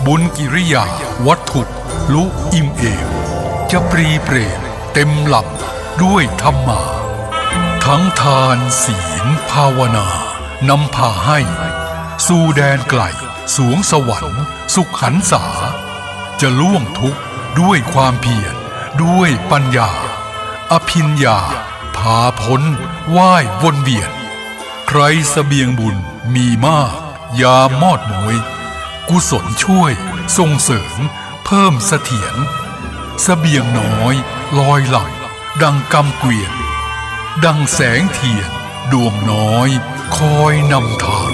บุญกิริยาวัตถุลุอิ่มเอมจะปรีเปรมเต็มลำด้วยธรรมาทั้งทานศีลภาวนานำพาให้สู่แดนไกลสวงสวรรค์สุขหันษาจะล่วงทุกข์ด้วยความเพียรด้วยปัญญาอภิญญาพาพ้นว่ายวนเวียนใครเสบียงบุญมีมากยามอดน้อยกุศลช่วยส่งเสริมเพิ่มเสถียรเสบียงน้อยลอยหลั่งดังกำเกวียนดังแสงเทียนดวงน้อยคอยนำทาง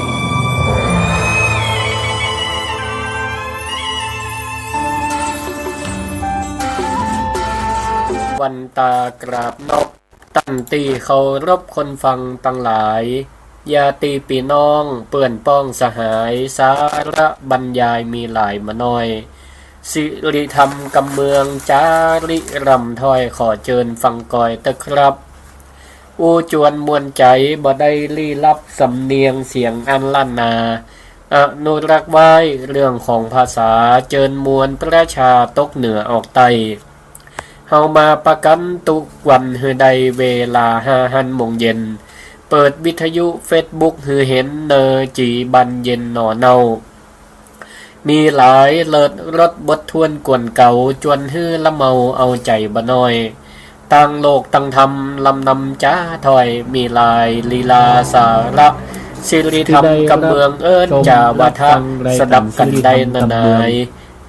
วันตากราบนกตั้งตีเคารพคนฟังตั้งหลายญาติพี่น้องเปื่อนป้องสหายสาระบรรยายมีหลายมาน้อยสิริธรรมกำเมืองจาริรำถ้อยขอเจิญฟังก่อยตะครับอูจวนมวลใจบ่ได้ลี้ลับสำเนียงเสียงอันลั่นนาอนุรักษ์ไว้เรื่องของภาษาเจิญมวลประชาตกเหนือออกใต้เฮามาประกันทุกวันฮือใดเวลา5 โมงเย็นเปิดวิทยุเฟซบุ๊กฮือเห็นเนอจีบันเย็นหนอเนามีหลายเลิศรถบททวนกวนเก่าจวนฮือละเมาเอาใจบ่น้อยตั้งโลกตั้งธรรมลำนำจ้าถอยมีลายลีลาสาระสิริธรรมกำเมืองเอิ้นจาวาทะสดับกันได้นาน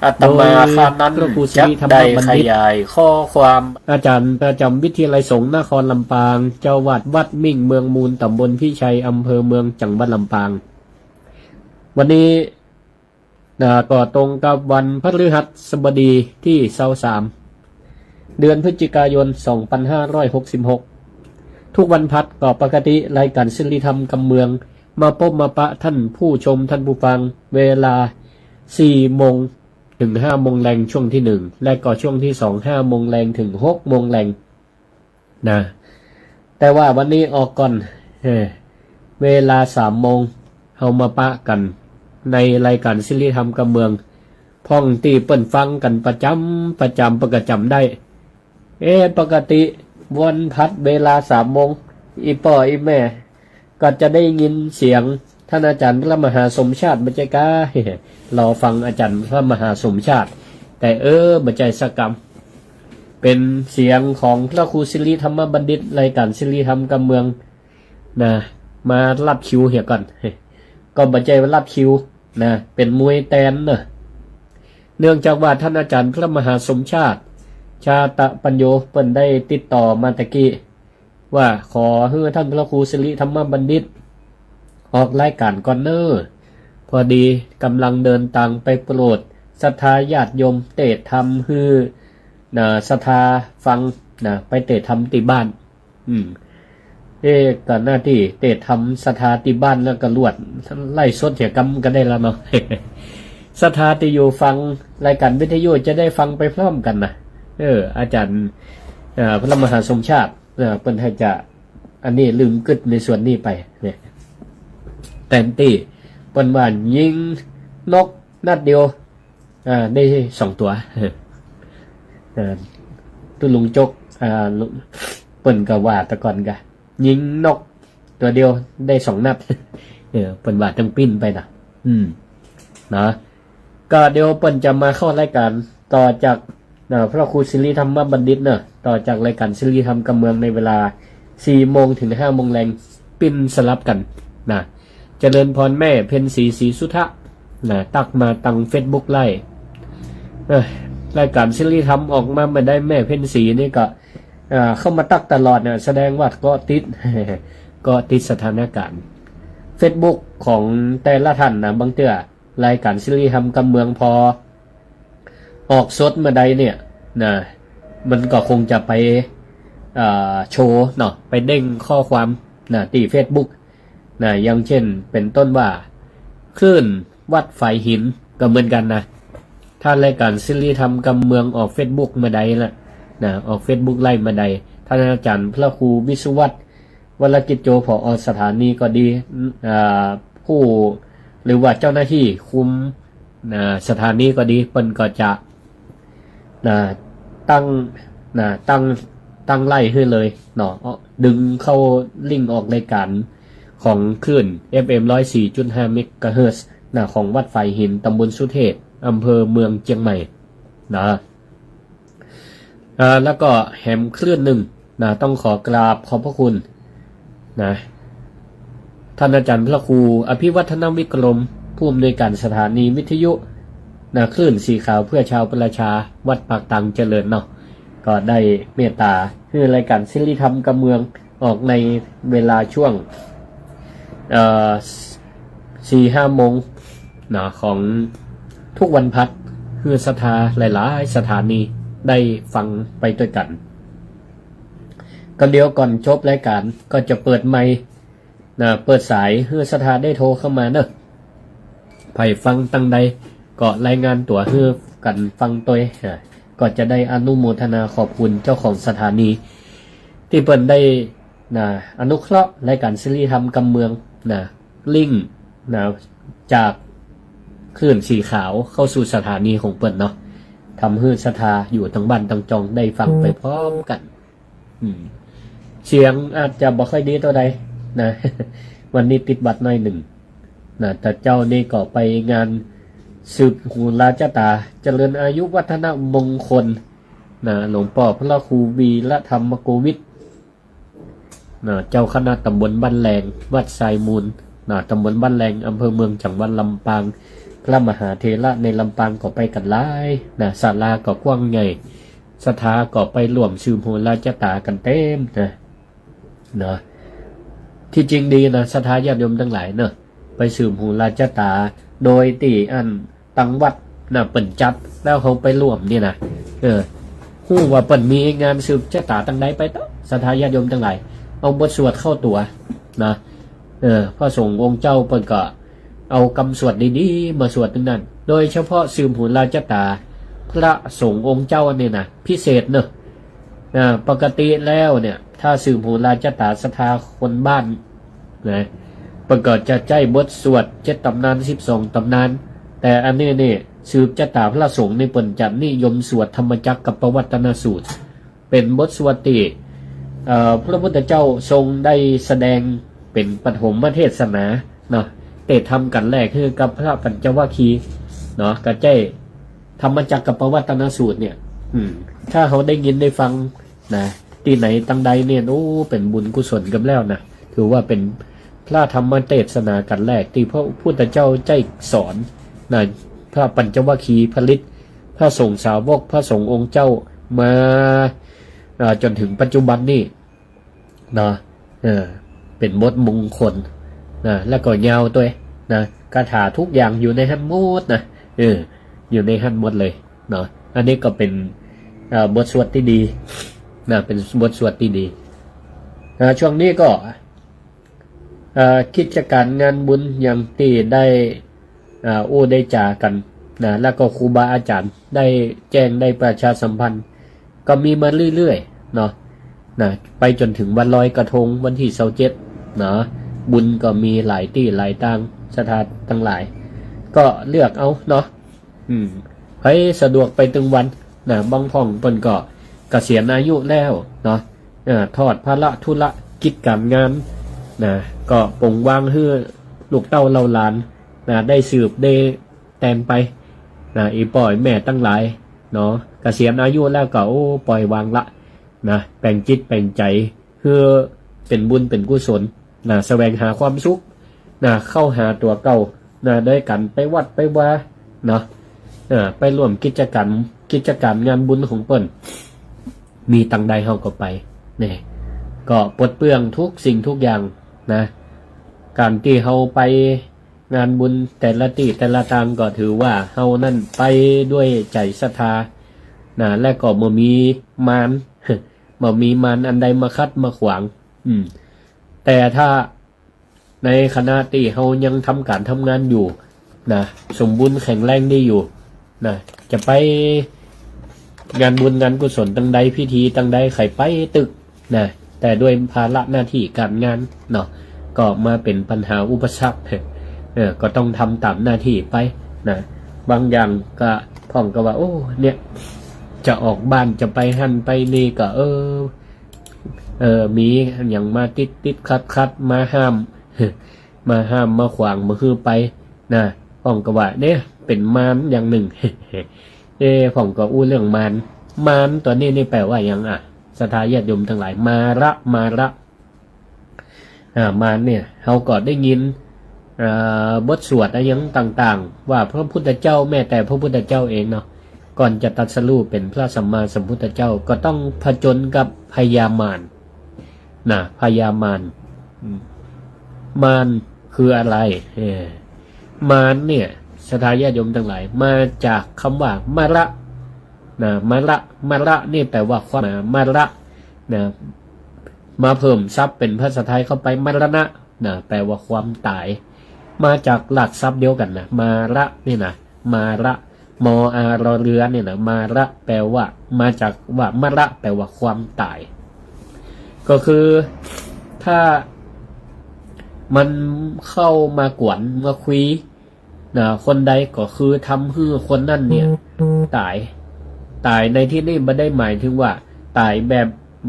อาตมาข้านั้นจะได้ขยายข้อความอาจารย์ประจำวิทยาลัยสงฆ์นครลำปางเจ้าวัดวัดมิ่งเมืองมูลตำบลพิชัยอำเภอเมืองจังหวัดลำปางวันนี้ก็ตรงกับวันพฤหัสบดีที่23เดือนพฤศจิกายน2566ทุกวันพัดก็ปกติรายการศิริธรรมกำเมืองมาพบมาปะท่านผู้ชมท่านผู้ฟังเวลา4 โมงถึง5 โมงแรงช่วงที่1และก็ช่วงที่2 5 โมงแรงถึง6 โมงแรงนะแต่ว่าวันนี้ออกก่อนเวลา3 โมงเฮามาปะกันในรายการศิริธรรมกำเมืองพ่องตีเปิ้นฟังกันประจำประจำได้ปกติวันพัดเวลา3 โมงอีป่ออีแม่ก็จะได้ยินเสียงท่านอาจารย์พระมหาสมชาติบัจจการอฟังอาจารย์พระมหาสมชาติแต่บัจจัยสกรรมเป็นเสียงของพระครูศิริธรรมบัณฑิตรายการศิริธรรมกำเมืองนะมารับคิวเหี่ยก่อนก็บัจจัยรับคิวนะเป็นมวยแตนเนอะเนื่องจากว่าท่านอาจารย์พระมหาสมชาติชาตะปัญโยเปิ้นได้ติดต่อมาตะกี้ว่าขอให้ท่านพระครูศิริธรรมบัณฑิตออกรายการก่อนเนอพอดีกำลังเดินทางไปโปรดศรัทธาญาติโยมเตะธรรมฮือศรัทธาฟังไปเตะธรรมที่บ้านก่อนหน้าที่เตะธรรมศรัทธาที่บ้านแล้วก็ลวดไล่สดเถียกรรมกันได้แล้วเนาะ ศรัทธาที่อยู่ฟังรายการวิทยุจะได้ฟังไปพร้อมกันนะอาจารย์พระมหาสมชาติเปิ้นให้จะอันนี้ลืมกึดในส่วนนี้ไปเนี่ยแต่ตีเปิ้นว่ายิงนกนัดเดียวได้2 ตัวตุลุงจกเปิ้นก็ว่าแต่ก่อนกะยิงนกตัวเดียวได้2 นัดเปิ้นว่าจังปิ้นไปนะนะก็เดี๋ยวเปิ้นจะมาเข้ารายการต่อจากพระครูศิริธรรมบัณฑิตเนอะต่อจากรายการศิริธรรมกำเมืองในเวลา4 โมงถึง5 โมงแรงปิ้นสลับกันนะเจริญพรแม่เพ็ญศรีสุทธะตักมาตัง Facebook ไล่รายการศิริธรรมออกมาไม่ได้แม่เพ็ญศรีนี่ก็เข้ามาตักตลอดเนี่ยแสดงว่าก็ติดสถานการณ์ Facebook ของแต่ละท่านนะบางเตื้อรายการศิริธรรมกำเมืองพอออกสดเมื่อใดเนี่ยมันก็คงจะไปโชว์เนาะไปเด้งข้อความที่ Facebook อย่างเช่นเป็นต้นว่าคลื่นวัดไฟหินก็เหมือนกันนะถ้ารายการศิริธรรมกำเมืองออก Facebook เมื่อใดละออก Facebook ไล่เมื่อใดท่านอาจารย์พระครูวิสุวัฒน์วรกิจโจผอ.สถานีก็ดีผู้หรือว่าเจ้าหน้าที่คุม สถานีก็ดีเปิ้นก็จะตั้งไล่ให้เลยเนาะดึงเข้าลิงก์ออกรายการของคลื่น FM 104.5 เมกะเฮิรตซ์ของวัดไฟหินตำบลสุเทพอำเภอเมืองเชียงใหม่แล้วก็แหมคลื่นหนึ่งต้องขอกราบขอบพระคุณท่านอาจารย์พระครูอภิวัฒนวิกรมผู้อำนวยการสถานีวิทยุคลื่นสีขาวเพื่อชาวประชาวัดปากตังเจริญเนาะก็ได้เมตตาคือรายการศิริธรรมกับเมืองออกในเวลาช่วง4-5 โมงของทุกวันพักคือศรัทธาหลายๆสถานีได้ฟังไปด้วยกันก็เดี๋ยวก่อนจบรายการก็จะเปิดไมค์เปิดสายคือศรัทธาได้โทรเข้ามาเนอะไผ่ฟังตั้งใดก็รายงานตัวให้กันฟังตัวก็จะได้อนุโมทนาขอบคุณเจ้าของสถานีที่เปิดได้อนุเคราะห์รายการศิริธรรมกำเมืองลิงก์จากคลื่นสีขาวเข้าสู่สถานีของเปิดเนาะทำให้ศรัทธาอยู่ทั้งบ้านทั้งจองได้ฟังไปพร้อมกันเสียงอาจจะบ่ค่อยดีตัวใดวันนี้ติดบัตรหน่อยหนึ่งแต่เจ้านี่ก็ไปงานสืบหูราชตาเจริญอายุวัฒนมงคลหลวงพ่อพระครูวีระธรรมโกวิทเจ้าคณะตำบลบ้านแรงวัดไซมูลตำบลบ้านแรงอำเภอเมืองจังหวัดลำปางพระมหาเถระในลำปางก็ไปกันหลายศาลาก็กว้างใหญ่ศรัทธาก็ไปร่วมสืบหูราชตากันเต็มที่จริงดีศรัทธาญาติโยมทั้งหลายไปสืบหูราชตาโดยที่ตังวัดเปิ่นจัดแล้วเขาไปร่วมนี่ฮู้ว่าเปิ่นมีงานสืบชะตาตั้งใดไปต่อศรัทธาญาติโยมทั้งหลายเอาบทสวดเข้าตัวพระสงฆ์องค์เจ้าเปิ่นก็เอาคำสวดดีๆมาสวดทั้งนั้นโดยเฉพาะสืบหูราชตาพระสงฆ์องค์เจ้าเนี่ยพิเศษปกติแล้วเนี่ยถ้าสืบหูราชตาศรัทธาคนบ้านประกอบจะใจบทสวด7 ตำนาน12 ตำนานแต่อันนี้นี่สืบชะตาพระสงฆ์ในเปิ่นจัดนิยมสวดธรรมจักรกับปวัตนสูตรเป็นบทสวดที่พระพุทธเจ้าทรงได้แสดงเป็นปฐมเทศนาเตทำกันแรกคือกับพระปัญจวัคคีย์กระใจธรรมจักรกับปวัตนสูตรเนี่ยถ้าเขาได้ยินได้ฟังที่ไหนตั้งใดเนี่ยเป็นบุญกุศลกันแล้วถือว่าเป็นพระธรรมเทศนากันแรกที่พระพุทธเจ้าใจสอนพระปัญจวัคคีย์ผลิตพระสงฆ์สาวกพระสงฆ์องค์เจ้ามาจนถึงปัจจุบันนี่เป็นบทมงคลแล้วก็ยาวตัวคาถาทุกอย่างอยู่ในหันหมดอยู่ในหันหมดเลยอันนี้ก็เป็นบทสวดที่ดีเป็นบทสวดที่ดีช่วงนี้ก็กิจการงานบุญอย่างที่ได้ได้จากันแล้วก็ครูบาอาจารย์ได้แจ้งได้ประชาสัมพันธ์ก็มีมาเรื่อยๆไปจนถึงวันลอยกระทงวันที่27บุญก็มีหลายที่หลายทางสถานทั้งหลายก็เลือกเอาให้สะดวกไปถึงวันบางพ่องเพิ่นก็เกษียณอายุแล้วทอดภาระธุระกิจการงานก็ปล่งวางให้ลูกเต้าเราหลานได้สืบได้แทนไปอีปล่อยแม่ตั้งหลายเกษียณอายุแล้วก็ปล่อยวางละแปลงจิตแปลงใจเพื่อเป็นบุญเป็นกุศลแสวงหาความสุขเข้าหาตัวเก่าด้วยกันไปวัดไปว่าไปร่วมกิจกรรมงานบุญของเปิ้นมีตังใดเฮาก็ไปก็ปลดเปลื้องทุกสิ่งทุกอย่างการที่เฮาไปงานบุญแต่ละที่แต่ละทางก็ถือว่าเฮานั่นไปด้วยใจศรัทธาและก็บ่มีมารอันใดมาคัดมาขวางแต่ถ้าในขณะที่เฮายังทำการทำงานอยู่สมบูรณ์แข็งแรงดีอยู่จะไปงานบุญงานกุศลตั้งใดพิธีตั้งใดไขไปตึกแต่ด้วยภาระหน้าที่การงานก็มาเป็นปัญหาอุปสรรคก็ต้องทำตามหน้าที่ไป บางอย่างก็พ่องก็ว่าโอ้เนี่ยจะออกบ้านจะไปหั่นไปนี่ก็มีอย่างมาติดคัดมาห้าม มาห้ามมาขวางมาคือไปนะพ่องก็ว่าเนี่ยเป็นมารอย่างหนึ่ง พ่องก็อู้เรื่องมารตัวนี้นี่แปลว่าอย่างศรัทธาญาติโยมทั้งหลายมาระมารเนี่ยเขาก็ได้ยินบทสวดอะไรอย่างต่างๆว่าพระพุทธเจ้าแม้แต่พระพุทธเจ้าเองเนาะก่อนจะตรัสรู้เป็นพระสัมมาสัมพุทธเจ้าก็ต้องผจญกับพยามารพยามารคืออะไรมารเนี่ยศรัทธาญาติโยมทั้งหลายมาจากคำว่ามระมระนี่แปลว่าความมระมาเพิ่มทรัพย์เป็นภาษาไทยเข้าไปมรณะแปลว่าความตายมาจากหลักทรัพย์เดียวกันมาระนี่มาระมออารอเรือเนี่ยมาระแปลว่ามาจากว่ามระแปลว่าความตายก็คือถ้ามันเข้ามากวนมาคุยคนใดก็คือทำให้คนนั่นเนี่ยตายในที่นี้ไม่ได้หมายถึงว่าตายแบบ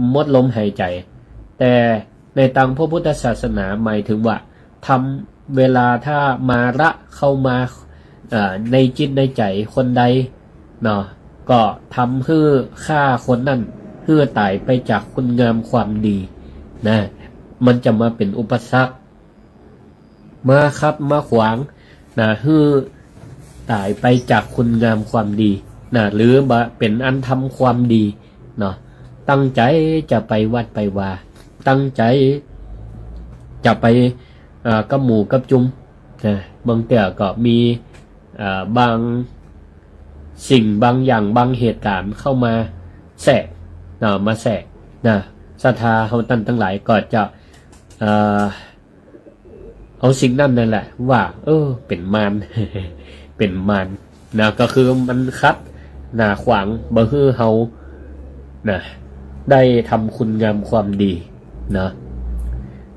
หมดลมหายใจแต่ในทางพระพุทธศาสนาหมายถึงว่าทำเวลาถ้ามาระเข้ามาในจิตในใจคนใดก็ทำให้ฆ่าคนนั้นเพื่อตายไปจากคุณงามความดีมันจะมาเป็นอุปสรรคมาคับมาขวางให้ตายไปจากคุณงามความดีหรือเป็นอันทำความดีตั้งใจจะไปวัดไปวาตั้งใจจะไปกับหมู่กับจุมบางแต่ก็มีบางสิ่งบางอย่างบางเหตุการณ์เข้ามาแทรกมาแทรกศรัทธาเขาตั้งหลายก็จะเอาสิ่งนั้นนั่นแหละว่าเป็นมาร เป็นมารก็คือมันคัดขวางบ่ให้เฮาได้ทำคุณงามความดี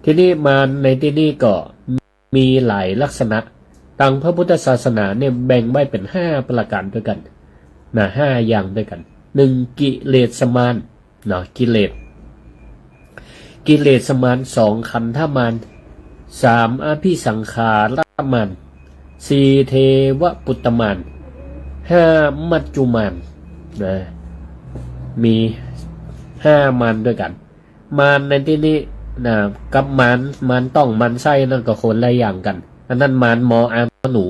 ที่นี่มารในที่นี้ก็มีหลายลักษณะทางพระพุทธศาสนาเนี่ยแบ่งไว้เป็น5ประการด้วยกัน5อย่างด้วยกัน1กิเลสมารกิเลสมาร2ขันธมาร3อภิสังขารมาร4เทวปุตตมาร5มัจจุมารมี5มารด้วยกันมารในที่นี้กับมารต้องมารไส้นั่นก็คนละอย่างกันอันนั้นมารมออาหนู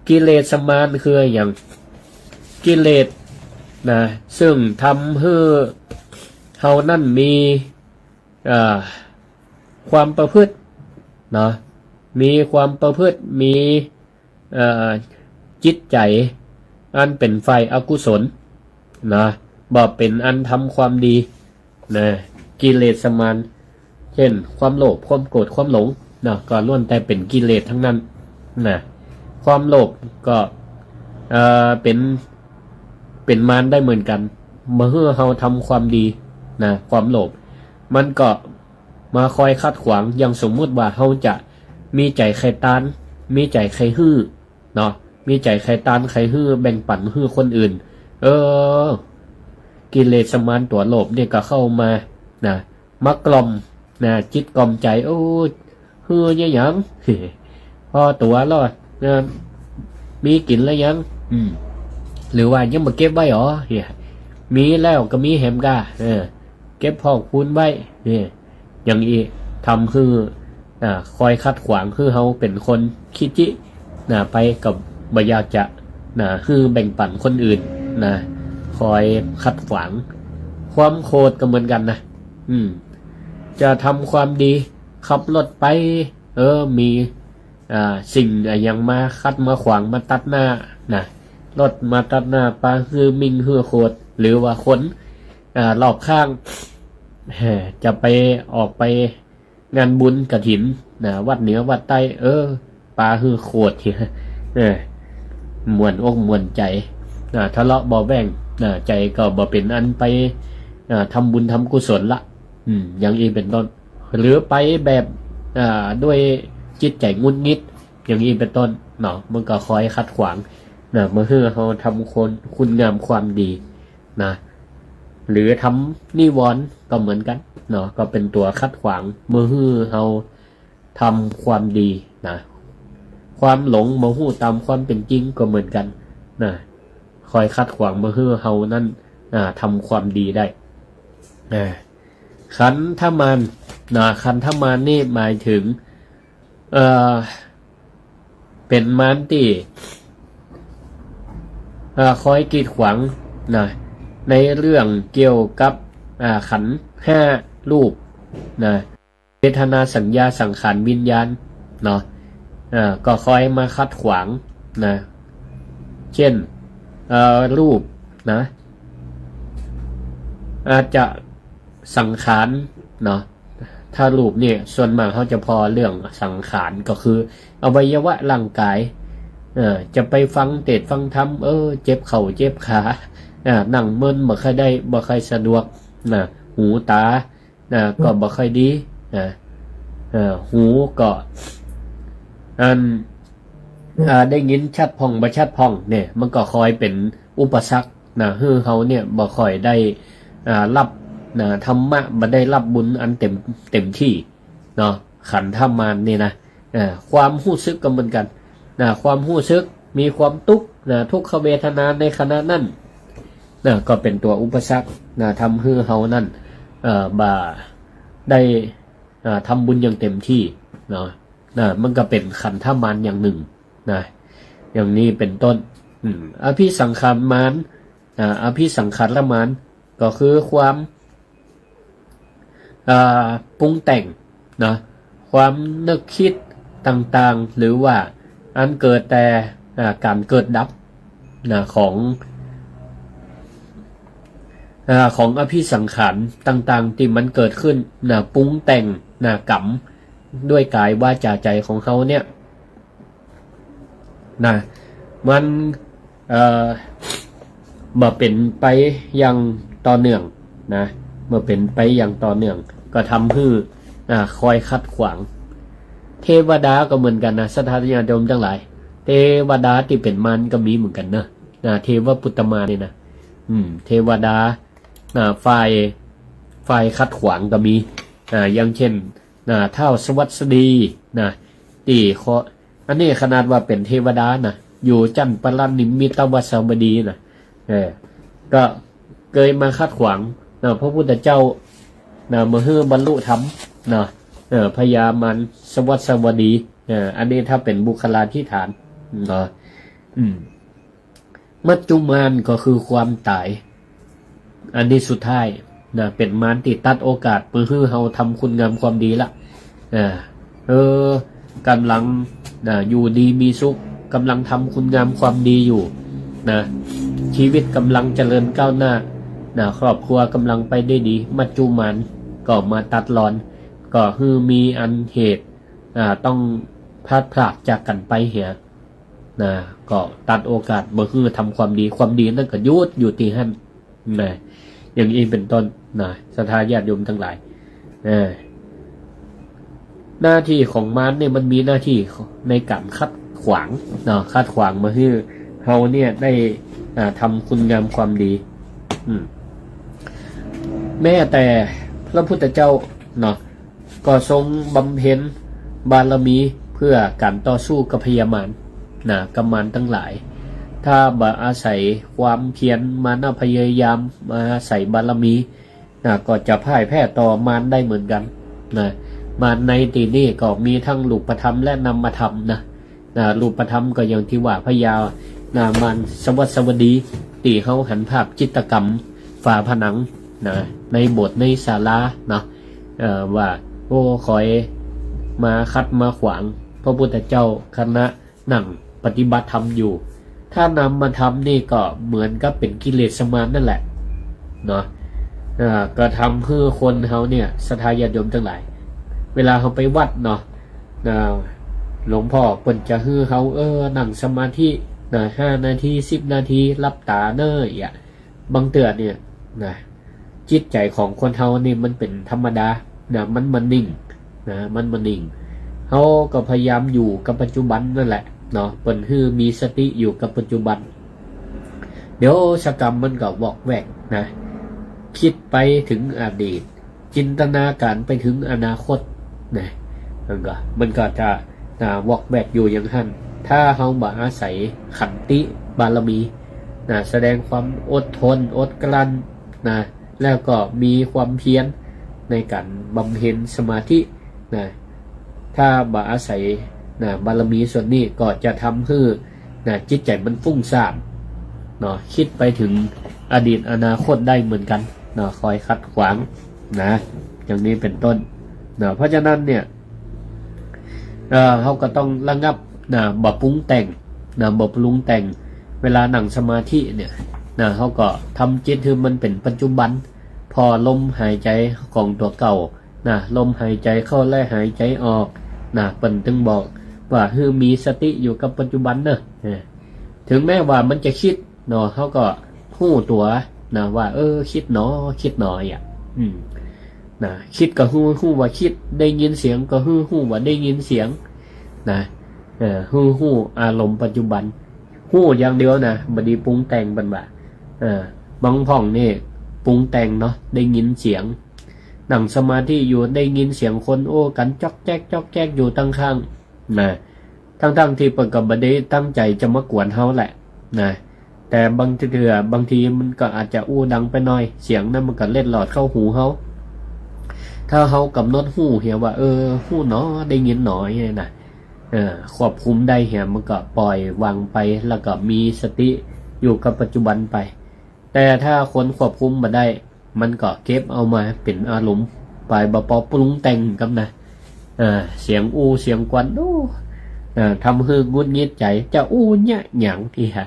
กิเลสมารคืออย่างกิเลสซึ่งทำให้เฮานั่นมีความประพฤติมีความประพฤติมีจิตใจอันเป็นไฟอกุศลบ่เป็นอันทำความดีกิเลสมารเช่นความโลภความโกรธความหลงก็ล้วนแต่เป็นกิเลสทั้งนั้นความโลภก็เป็นมารได้เหมือนกันเมื่อเราทำความดีความโลภมันก็มาคอยคัดขวางอย่างสมมุติว่าเราจะมีใจใครตานมีใจใครฮื้อมีใจใครตานใครฮื้อแบ่งปันฮื้อคนอื่นกิเลสมารตัวโลภเนี่ยก็เข้ามามากล่อมจิตกล่อมใจฮื้อยัง พอตัวรอดมีกินแล้วยังหรือว่ายังมาเก็บไว้หรอมีแล้วก็มีแหมกาเก็บพอกพูนไว้อย่างอีทำคือคอยคัดขวางคือเขาเป็นคนคิดจิไปกับบอยากจะคือแบ่งปันคนอื่นคอยคัดขวางความโคตรก็เหมือนกันจะทำความดีขับรถไปมีสิ่งอย่างมาคัดมาขวางมาตัดหน้ารถมาตัดหน้าปลาคือมิงเฮือโคตรหรือว่าคนรอบข้างจะไปออกไปงานบุญกฐินวัดเหนือวัดใต้ปลาฮือโคตรมวนอกมวนใจทะเลาะบ่แบ่งใจก็บ่เป็นอันไปทำบุญทำกุศลละอย่างนี้เป็นต้นหรือไปแบบด้วยจิตใจงุนงิดอย่างนี้เป็นต้น เนาะมันก็คอยขัดขวางนะเมื่อเฮาทำคุณงามความดีนะหรือทำนิวรณ์ก็เหมือนกันเนาะก็เป็นตัวขัดขวางเมื่อเฮาทำความดีนะความหลงมาหู้ตามความเป็นจริงก็เหมือนกันนะคอยขัดขวางเมื่อเฮานั้นทำความดีได้ขันธมารนะขันธมารนี่หมายถึงเป็นมารที่คอยกีดขวางนะในเรื่องเกี่ยวกับขันธ์ห้ารูปนะเวทนาสัญญาสังขารวิญญาณเนาะก็คอยมาคัดขวางนะเช่นรูปนะอาจจะสังขารเนาะถ้ารูปเนี่ยส่วนมากเขาจะพอเรื่องสังขารก็คืออวัยวะร่างกายจะไปฟังเทศน์ฟังธรรมเจ็บเข่าเจ็บขานั่งมึนบ่ค่อยได้บ่ค่อยสะดวกหูตาก็บ่ค่อยดีหูก็ได้ยินชัดพองบ่ชัดพองเนี่ยมันก็คอยเป็นอุปสรรคเฮาเนี่ยบ่ค่อยได้รับธรรมะบ่ได้รับบุญอันเต็มที่เนาะขันธ์ธมารนี่นะความรู้สึกก็เหมือนกันความรู้สึกมีความทุกข์ทุกขเวทนาในขณะนั้นก็เป็นตัวอุปสรรคทำให้เฮานั้นบ่ได้ทำบุญอย่างเต็มที่เนาะมันก็เป็นขันธมารอย่างหนึ่งอย่างนี้เป็นต้นอภิสังขารมารอภิสังขารมารก็คือความปรุงแต่งความนึกคิดต่างๆหรือว่าอันเกิดแต่การเกิดดับของอภิสังขารต่างๆที่มันเกิดขึ้นปรุงแต่งกรรมด้วยกายวาจาใจของเขาเนี่ยมันมาเป็นไปอย่างต่อเนื่องเมื่อเป็นไปอย่างต่อเนื่องก็ทำให้คอยขัดขวางเทวดาก็เหมือนกันสถาญาติโยมทั้งหลายเทวดาที่เป็นมารก็มีเหมือนกันเทวปุตตมารนี่เทวดาฝ่ายขัดขวางก็มีอย่างเช่นเท้าสวัสดีที่อันนี้ขนาดว่าเป็นเทวดาอยู่จันทร์ปรันิมิตวสบดีก็เคยมาขัดขวางพระพุทธเจ้าเมื่อบรรลุธรรมพญามารสวัสดีอันนี้ถ้าเป็นบุคลาธิฐานมัจจุมานก็คือความตายอันนี้สุดท้ายเป็นมารที่ตัดโอกาสเพื่อให้เราทำคุณงามความดีละกำลังอยู่ดีมีสุขกำลังทำคุณงามความดีอยู่ชีวิตกำลังเจริญก้าวหน้าครอบครัวกำลังไปได้ดีมัจจุมานก็มาตัดรอนก็คือมีอันเหตุต้องพลาดพลาดจากกันไปเหียก็ตัดโอกาสบ่คือทำความดีนั่นก็ยุดอยู่ที่หั่นอย่างนี้เป็นต้นศรัทธาญาติโยมทั้งหลายหน้าที่ของมารเนี่ยมันมีหน้าที่ในการคัดขวางคัดขวางมาให้เฮาเนี่ยได้ทำคุณงามความดีแม้แต่พระพุทธเจ้าก็ทรงบำเพ็ญบารมีเพื่อการต่อสู้กับพยามารกับมารทั้งหลายถ้าบ่อาศัยความเพียรมาพยายามมาอาศัยบารมีก็จะพ่ายแพ้ต่อมารได้เหมือนกันมารในที่นี้ก็มีทั้งรูปธรรมและนามธรรมรูปธรรมก็อย่างที่ว่าพญามารสวัสดีตีเขาหันภาพจิตรกรรมฝาผนังในบทในศาลาว่าคอยมาคัดมาขวางพระพุทธเจ้าคณะนั่งปฏิบัติธรรมอยู่ถ้านำมาทำนี่ก็เหมือนกับเป็นกิเลสมารนั่นแหละก็ทำให้คนเขาเนี่ยศรัทธาญาติโยมทั้งหลายเวลาเขาไปวัดหลวงพ่อเพิ่นจะให้เขานั่งสมาธิ5 นาที10 นาทีรับตาบางเตือนเนี่ยจิตใจของคนเฮานี่มันเป็นธรรมดามันนิ่งมันนิ่งเฮาก็พยายามอยู่กับปัจจุบันนั่นแหละ เนาะเปิ้นฮื้อมีสติอยู่กับปัจจุบันเดี๋ยวสกรรมมันก็วอกแวกนะคิดไปถึงอดีตจินตนาการไปถึงอนาคตนะมันก็จะวอกแวกอยู่อย่างนั้นถ้าเฮาบ่อาศัยขันติบารมีนะแสดงความอดทนอดกลั้นนะแล้วก็มีความเพียรในการบำเพ็ญสมาธินะถ้าบ่อาศัยนะบารมีส่วนนี้ก็จะทำให้นะจิตใจมันฟุ้งซ่านเนาะคิดไปถึงอดีตอนาคตได้เหมือนกันเนาะคอยขัดขวางนะอย่างนี้เป็นต้นนะเพราะฉะนั้นเนี่ยเขาก็ต้องระงับนะบ่ปรุงแต่งนะบ่ปรุงแต่งเวลานั่งสมาธิเนี่ยนะเขาก็ทำจิตคือมันเป็นปัจจุบันพอลมหายใจของตัวเก่านะลมหายใจเข้าและหายใจออกนะเปิ้นถึงบอกว่าคือมีสติอยู่กับปัจจุบันเนอะถึงแม้ว่ามันจะคิดเนาะเขาก็ฮู้ตัวนะว่าคิดหนอคิดหนออ่ะนะคิดก็ฮู้ว่าคิดได้ยินเสียงก็ฮู้ว่าได้ยินเสียงนะฮู้อารมณ์ปัจจุบันฮู้อย่างเดียวนะบ่ดีปรุงแต่งบัดว่าบางพ่องนี่ปรุงแต่งเนาะได้ยินเสียงนั่งสมาธิอยู่ได้ยินเสียงคนโอ้กันจ๊อกแจ๊กจ๊อกแจ๊กอยู่ตั้งข้างนะทั้งที่เปิ้นก็บ่ได้ตั้งใจจะมากวนเฮาแหละนะแต่บางทีมันก็อาจจะอู้ดังไปหน่อยเสียงนั้นมันก็เล็ดหลอดเข้าหูเฮาถ้าเฮากำหนดหูเหี่ยว่าหูหนอได้ยินหนอไงนะควบคุมได้เหี่ยมันก็ปล่อยวางไปแล้วก็มีสติอยู่กับปัจจุบันไปแต่ถ้าคนควบคุมบ่ได้มันก็เก็บเอามาเป็นอารมณ์ไปบ่ปรุงแต่งกับนะเสียงอู้เสียงกวนทำให้งุนงิดใจจะอู้เนี่ยหยังที่ฮะ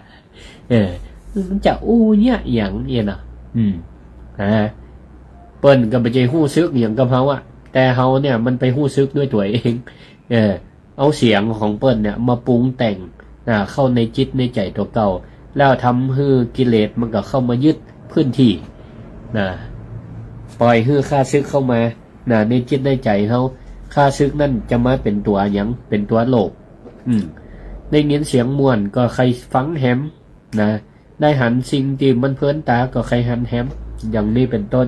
จะอู้เนี่ยหยังเนี่ยนะเปิ้นก็บ่ใจฮู้ซึกอย่างกับเฮาอ่ะแต่เฮาเนี่ยมันไปฮู้ซึกด้วยตัวเองเอาเสียงของเปิ้นเนี่ยมาปรุงแต่งเข้าในจิตในใจตัวเก่าแล้วทำให้กิเลสมันก็เข้ามายึดพื้นที่ปล่อยให้ข้าศึกเข้ามาในจิตในใจเฮาข้าศึกนั่นจะมาเป็นตัวหยังเป็นตัวโลภได้ยินเสียงม่วนก็ใครฟังแฮมได้หันสิ่งที่มันเพลินตาก็ใครหันแฮมอย่างนี้เป็นต้น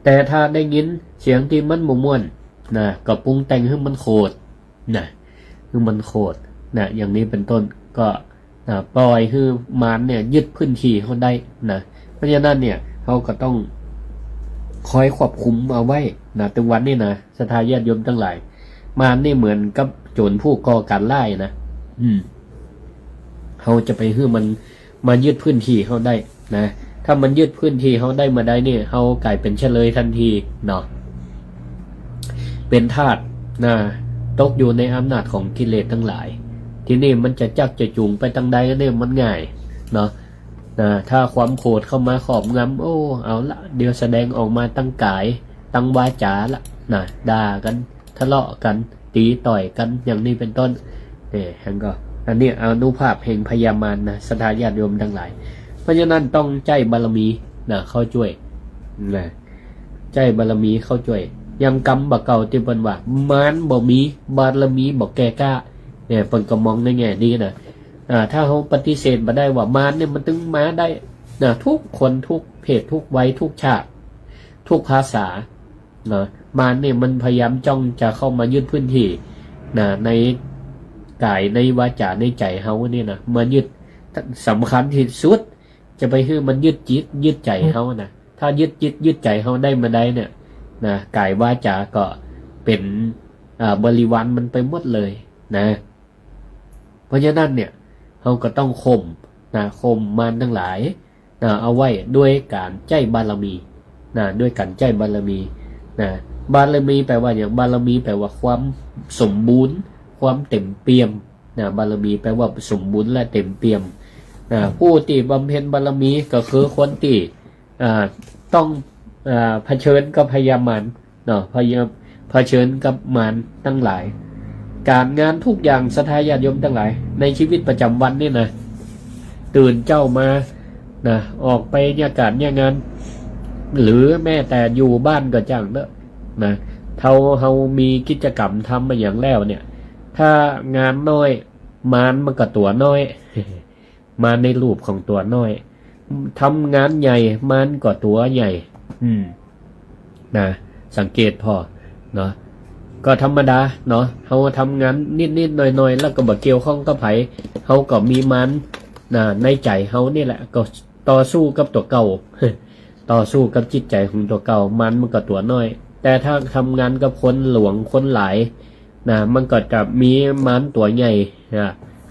แต่ถ้าได้ยินเสียงที่มันม่วนก็ปรุงแต่งให้มันโคตรให้มันโคตรอย่างนี้เป็นต้นก็ปล่อยให้มารเนี่ยยึดพื้นที่เขาได้เพราะฉะนั้นเนี่ยเขาก็ต้องคอยควบคุมเอาไว้ถึงวันนี้ศรัทธาญาติโยมทั้งหลายมารนี่เหมือนกับโจรผู้ก่อการร้ายเขาจะไปให้มันมายึดพื้นที่เขาได้ถ้ามันยึดพื้นที่เขาได้มาได้เนี่ยเขากลายเป็นเฉลยทันทีเป็นทาสตกอยู่ในอำนาจของกิเลสทั้งหลายที่นี่มันจะจักจะจูงไปทางใดเนี่ยมันง่ายถ้าความโกรธเข้ามาครอบงำเอาละเดี๋ยวแสดงออกมาตั้งกายตั้งวาจาละด่ากันทะเลาะกันตีต่อยกันอย่างนี้เป็นต้นก็อันนี้อนุภาพแห่งพยามารศรัทธาญาติโยมทั้งหลายเพราะฉะนั้นต้องใจบารมีเข้าช่วยใจบารมีเข้าช่วยยังกรรมบ่เก่าที่เปิ้นว่ามารบ่มีบารมีบ่แก่กล้าเปิ้นก็มองในแง่ดีถ้าเขาปฏิเสธบ่ได้ว่ามารเนี่ยมันถึงมาได้ทุกคนทุกเพศทุกวัยทุกชาติทุกภาษามารเนี่ยมันพยายามจ้องจะเข้ามายึดพื้นที่ในกายในวาจาในใจเฮาเนี่ยมายึดสำคัญที่สุดจะไปให้มันยึดจิตยึดใจเฮาถ้ายึดจิตยึดใจเฮาได้มาได้เนี่ยกายวาจาก็เป็นบริวารมันไปหมดเลยเพราะฉะนั้นเนี่ยเราก็ต้องข่มมารทั้งหลายเอาไว้ด้วยการใจบารมีด้วยการใจบารมีบารมีแปลว่าอย่างบารมีแปลว่าความสมบูรณ์ความเต็มเปี่ยมบารมีแปลว่าสมบูรณ์และเต็มเปี่ยมผู้ที่บำเพ็ญบารมีก็คือคนที่ต้องเผชิญกับพยามารพยายามเผชิญกับมารทั้งหลายการงานทุกอย่างศรัทธาญาติโยมทั้งหลายในชีวิตประจำวันนี่ตื่นเจ้ามาออกไปเนี่ยการเนี่ยงานหรือแม้แต่อยู่บ้านก็จังเฮามีกิจกรรมทำมาอย่างแล้วเนี่ยถ้างานน้อย มารมันก็ตัวน้อย มาในรูปของตัวน้อยทำงานใหญ่มารก็ตัวใหญ่นะสังเกตพอเนาะก็ธรรมดาเนาะเฮาทำงานนิดๆหน่อยๆแล้วก็บ่เกี่ยวข้องกับไผเฮาก็มีมารในใจเฮานี่แหละก็ต่อสู้กับตัวเก่า ต่อสู้กับจิตใจของตัวเก่ามันก็ตัวน้อยแต่ถ้าทำงานกับคนหลวงคนหลายมันก็จะมีมารตัวใหญ่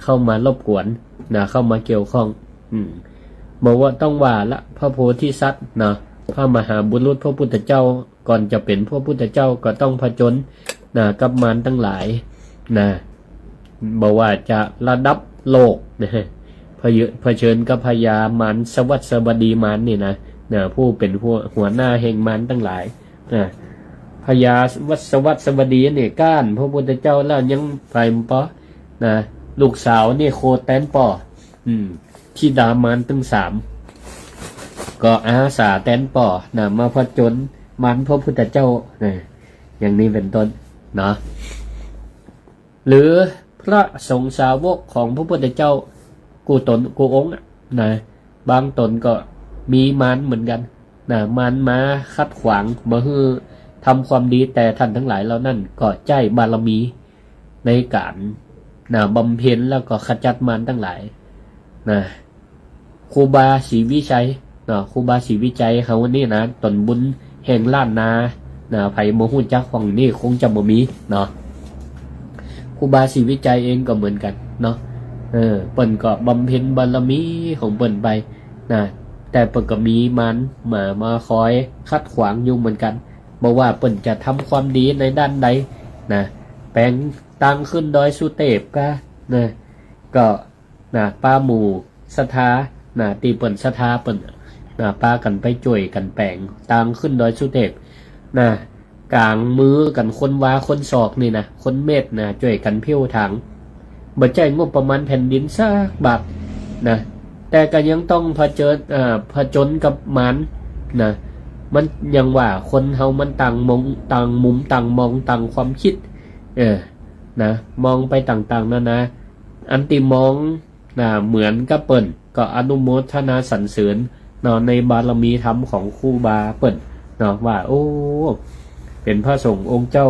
เข้ามารบกวนเข้ามาเกี่ยวข้องบอกว่าต้องว่าละพระโพธิสัตว์พระมหาบุรุษพระพุทธเจ้าก่อนจะเป็นพระพุทธเจ้าก็ต้องผจญกับมารทั้งหลายบอกว่าจะระดับโลกเผชิญกับพญามารสวัสบดีมารนี่นะผู้เป็นหัวหน้าแห่งมารทั้งหลายพญาวัสบดีเนี่ยก้านพระพุทธเจ้าแล้วยังไปปอลูกสาวนี่โคแตนปอที่ดามารตั้ง3ก็อาสาแตนปอมาผจญมารพระพุทธเจ้าอย่างนี้เป็นต้นเนาะหรือพระสงฆ์สาวกของพระพุทธเจ้ากูองค์บางตนก็มีมารเหมือนกันมารมาคัดขวางบ่ให้ทำความดีแต่ท่านทั้งหลายเหล่านั้นก็ใจบารมีในการบำเพ็ญแล้วก็ขจัดมารทั้งหลายครูบาศรีวิชัยครูบาศรีวิชัยเขานี่ตนบุญแห่งล้านนาไผบ่ฮู้จักของนี่คงจะบ่มีครูบาศรีวิชัยเองก็เหมือนกันเเปิ้นก็บำเพ็ญบารมีของเปิ้นไปแต่เปิ้นก็มีมันมาคอยคัดขวางอยู่เหมือนกันบอกว่าเปิ้นจะทำความดีในด้านใดแปลงตังขึ้นดอยสุเทพก็ป้าหมู่ศรัทธาตีเปิ้นศรัทธาเปิ้นป้ากันไปจ่วยกันแปลงตังขึ้นดอยสุเทพกลางมือกันคนวาคนศอกนี่คนเม็ดจ่วยกันเพี้ยวถังบ่ใจงบประมาณแผ่นดินสักบาทแต่ก็ยังต้องผจญกับมันมันยังว่าคนเฮามันต่างมุมต่างมองต่างความคิดมองไปต่างๆนะอันติมองเหมือนกับเปิ้นก็อนุโมทนาสรรเสริญในบารมีธรรมของครูบาเปิ้นว่าโอ้เป็นพระสงฆ์องค์เจ้า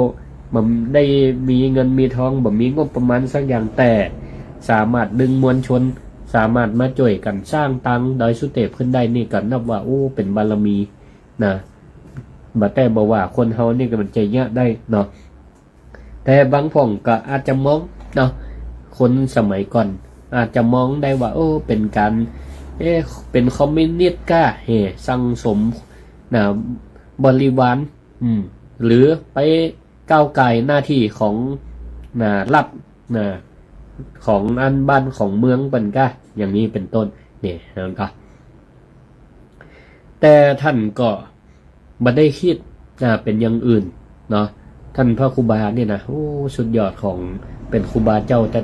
มันได้มีเงินมีทองบ่มีงบประมาณสักอย่างแต่สามารถดึงมวลชนสามารถมาช่วยกันสร้างตังดอยสุเทพขึ้นได้นี่ก็นับว่าโอ้เป็นบารมีบ่แต่บ่ว่าคนเฮานี่ก็มันใจยากได้แต่บางพ่องก็อาจจะมองคนสมัยก่อนอาจจะมองได้ว่าโอ้เป็นการเป็นคอมมิวนิสต์ก้าสั่งสมบริวารหรือไปก้าวไก่หน้าที่ของรัฐของอันบ้านของเมืองเป็นก้าอย่างนี้เป็นต้นนี่นะครับแต่ท่านก็บ่ได้คิดเป็นอย่างอื่นท่านพระครูบาเนี่ยโอ้สุดยอดของเป็นครูบาเจ้าแต่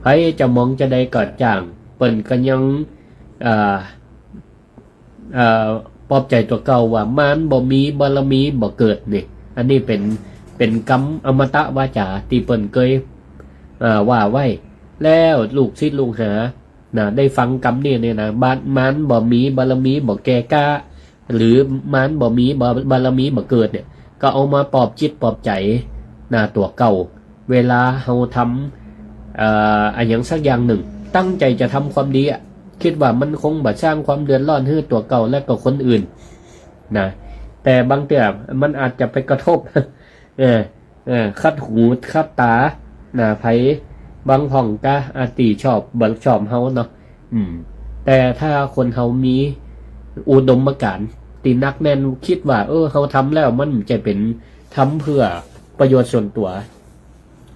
ใครจะมองจะได้กอดจ่างเปิ้นก็ยังปลอบใจตัวเก่าว่ามันบ่มีบารมีบ่เกิดนี่อันนี้เป็นกรรมอมตะวาจาที่เปิ้นเคยว่าไว้แล้วลูกศิษย์ลูกหาได้ฟังกรรมนี่เนี่ยมันบ่มีบารมีบ่แก่กล้าหรือมันบ่มีบารมีบ่เกิดเนี่ยก็เอามาปลอบจิตปลอบใจตัวเก่าเวลาเฮาทำอันอย่างสักอย่างหนึ่งตั้งใจจะทำความดีคิดว่ามันคงบ่สร้างความเดือดร้อนให้ตัวเก่าและก็คนอื่นแต่บางเทื่อมันอาจจะไปกระทบคัดหูคัดตาไผบางห้องก็อาจติชอบบ่ชอบเฮาแต่ถ้าคนเฮามีอุดมการณ์ตีนักแน่นคิดว่าเฮาทำแล้วมันจะเป็นทำเพื่อประโยชน์ส่วนตัว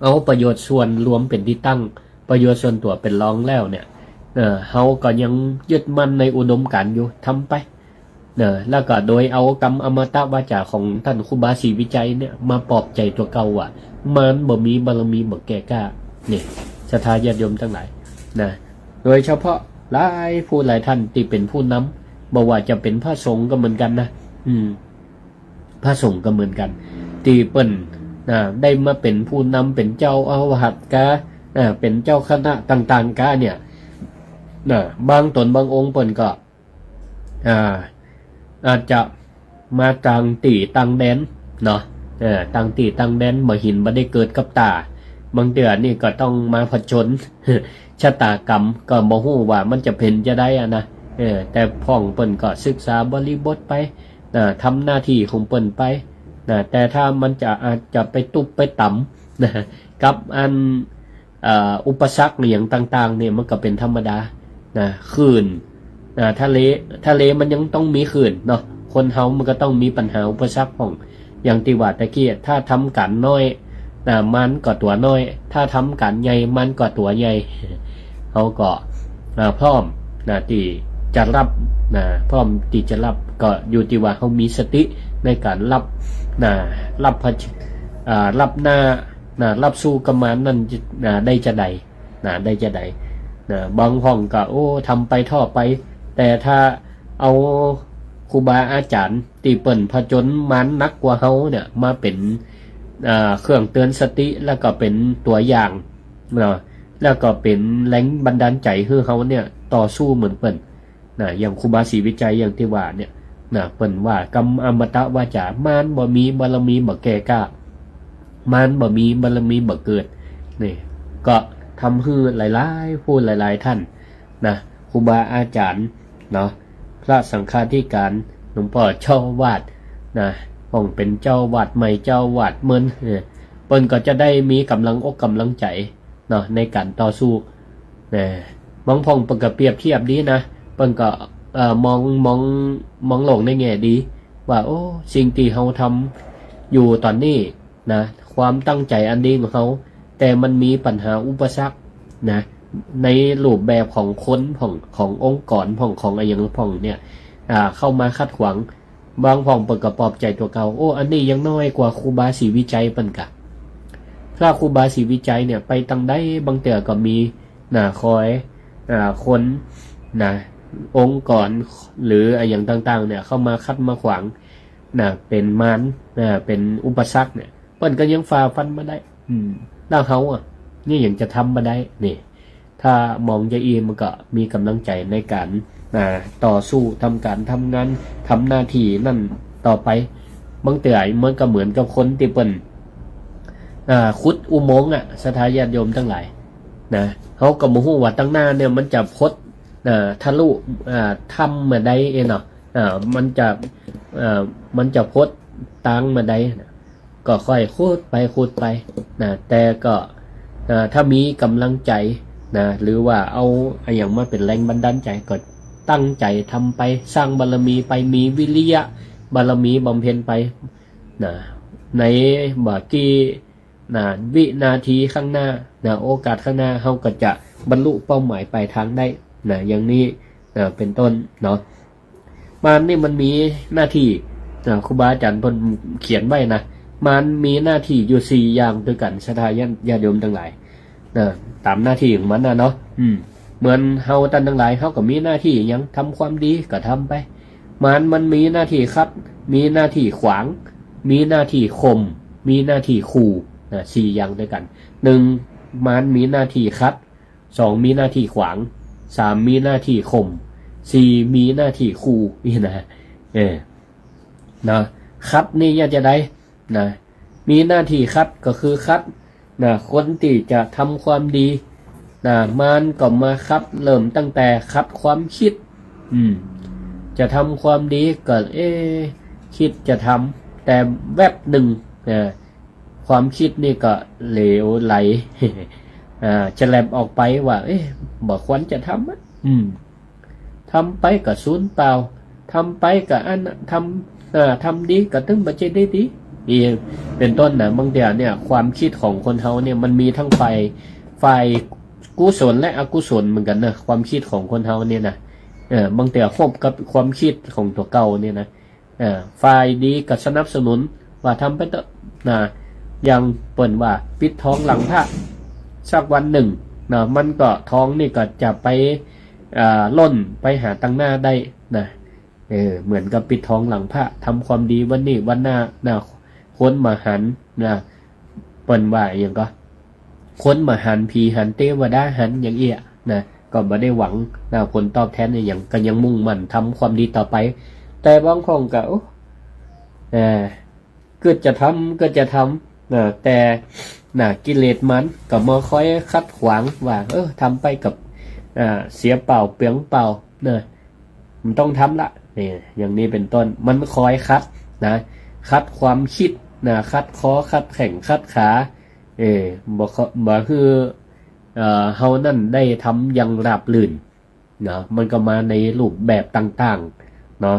เอาประโยชน์ส่วนรวมเป็นที่ตั้งประโยชน์ส่วนตัวเป็นรองแล้วเนี่ยเฮาก็ยังยึดมั่นในอุดมการณ์อยู่ทำไปแล้วก็โดยเอากรรมอมตะวาจาของท่านครูบาศรีวิชัยเนี่ยมาปลอบใจตัวเก่าว่ามันบ่มีบารมีบ่แก่กล้านี่ศรัทธาญาติโยมทั้งหลายโดยเฉพาะหลายผู้หลายท่านที่เป็นผู้นำบ่ว่าจะเป็นพระสงฆ์ก็เหมือนกันพระสงฆ์ก็เหมือนกันที่เปิ้นได้มาเป็นผู้นำเป็นเจ้าอาวาสกะ เป็นเจ้าคณะต่างๆกะเนี่ยบางตนบางองค์เปิ้นก็อาจจะมาต่างตีต่างแดนเนาะต่างตีต่างแดนบ่หินบ่ได้เกิดกับตาบางเดือนนี่ก็ต้องมาผจญ ชะตากรรมก็บ่ฮู้ว่ามันจะเป็นจะได้นะแต่พ่องเปิ้นก็ศึกษาบริบทไปทำหน้าที่ของเปิ้นไปแต่ถ้ามันจะอาจจะไปตุบไปต่ำกับอันอุปสรรคอย่างต่างๆเนี่ยมันก็เป็นธรรมดาคลื่นทะเลมันยังต้องมีคลื่นเนาะคนเฮามันก็ต้องมีปัญหาอุปสรรคของอย่างที่ว่าตะกี้ถ้าทำกันน้อยมันก็ตัวน้อยถ้าทำกันใหญ่มันก็ตัวใหญ่เขาก็พร้อมที่จะรับพร้อมที่จะรับก็อยู่ที่ว่าเขามีสติในการรับรับหน้ารับสู้กับมันนั่นได้จะใดได้จะใดบางห้องก็ทำไปท่อไปแต่ถ้าเอาครูบาอาจารย์ตีเปิ่นผจญมันนักกว่าเขาเนี่ยมาเป็นเครื่องเตือนสติแล้วก็เป็นตัวอย่างแล้วก็เป็นแรงบันดาลใจให้เขาเนี่ยต่อสู้เหมือนเปิ่นอย่างครูบาศรีวิจัยอย่างที่ว่าเนี่ยเปิ่นว่ากรรมอมตะวาจามารบ่มีบารมีบ่แก่กล้ามารบ่มีบารมีบ่เกิดนี่ก็ทำให้หลายๆผู้หลายๆท่านครูบาอาจารย์เนาะพระสังฆาธิการหลวงพ่อเจ้าวาดห้องเป็นเจ้าวาดใหม่เจ้าวาดเมินเปิ้นก็จะได้มีกำลังอกกำลังใจเนาะในการต่อสู้บางพ่องเปิ้นก็เปรียบเทียบดีนะเปิ้นก็มองโลกในแง่ดีว่าสิ่งที่เฮาทำอยู่ตอนนี้ความตั้งใจอันดีของเขาแต่มันมีปัญหาอุปสรรคในรูปแบบของคนขององค์กรของอะไรอย่างพ่องเนี่ยเข้ามาคัดขวางบางพ่องเปิดกระปอบใจตัวเก่าอันนี้ยังน้อยกว่าครูบาศรีวิจัยเปิ้นกะถ้าครูบาศรีวิจัยเนี่ยไปตั้งได้บางเตือก็มีคอยคนองค์กรหรืออะไรอย่างต่างๆเนี่ยเข้ามาคัดมาขวางเป็นมารเป็นอุปสรรคเนี่ยเปิ้นก็ยังฝ่าฟันมาได้ด้าเขานี่ยังจะทำมาได้นี่ถ้ามองจะมันก็มีกำลังใจในการต่อสู้ทำการทำงานทำหน้าที่นั่นต่อไปบางเตือมันก็เหมือนกับคนที่เปิ้นขุดอุโมงค์สถาญาติโยมทั้งหลายเขาก็บ่ฮู้ว่าตั้งหน้าเนี่ยมันจะพดทะลุทำมาได้เนาะมันจะพดตังมาได้ก็ค่อยขุดไปแต่ก็ถ้ามีกำลังใจหรือว่าเอาอย่างมาเป็นแรงบันดาลใจก็ตั้งใจทำไปสร้างบารมีไปมีวิริยะบารมีบำเพ็ญไปในบ่กี่วินาทีข้างหน้าโอกาสข้างหน้าเขาก็จะบรรลุเป้าหมายปลายทางได้อย่างนี้เป็นต้นเนาะมันนี่มันมีหน้าที่ครูบาอาจารย์เพิ่นเขียนไว้มันมีหน้าที่อยู่4อย่างด้วยกันศรัทธาญาติโยมทั้งหลายตามหน้าที่ของมันเนาะเหมือนเฮาท่านทั้งหลายเฮาก็มีหน้าที่ยังทำความดีก็ทำไปมันมีหน้าที่คัดมีหน้าที่ขวางมีหน้าที่ข่มมีหน้าที่ขู่4อย่างด้วยกัน1มันมีหน้าที่คัด2มีหน้าที่ขวาง3มีหน้าที่ข่ม4มีหน้าที่ขู่นี่คัดนี่อยากจะได้มีหน้าที่คัดก็คือคัดคนที่จะทำความดีมันก็มาคัดเริ่มตั้งแต่คัดความคิดจะทำความดีก็คิดจะทำแต่แวบหนึ่งความคิดนี่ก็เหลวไหลจะแลบออกไปว่าบ่ควรจะทำทำไปก็สูญเปล่าทำไปก็ทำดีก็ถึงบ่ใจได้ดีเป็นต้นบางเดียวเนี่ยความคิดของคนเฮาเนี่ยมันมีทั้งฝ่ายกุศลและอกุศลเหมือนกันความคิดของคนเฮาเนี่ยบางเดียวควบกับความคิดของตัวเก่าเนี่ยฝ่ายดีก็สนับสนุนว่าทำไปเถอะอย่างเปิ่นว่าปิดทองหลังพระสักวันหนึ่งมันก็ทองนี่ก็จะไปล่นไปหาตั้งหน้าได้เหมือนกับปิดทองหลังพระทำความดีวันนี้วันหน้าคนมาหันเปิ่นว่าอย่างก็ คนมาหันผีหันเทวดาหันอย่างเอี้ยนะก็บ่ได้หวังผลตอบแทนอย่างก็ยังมุ่งมั่นทำความดีต่อไปแต่บางคนก็ก็จะทำแต่กิเลสมันก็มาคอยคัดขวางว่าทำไปกับเสียเปล่าเปลืองเปล่ามันต้องทำละนี่อย่างนี้เป็นต้นมันคอยคัดความคิดคัดคอคัดแข่งคัดขาบ่คือเฮานั่นได้ทำอย่างราบรื่นมันก็มาในรูปแบบต่างๆเนาะ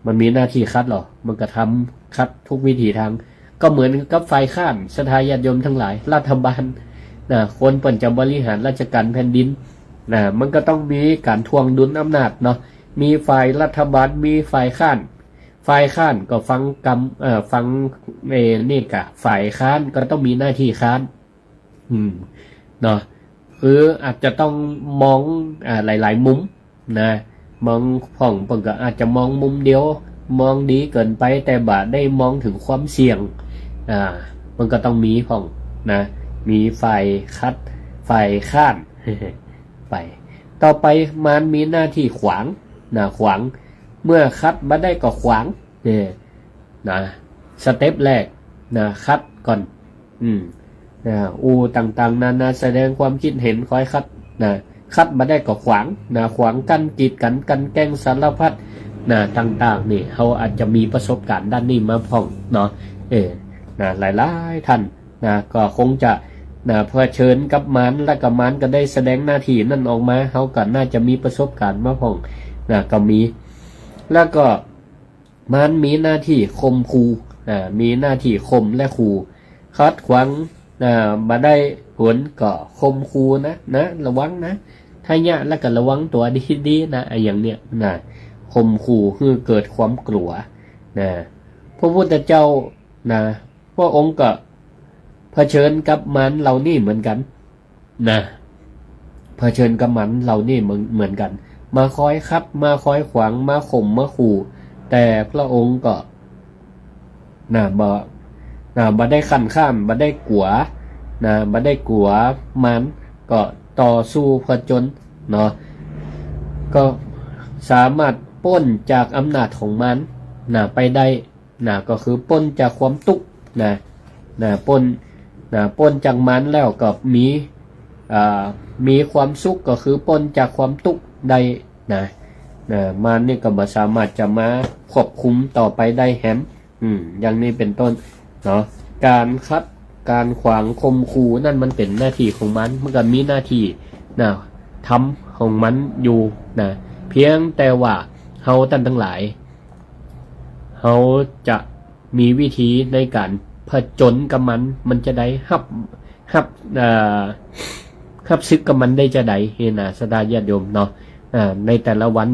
มันมีหน้าที่คัดหรอมันก็ทำคัดทุกวิถีทางก็เหมือนกับฝ่ายข้านสถาญาติโยมทั้งหลายรัฐบาลคนเปิ่นจะบริหารราชการแผ่นดินมันก็ต้องมีการทวงดุลอำนาจเนาะมีฝ่ายรัฐบาลมีฝ่ายข้านก็ฟังนี่กะฝ่ายค้านก็ต้องมีหน้าที่ค้านเนาะคืออาจจะต้องมองหลายๆมุมมองผ่องเพิ่นก็อาจจะมองมุมเดียวมองดีเกินไปแต่บ่ได้มองถึงความเสี่ยงมันก็ต้องมีผ่องมีฝ่ายคัดฝ่ายข้านไปต่อไปมันมีหน้าที่ขวางขวางเมื่อคัดบ่ได้ก็ขวางสเต็ปแรกคัดก่อนต่างๆนานาแสดงความคิดเห็นคอยคัดบ่ได้ก็ขวางขวางกันกีดกันแกล้งสารพัดต่างๆนี่เขาอาจจะมีประสบการณ์ด้านนี้มาพ่องเนาะหลายๆท่านก็คงจะเพื่อเชิญกับมันและกับมันก็ได้แสดงหน้าที่นั่นออกมาเขาก็น่าจะมีประสบการณ์มาพ่องก็มีแล้วก็มันมีหน้าที่ข่มขู่มีหน้าที่ข่มและขู่คัดขวางบ่ได้ผลก็ข่มขู่นะระวังนะถ้าเนี่ยแล้วก็ระวังตัวดีๆอย่างเนี้ยข่มขู่คือเกิดความกลัวพระพุทธเจ้าพระองค์ก็เผชิญกับมันเหล่านี้เหมือนกันเผชิญกับมันเหล่านี้เหมือนกันมาคอยคัดมาคอยขวางมาข่มมาขู่แต่พระองค์ก็บ่ได้ขันข้ามบ่ได้กลัวบ่ได้กลัวมันก็ต่อสู้ผจญเนาะก็สามารถป้นจากอำนาจของมันไปได้ก็คือป้นจากความทุกข์ป้นจากมันแล้วก็มีความสุขก็คือป้นจากความทุกข์ได้มันนี่ก็บ่สามารถจะมาควบคุมต่อไปได้แฮมอย่างนี้เป็นต้นเนาะการคัดการขวางข่มขู่นั่นมันเป็นหน้าที่ของมันก็มีหน้าที่ทำของมันอยู่เพียงแต่ว่าเฮาท่านทั้งหลายเฮาจะมีวิธีในการผจญกับมันจะได้ฮับซึกกับมันได้จะได้สดาญาติโยมเนาะในแต่ละวัน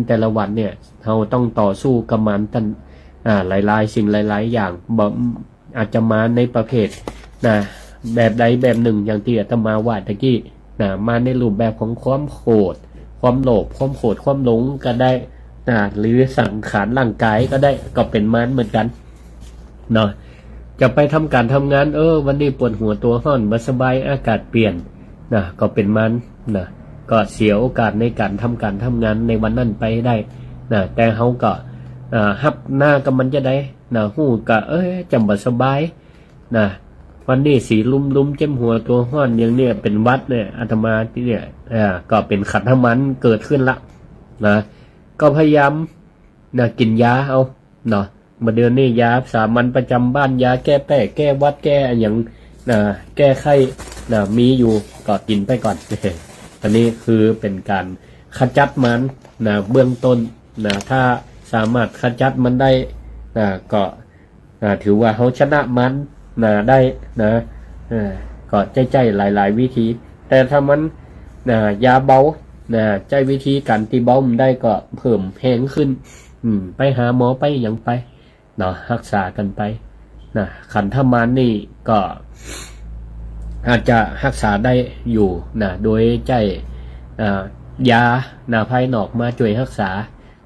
เนี่ยเราต้องต่อสู้กับมันหลายๆสิ่งหลายๆอย่างอาจจะมาในประเภทแบบใดแบบหนึ่งอย่างที่อาตมาว่าตะกี้มาในรูปแบบของความโกรธความโลภความโกรธความหลงก็ได้หรือสังขารร่างกายก็ได้ก็เป็นมันเหมือนกันเนาะจะไปทำการทำงานวันนี้ปวดหัวตัวร้อนบ่สบายอากาศเปลี่ยนก็เป็นมันก็เสียโอกาสในการทำงานในวันนั้นไปได้แต่เฮาก็ฮับหน้ากับมันจะได้ฮู้ก็จำบ่สบายวันนี้สีลุ่มๆเจ็บหัวตัวร้อนอย่างเนี้ยเป็นวัดเนี่ยอาตมาที่เนี่ยก็เป็นขัดน้ำมันเกิดขึ้นละก็พยายามกินยาเอามาเดือนนี้ยาสามัญประจำบ้านยาแก้แพ้แก้วัดแก้อย่างแก้ไข้มีอยู่ก็กินไปก่อนอันนี้คือเป็นการขจัดมันเบื้องต้นถ้าสามารถขจัดมันได้ก็ถือว่าเขาชนะมันได้ก็ใจหลายวิธีแต่ถ้ามันยาเบาใจวิธีการตีเบามันได้ก็เพิ่มแพงขึ้นไปหาหมอไปอย่างไปรักษากันไปขันธมันนี่ก็อาจจะรักษาได้อยู่โดยใจยาภายนอกมาช่วยรักษา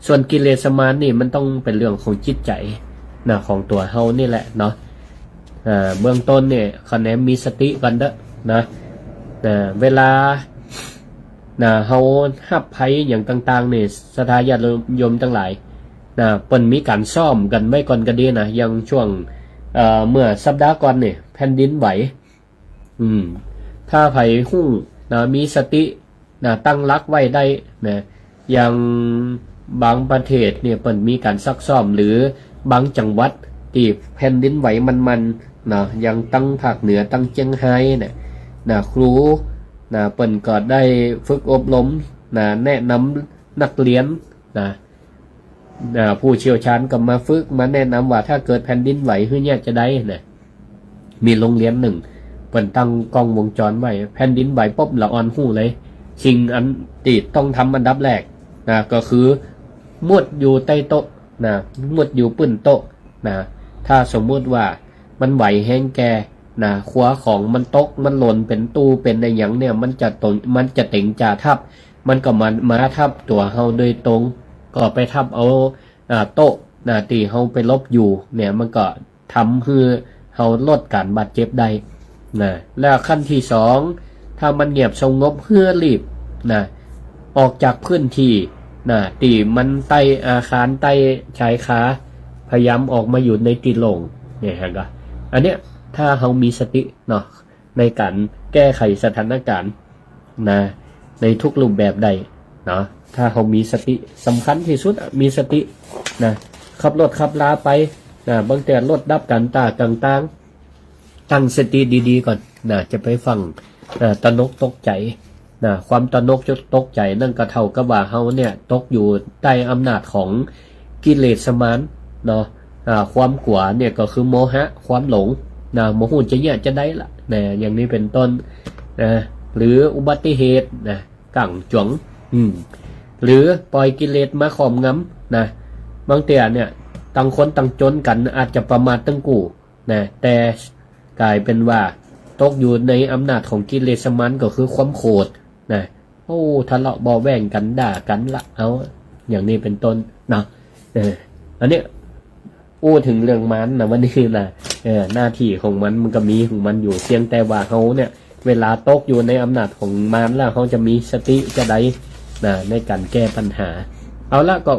ส่วนกิเลสมารนี่มันต้องเป็นเรื่องของจิตใจของตัวเฮานี่แหละเนาะเบื้องต้นเนี่ยคะแนนมีสติกันเด้อ เวลาเฮาฮับไผอย่างต่างๆนี่ศรัทธาญาติโยมทั้งหลายเปิ้นมีการซ่อมกันไว้ก่อนก็ดีนะอย่างช่วงเมื่อสัปดาห์ก่อนนี่แผ่นดินไหวถ้าไผฮู้มีสติตั้งรักไว้ได้อย่างบางประเทศเนี่ยเปิ้นมีการซักซ้อมหรือบางจังหวัดที่แผ่นดินไหวมันอย่างตั้งภาคเหนือตั้งเชียงไฮ้ครูเปิ้นก็ได้ฝึกอบรมแนะนำนักเรียนผู้เชี่ยวชาญก็มาฝึกมาแนะนำว่าถ้าเกิดแผ่นดินไหวเนี่ยจะได้มีโรงเรียนหนึ่งเปิ้นตั้งกล้องวงจรไว้แผ่นดินไหวปุ๊บละออนหู้เลยสิ่งอันที่ต้องทำอันดับแรกก็คือมุดอยู่ใต้โต๊ะมุดอยู่ปื้นโต๊ะถ้าสมมุติว่ามันไหวแห้งแก่ขวาของมันตกมันหล่นเป็นตู้เป็นอะไรอย่างเนี่ยมันจะเต็งจ่าทับมันก็มาทับตัวเฮาโดยตรงก็ไปทับเอาโต๊ะที่เฮาไปลบอยู่เนี่ยมันก็ทำให้เฮาลดการบาดเจ็บได้แล้วขั้นที่สองถ้ามันเงียบสงบเพื่อรีบออกจากพื้นที่ที่มันใต้อาคารใต้ชายคาพยายามออกมาอยู่ในที่โล่งเนี่ยฮะก็อันเนี้ยถ้าเฮามีสติในการแก้ไขสถานการณ์ในทุกรูปแบบใดถ้าเฮามีสติสำคัญที่สุดมีสติขับรถขับลาไปบางแต่รถดับกันต่างๆตั้งสติดีๆก่อนจะไปฟังตระหนกตกใจความตระหนกจดตกใจนั่นก็เท่ากับว่าเฮาเนี่ยตกอยู่ใต้อำนาจของกิเลสมารความกลัวเนี่ยก็คือโมหะความหลงโมหุจะเนี่ยจะได้ละอย่างนี้เป็นต้นหรืออุบัติเหตุกั่งจวงหรือปล่อยกิเลสมาครอบงำบางเตียเนี่ยต่างคนต่างจนกันอาจจะประมาทตั้งกูแต่กลายเป็นว่าตกอยู่ในอำนาจของกิเลสมารก็คือความโกรธโอ้ทะเลาะเบาแว่งกันด่ากันละเอาอย่างนี้เป็นต้นอันนี้ถึงเรื่องมันวันนี้หน้าที่ของมันก็มีของมันอยู่เพียงแต่ว่าเขาเนี่ยเวลาตกอยู่ในอำนาจของมันแล้วเขาจะมีสติจะได้ในการแก้ปัญหาเอาละก็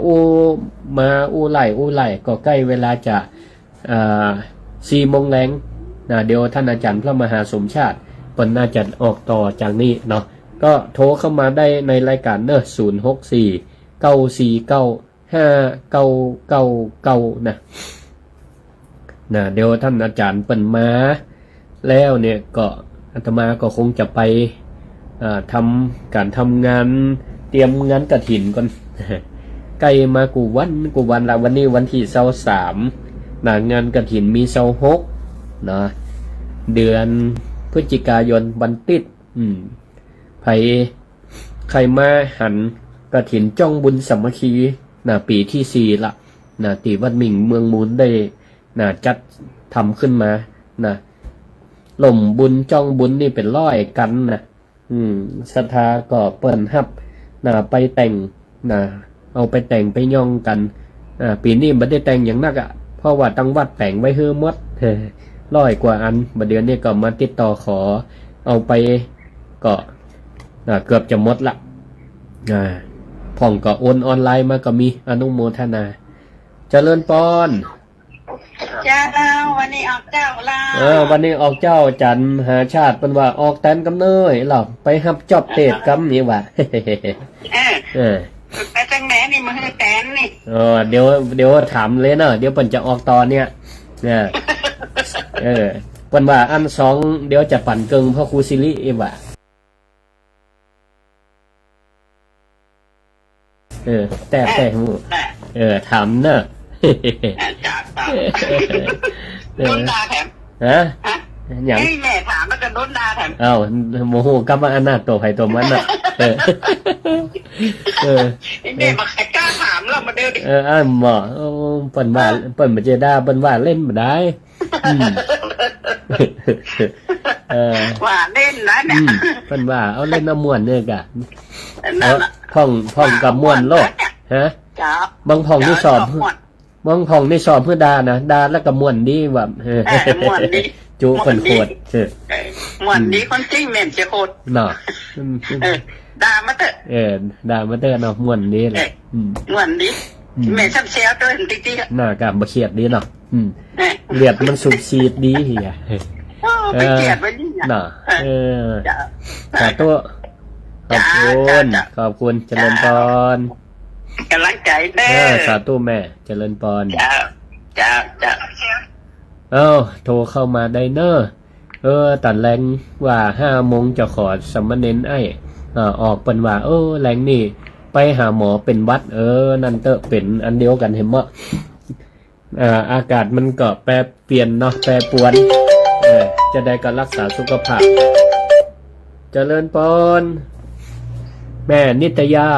มาไล่ก็ใกล้เวลาจะ4 โมงแรงเดี๋ยวท่านอาจารย์พระมหาสมชาติเปิ้นน่าจะออกต่อจากนี้ก็โทรเข้ามาได้ในรายการ064 949 5999เดี๋ยวท่านอาจารย์เปิ้นมาแล้วเนี่ยก็อาตมาก็คงจะไปทำงานเตรียมงานกฐินก่อนใกล้มากูวันละวันนี้วันที่23งานกฐินมี26เดือนพฤศจิกายนวันติดใครมาหันกฐินจ้องบุญสามัคคีปีที่4ละที่วัดหมิ่งเมืองมูลได้จัดทำขึ้นมาหล่มบุญจ้องบุญนี่เป็นร้อยกันศรัทธาก็เปิ้นฮับไปแต่งเอาไปแต่งไปย่องกันปีนี้บ่ได้แต่งอย่างนักเพราะว่าตั้งวัดแต่งไว้เฮือหมด100 กว่าอันบัดเดี๋ยวนี้ก็มาติดต่อขอเอาไปก็เกือบจะหมดละพ่องก็โอนออนไลน์มาก็มีอนุโมทนาเจริญปอนเจ้าวันนี้ออกเจ้าลาวันนี้ออกเจ้าจันหาชาติเป็นว่าออกแตนกำเนยหรอไปฮับจอบเตดกำนี่ว่ะไปจังแหนนี่มาให้แตนนี่เดี๋ยวถามเลยเนาะเดี๋ยวเปิ้นจะออกตอนเนี่ยเปิ้นว่าอัน2เดี๋ยวจะปั่นเกิงพ่อครูซิริว่ะแต่หมู่ถามเนอะโดนด่าแถมอย่างนี้แม่ถามแล้วก็โดนด่าแถมโมโหกลับมาอันหน้าตัวไผ่ตัวมันแม่มาใครกล้าถามเรามาเดินหมอเปิ้นมาเจด้าเปิ้นว่าเล่นมาได้ว่าเล่นนะเนี่ยเปิ้นว่าเอาเล่นน้ำม่วนเนี่ยกะพ่องกับม่วนโลกบางพ่องที่สอบบางพ่องในสอบเพื่อดานะดาแล้วก็ม่วนดีแบบม่วนดี จุคนโคตรหมวนดีคนจริงแม่นเสียโคตรเนาะด่ามาเถอะด่ามาเถอะเนาะม่วนดีแหละม่วนดีแม่ซ้ำเสียตัวติ๊กๆน่ากะบ่เครียดดีเนาะเลือดมันสูบฉีดดีเหี้ยไปเกลียดไว้นี่น่ะสาธุขอบคุณเจริญพรกำลังใจเด้อสาธุแม่เจริญพรจ้าโทรเข้ามาได้เนอะตัดแรงว่า5 โมงจะขอสมณเณรไอ้ออกเป็นว่าแรงนี่ไปหาหมอเป็นวัดนั่นเตอะเป็นอันเดียวกันเห็นมั้ยอากาศมันก็แปรเปลี่ยนเนาะแปรปรวนจะได้ก็รักษาสุขภาพเจริญพรแม่นิตยา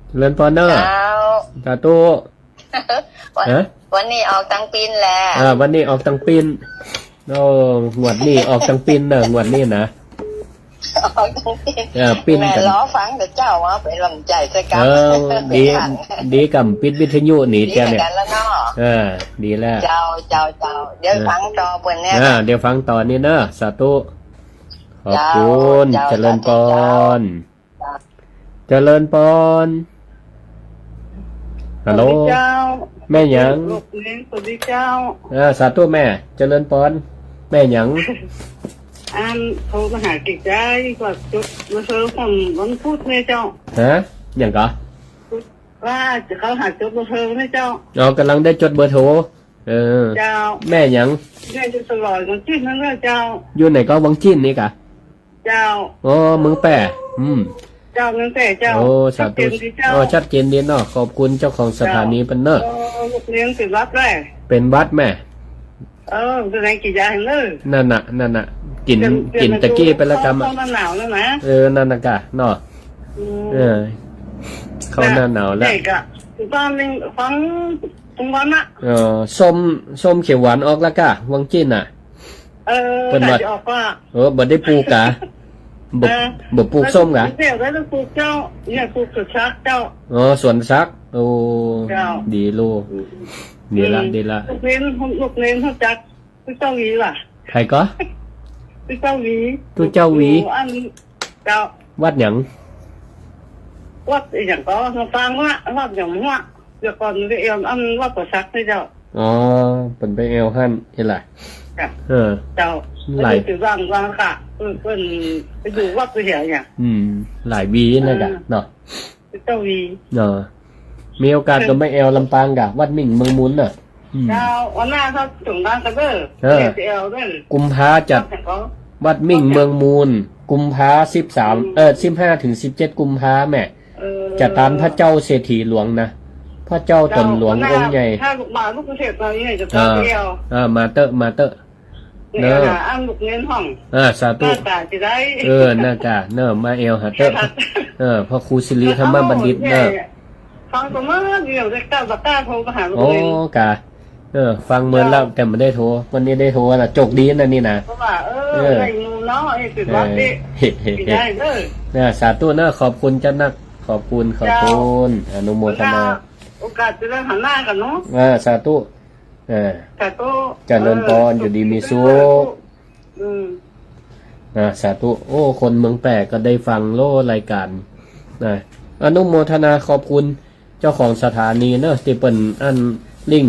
เจริญพรเนอะสาธุวันนี้ออกตังปินแหละวันนี้ออกตังปินงวดนี้ออกตังปินเนอะงวดนี้นะออกตังปินแม่ล้อฟังแต่เจ้าว่าเป็นลำใจจะกำดีกับปิดวิทยุหนีเจ้าเนี่ยดีแล้วเจ้าเดี๋ยวฟังต่อเปิ่นเนี่ยเดี๋ยวฟังต่อนี่เนอะสาธุขอบคุณเจริญพรเจริญพรฮัลโหลแม่หยังสวัสดีเจ้าสาธุแม่เจริญพรแม่หยังโทรมาหากิจใจกว่าจุดมาเจอผมวันพุธเนี่ยเจ้าหยังก็ว่าจะเขาหาจุดมาเจอเนี่ยเจ้ากำลังได้จดเบอร์โทรเจ้าแม่หยังแม่จะสลอยวังจิ้นนั่นแหละเจ้าอยู่ไหนก็วังจิ้นนี่กะเจ้าเมืองแปะเจ้าเมืองแปะเจ้าสาธุชัดเจนดีเนาะขอบคุณเจ้าของสถานีเป็นเนอะลูกเลี้ยงเป็นวัดเลยเป็นวัดแม่เป็นไงกี่ยาเลยนั่นน่ะกินตะกี้ไปแล้วกันหนาวแล้วนะนั่นน่ะกะเนาะเข้าหน้าหนาวแล้วตอนนึงฟังตรงวันน่ะส้มเขียวหวานออกแล้วกะวังจิ้นน่ะเป็นวัดออกว่าบ่ได้ปลูกกะบ่ปลูกส้มกะเดี๋ยวได้ปลูกเจ้าเนี่ยปลูกสวนซักเจ้าสวนซักดีลูกดีละลูกเล่นเขาจักพี่เจ้าวีล่ะใครก็พี่เจ้าวีตู้เจ้าวีเจ้าวัดหยังวัดอย่างก็ฟังว่าวัดอย่างว่าเดี๋ยวก่อนไปเอววัดประซักให้เจ้าเป็นไปเอวหั่นเห็นล่ะเจ้าหลายถือว่างค่ะเพิ่นไปดูวัดไปเหี่ยอย่างหลายวีนะกะเนาะพี่เจ้าวีมีโอกาสก็ไม่เอวลำปางกะวัดมิ่งเมืองมุนน่ะเจ้าวันหน้าเขาส่งบ้านกันเด้อเอวเด้อกุมภาจัดวัดมิ่งเมืองมูลกุมภา15 ถึง 17 กุมภาแม่จะตามพระเจ้าเศรษฐีหลวงนะพระเจ้าตนหลวงองค์ใหญ่ถ้าลูกมาลูกเทพตอนนี้จะต้องเอวมาเตอะเนอะลูกเงินห้องสาธุหน้ากาเนอะมาเอวหาเตอะพ่อครูศิริธรรมบัณฑิตเนอะฟังตัวเดียวจะกล้าโทรมาหาลูกเงินกะฟังเมื่อแล้วแต่ไม่ได้โทรวันนี้ได้โทรนะจกดีนะนี่นะเพราะว่าไอ้นูเนาะไอ้ติดวัดดิได้เลยสาธุเนอะขอบคุณเจ้านักขอบคุณอนุโมทนาโอกาสจะได้หันหน้ากันเนาะสาธุสาธุเจริญพรอยู่ดีมีสุขสาธุคนเมืองแปะก็ได้ฟังโลรายการอนุโมทนาขอบคุณเจ้าของสถานีเนอะที่เป็นอันลิง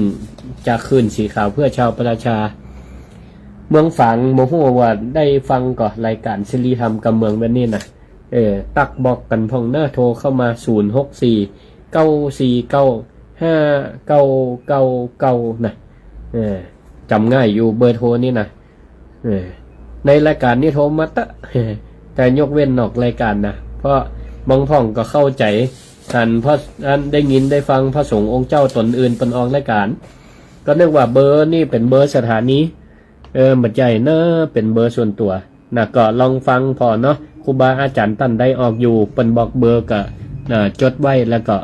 จากคืนสีขาวเพื่อชาวประชาเมืองฝังโมโหว่าได้ฟังก่อนรายการศิริธรรมกับเมืองแบบนี้นะตักบอกกันพองเนอะโทรเข้ามา064-949-5999นะจำง่ายอยู่เบอร์โทรนี่นะในรายการนี้โทรมาแต่ยกเว้นนอกรายการนะเพราะบางพ่องก็เข้าใจกันเพราะได้ยินได้ฟังพระสงฆ์องค์เจ้าตนอื่นเป็นออกรายการก็นึกว่าเบอร์นี่เป็นเบอร์สถานีบัดใจเนอะเป็นเบอร์ส่วนตัวนะก็ลองฟังพอเนาะครูบาอาจารย์ตั้นได้ออกอยู่เป็นบอกเบอร์ก็จดไว้แล้วก็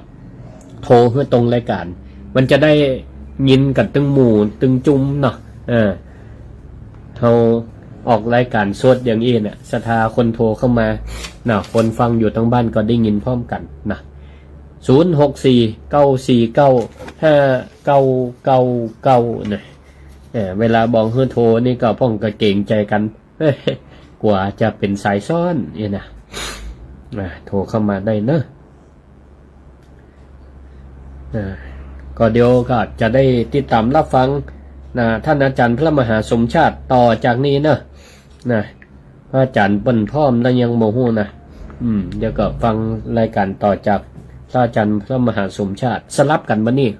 โทรเพื่อตรงรายการมันจะได้ยินกันตึงหมู่ตึงจุ้มเนาะเขาออกรายการสดอย่างนี้เนี่ยศรัทธาคนโทรเข้ามาคนฟังอยู่ทั้งบ้านก็ได้ยินพร้อมกันนะ064-949-5999นะ เวลาบอกเฮือโทรนี่ก็พ่องก็เก่งใจกันกว่าจะเป็นสายซ้อนเนี่ยนะโทรเข้ามาได้เนอะก็เดี๋ยวก็จะได้ติดตามรับฟังท่านอาจารย์พระมหาสมชาติต่อจากนี้เนอะพระอาจารย์เปิ้นพร้อมแล้วยังโมโหนะเดี๋ยวก็ฟังรายการต่อจากพระอาจารย์พระมหาสมชาติสลับกันมานี่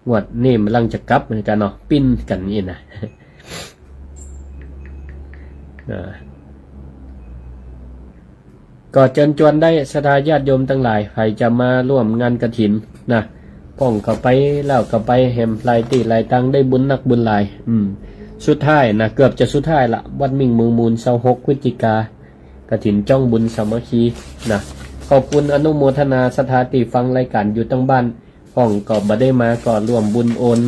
งวดนี่มันลังจะกลับเหมือนกันเนาะปิ้นกันนี่นะก็เชิญชวนได้ศรัทธาญาติโยมทั้งหลายใครจะมาร่วมงานกฐินนะป้องเข้าไปแล้วก็ไปแหมลายตีลายตังได้บุญนักบุญหลายสุดท้ายนะเกือบจะสุดท้ายละวัดมิ่งเมืองมูล26พฤศจิกากฐินจ้องบุญสามัคคีนะขอบคุณอนุโมทนาศรัทธาติฟังรายการอยู่ตั้งบ้านป้องก็บ่ได้มาก็ร่วมบุญโอน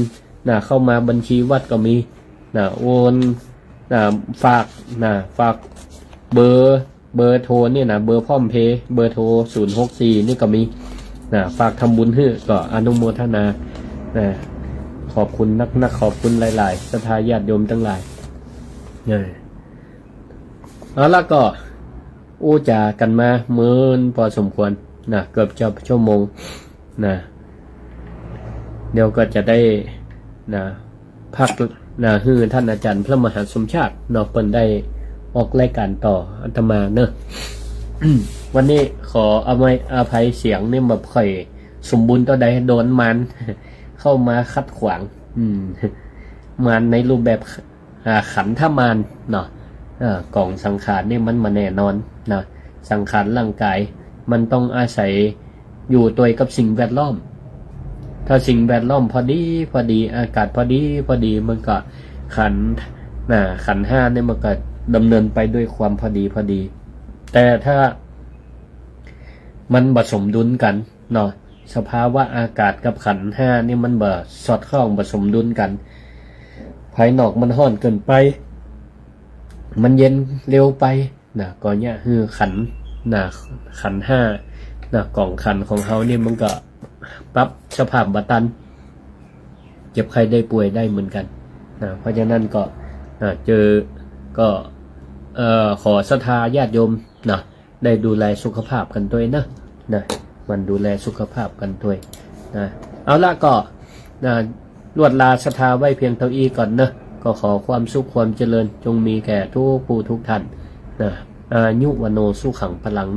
เข้ามาบัญชีวัดก็มีโอนฝากเบอร์โทรนี่นะเบอร์พร้อมเพย์เบอร์โทร064นี่ก็มีฝากทำบุญให้ก็อนุโมทนาขอบคุณนักขอบคุณหลายๆศรัทธาญาติโยมทั้งหลายเอาละก็จากันมาเมินพอสมควรเกือบจะชั่วโมงเดี๋ยวก็จะได้พักฮือท่านอาจารย์พระมหาสมชาติเปิ้นได้ออกรายการต่ออาตมาเนอะ วันนี้ขออภัยเสียงนี่แบบค่อยสมบูรณ์ต่อใดโดนมันเข้ามาคัดขวางมันในรูปแบบขันธมารกล่องสังขารนี่มันมาแน่นอนสังขารร่างกายมันต้องอาศัยอยู่ตัวกับสิ่งแวดล้อมถ้าสิ่งแวดล้อมพอดีอากาศพอดีมันก็ขันห้าเนี่ยมันก็ดำเนินไปด้วยความพอดีแต่ถ้ามันผสมดุลกันสภาวะอากาศกับขันห้านี่มันบ่สอดคล้องผสมดุลกันภายนอกมันร้อนเกินไปมันเย็นเร็วไปก็เนี่ยคือขันห้ากล่องขันของเขาเนี่ยมันก็ปรับสภาพบัตันเจ็บไข้ได้ป่วยได้เหมือนกันเพราะฉะนั้นก็ก็ขอศรัทธาญาติโยมได้ดูแลสุขภาพกันด้วยมันดูแลสุขภาพกันด้วยเอาละก็ลวดลาศรัทธาไว้เพียงเท่านี้ก่อนก็ขอความสุขความเจริญจงมีแก่ทุกผู้ทุกท่านอายุวโนสุขังพลัง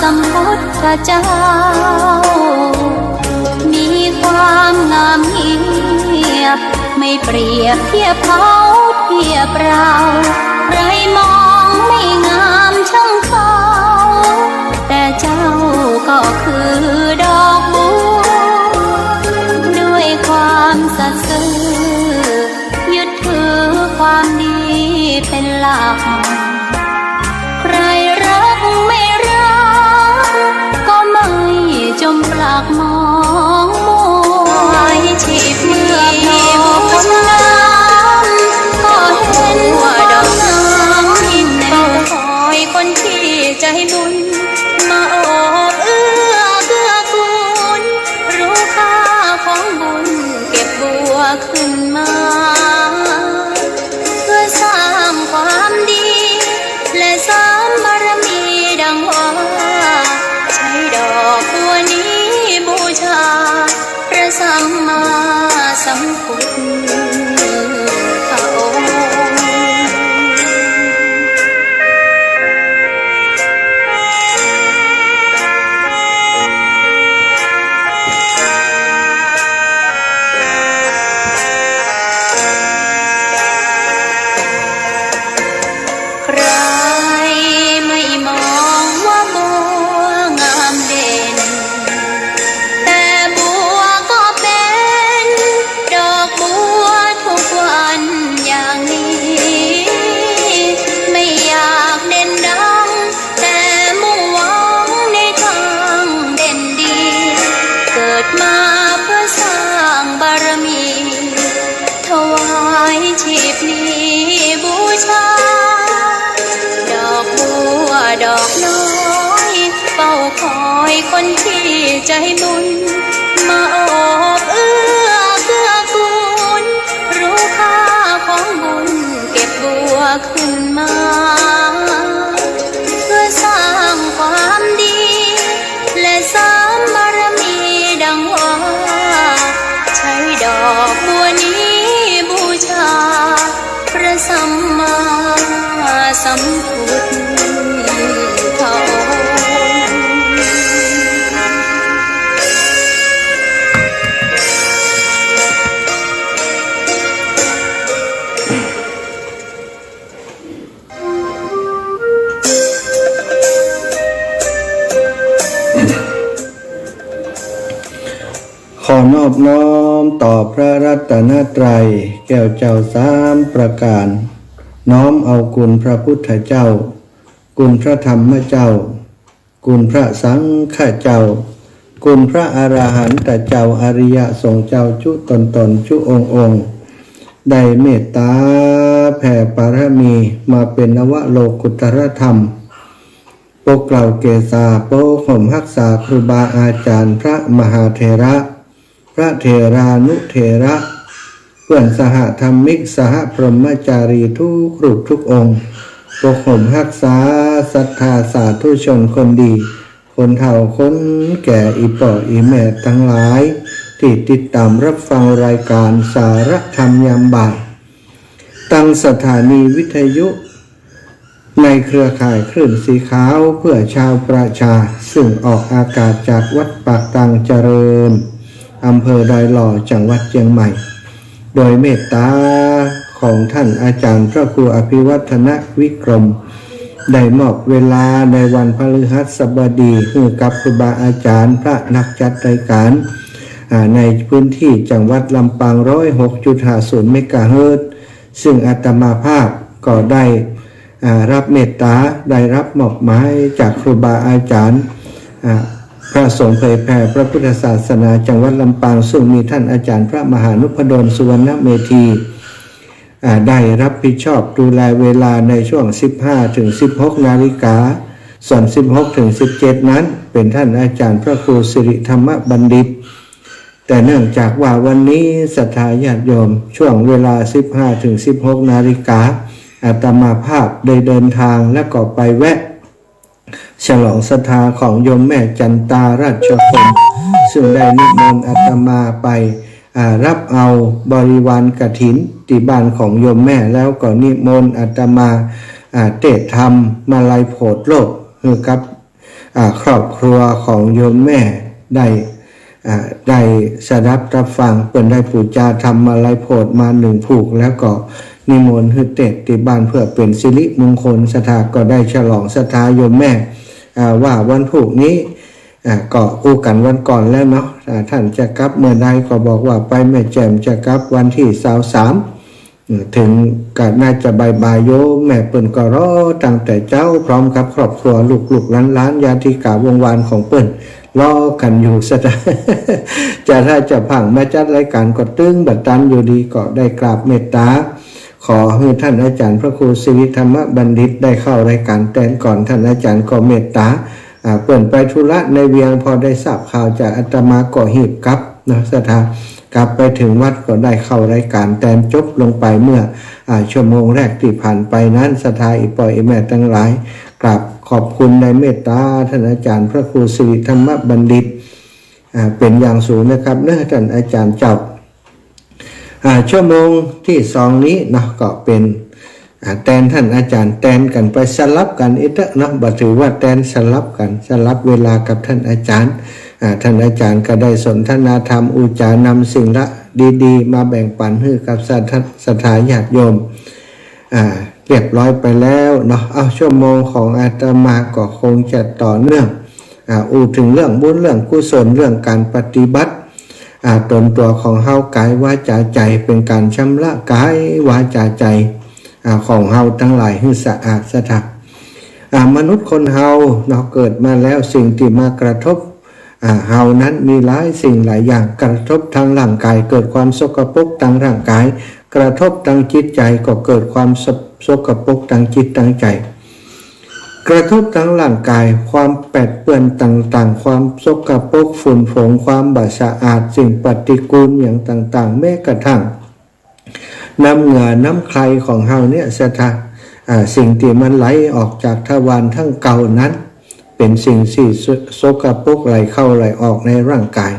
สัมพุทธเจ้ามีความงามเงียบไม่เปรียบเทียบเขาเทียบเราใครมองไม่งามช่างเขาแต่เจ้าก็คือดอกบัวด้วยความสัตย์ซื่อยึดถือความดีเป็นหลักใครรักไม่รักก็ไม่จมปลักมองมัวชีพเมื่อมีบุญน้ำก็เห็นว่าดอกน้ำที่แน่คอยคนที่ใจบุญมาโอบเอื้อเกื้อกูลรู้ค่าของบุญเก็บบัวขึ้นมาเพื่อสร้างความดีและสร้างบารมีดังว่าใช้ดอกบัวนี้บูชาพระสัมมาสัมพุทธองค์ คนที่ใจบุญมาโอบเอื้อเกื้อกูลรู้ค่าของบุญเก็บบัวขึ้นมาเพื่อสร้างความดีและสร้างบารมีดังว่าใช้ดอกบัวนี้บูชาพระสัมมาสัมพุทธขอนอบน้อมต่อพระรัตนตรัยแก้วเจ้าสามประการน้อมเอาคุณพระพุทธเจ้าคุณพระธรรมเจ้าคุณพระสังฆเจ้าคุณพระอรหันตเจ้าอริยสงฆ์เจ้าจุตนจุองค์ได้เมตตาแผ่ปารมีมาเป็นนวโลกุตรธรรมปกเกล่าเกศาโปข่มรักษาครูบาอาจารย์พระมหาเถระพระเถรานุเถระเพื่อนสหธรรมิกสหพรหมจารีทุกรูปทุกองค์ปกข่มรักษาศรัทธาสาธุชนคนดีคนเฒ่าคนแก่อีป่ออีแม่ทั้งหลายที่ติดตามรับฟังรายการสารธรรมยามบ่ายตั้งสถานีวิทยุในเครือข่ายคลื่นสีขาวเพื่อชาวประชาซึ่งออกอากาศจากวัดปากตังเจริญอำเภอดอยหล่อจังหวัดเชียงใหม่โดยเมตตาของท่านอาจารย์พระครูอภิวัฒนวิกรมได้มอบเวลาในวันพฤหัสบดีให้กับครูบาอาจารย์พระนักจัดรายการในพื้นที่จังหวัดลำปาง106.50 เมกะเฮิรตซ์ซึ่งอาตมาภาพก็ได้รับเมตตาได้รับมอบหมายจากครูบาอาจารย์พระสงฆ์เผยแผ่พระพุทธศาสนาจังหวัดลำปางซึ่งมีท่านอาจารย์พระมหานุพดลสุวรรณเมธีได้รับผิดชอบดูแลเวลาในช่วง 15-16 นาฬิกาส่วน 16-17 นั้นเป็นท่านอาจารย์พระครูสิริธรรมบัณฑิตแต่เนื่องจากว่าวันนี้ศรัทธาญาติโยมช่วงเวลา 15-16 นาฬิกาอาตมาภาพได้เดินทางและก็ไปแวะฉลองศรัทธาของโยมแม่จันตาราชคมซึ่งได้นิมนต์อาตมาไปรับเอาบริวารกฐินที่บ้านของโยมแม่แล้วก็นิมนต์อาตมาเทศธรรมมาลัยโพธิ์โลกคือกับ ครอบครัวของโยมแม่ได้สดับรับฟังเปิ่นได้ปูจาทำมาลัยโพดมาหนึ่งผูกแล้วก็นิมนต์ให้เตะที่บ้านเพื่อเป็นสิริมงคลศรัทธาก็ได้ฉลองศรัทธาโยมแม่ว่าวันผูกนี้ก็อู้กันวันก่อนแล้วเนาะท่านจะกลับเมื่อใดก็บอกว่าไปแม่แจ่มจะกลับวันที่23ถึงก็น่าจะบ่ายโยมแม่เปิ่นก็รอตั้งแต่เจ้าพร้อมกับครอบครัวลูกๆหลานๆญาติกาวงวานของเปิ่นรอกันอยู่ซะจะถ้าจะพังมาจัดรายการก็ตึงบัดตันอยู่ดีก็ได้กราบเมตตาขอให้ท่านอาจารย์พระครูสิริธรรมบัณฑิตได้เข้ารายการแต่ก่อนท่านอาจารย์ก็เมตตาเปิ่นไปธุระในเวียงพอได้ทราบข่าวจากอาตมาก็หีบกลับนะศรัทธากลับไปถึงวัดก็ได้เข้ารายการแต่จบลงไปเมื่อชั่วโมงแรกที่ผ่านไปนั้นศรัทธาอีปอยอีแม่ทั้งหลายกราบขอบคุณในเมตตาท่านอาจารย์พระครูสิริธรรมบัณฑิตเป็นอย่างสูงนะครับเนื่องท่านอาจารย์เจ้าชั่วโมงที่2นี้เนาะก็เป็นแทนท่านอาจารย์แทนกันไปสลับกันอีกเนาะบ่ถือว่าแทนสลับกันสลับเวลากับท่านอาจารย์ท่านอาจารย์ก็ได้สนทนาธรรมอุจานำสิ่งละดีๆมาแบ่งปันให้กับศรัทธาญาติโยมเรียบร้อยไปแล้วเนาะเอาชั่วโมงของอาตมาก็คงจะต่อเนื่องถึงเรื่องบุญเรื่องกุศลเรื่องการปฏิบัติตนตัวของเฮากายวาจาใจเป็นการชำระกายวาจาใจของเฮาทั้งหลายให้สะอาดสะอาดมนุษย์คนเฮาเนาะเกิดมาแล้วสิ่งที่มากระทบเฮานั้นมีหลายสิ่งหลายอย่างกระทบทางร่างกายเกิดความสกปรกทางร่างกายกระทบทางจิตใจก็เกิดความสกปรกทางจิตทางใจกระทบทางร่างกายความแปดเปื้อนต่างๆความสกปรกฝุ่นผงความบาสะอาดสิ่งปฏิกูลอย่างต่างๆแม้กระทั่งน้ำเหงื่อน้ำใครของเฮาเนี่ยศรัทธาสิ่งที่มันไหลออกจากทวารทั้งเก่านั้นเป็นสิ่งที่สกปรกไหลเข้าไหลออกในร่างกาย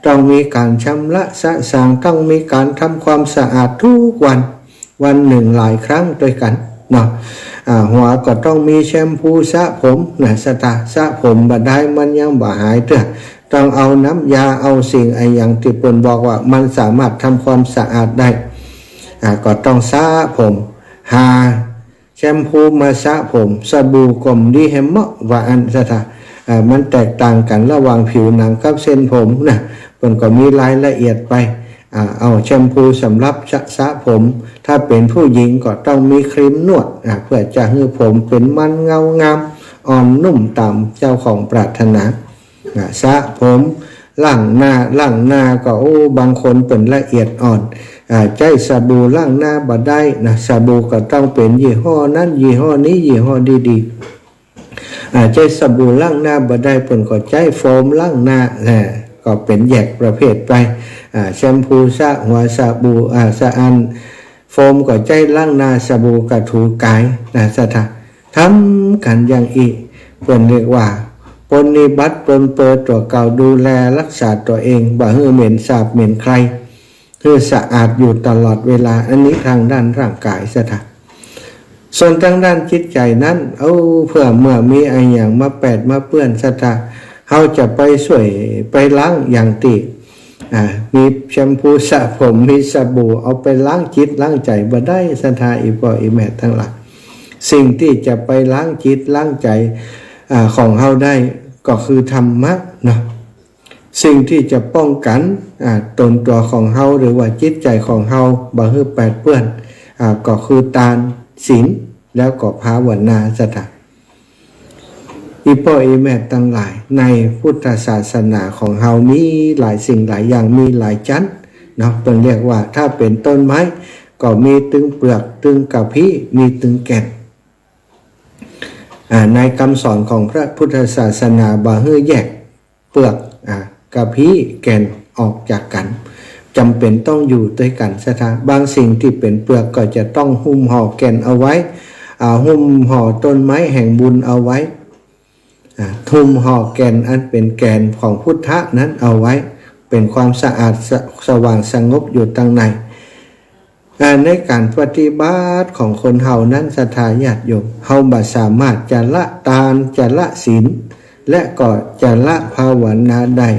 ต้องมีการชำระสะสางต้องมีการทำความสะอาดทุกวันหนึ่งหลายครั้งด้วยกันเนาะหัวก็ต้องมีแชมพูสระผมนะศรัทธาสระผมบ่ได้มันยังบ่หายเด้อต้องเอาน้ำยาเอาสิ่งอย่างที่เพิ่นบอกว่ามันสามารถทำความสะอาดได้ก็ต้องสระผมหาแชมพูมาสระผมสบู่กลมดีแฮมเมาะว่าอันศรัทธามันแตกต่างกันระหว่างผิวหนังกับเส้นผมนะเพิ่นก็มีรายละเอียดไปเอาแชมพูสำหรับสระผมถ้าเป็นผู้หญิงก็ต้องมีครีมนวดเพื่อจะให้ผมเป็นมันเงางามอ่อนนุ่มตามเจ้าของปรารถนาสระผมล้างหน้าก็บางคนเป็นละเอียดอ่อนใจสบู่ล้างหน้าบ่ได้นะสบู่ก็ต้องเป็นยี่ห้อนั้นยี่ห้อนี้ยี่ห้อดีๆใจสบู่ล้างหน้าบ่ได้เพิ่นก็ใจโฟมล้างหน้าก็เป็นแยกประเภทไปแชมพูสระหัวสบู่สะอันโฟมก็ใจล้างหน้าสบู่ก็ถูกายนะศรัทธาทำกันอย่างอีกเพิ่นเรียกว่าปฏิบัติปนเปื้อนตัวเก่าดูแลรักษาตัวเองบ่ให้เหม็นสาบเหม็นใครคือสะอาดอยู่ตลอดเวลาอันนี้ทางด้านร่างกายศรัทธาส่วนทางด้านจิตใจนั้นเพื่อเมื่อมีอะไรอย่างมาแปดมาเปื้อนศรัทธาเฮาจะไปช่วยไปล้างอย่างตีมีแชมพูสระผมมีสบู่เอาไปล้างจิตล้างใจบ่ได้ศรัทธาอีพ่ออีแม่ทั้งหลายสิ่งที่จะไปล้างจิตล้างใจของเฮาได้ก็คือธรรมะเนาะสิ่งที่จะป้องกันตนตัวของเฮาหรือว่าจิตใจของเฮาบ่ให้แปดเปื้อนก็คือทานศีลแล้วก็ภาวนาศรัทธาอีพ่ออีแม่ทั้งหลายในพุทธศาสนาของเฮามีหลายสิ่งหลายอย่างมีหลายชั้นเนาะต้องเรียกว่าถ้าเป็นต้นไม้ก็มีตึงเปลือกตึงกะพีมีตึงแก่นในคำสอนของพระพุทธศาสนาบ่ให้แยกเปลือกกะพีแก่นออกจากกันจำเป็นต้องอยู่ด้วยกันซะบางสิ่งที่เป็นเปลือกก็จะต้องหุ้มห่อแก่นเอาไว้หุ้มห่อต้นไม้แห่งบุญเอาไว้หุ้มห่อแก่นอันเป็นแก่นของพุทธะนั้นเอาไว้เป็นความสะอาดสว่างสงบอยู่ตั้งในในการปฏิบัติของคนเฮานั้นศรัทธาญาติโยมเฮาบ่สามารถจะละทานจะละศีล และก็จะละภาวนาได้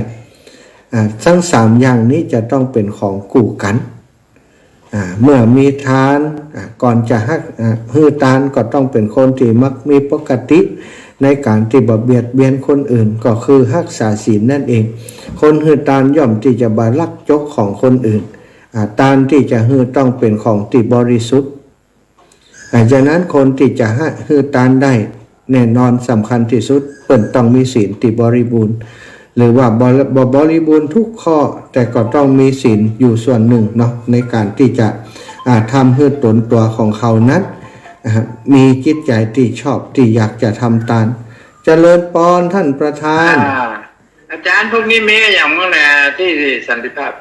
ทั้ง3อย่างนี้จะต้องเป็นของคู่กันเมื่อมีทานก่อนจะฮือทานก็ต้องเป็นคนที่มักมีปกติในการที่บ่เบียดเบียนคนอื่นก็คือรักษาศีลนั่นเองคนฮือทานย่อมที่จะบ่ลักจกของคนอื่นทานที่จะฮือต้องเป็นของที่บริสุทธิ์ฉะนั้นคนที่จะฮือทานได้แน่นอนสำคัญที่สุดเปิ้นต้องมีศีลที่บริบูรณ์หรือว่าบริบูรณ์ทุกข้อแต่ก็ต้องมีศีลอยู่ส่วนหนึ่งเนาะในการที่จะทำให้ตนตัวของเขานั้นมีจิตใจที่ชอบที่อยากจะทำตามเจริญพรท่านประธานอาจารย์พวกนี้มีอย่างเมื่อไหร่ที่สันติภาพ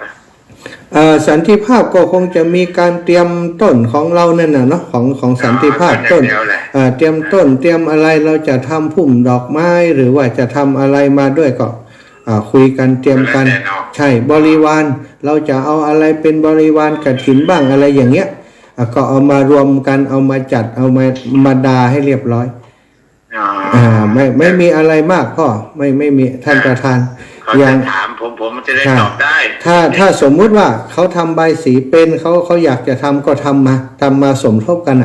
สันติภาพก็คงจะมีการเตรียมต้นของเราเนี่ยนะเนาะของสันติภาพต้นเตรียมต้นเตรียมอะไรเราจะทำพุ่มดอกไม้หรือว่าจะทำอะไรมาด้วยก็คุยกันเตรียมกันใช่บริวารเราจะเอาอะไรเป็นบริวารกฐินบ้างอะไรอย่างเงี้ยก็เอามารวมกันเอามาจัดเอามาดาให้เรียบร้อยไม่มีอะไรมากพ่อไม่มีท่านประธานอย่างถามผมจะได้ตอบได้ถ้าสมมุติว่าเขาทำใบสีเป็นเขาอยากจะทำก็ทำมาสมทบกัน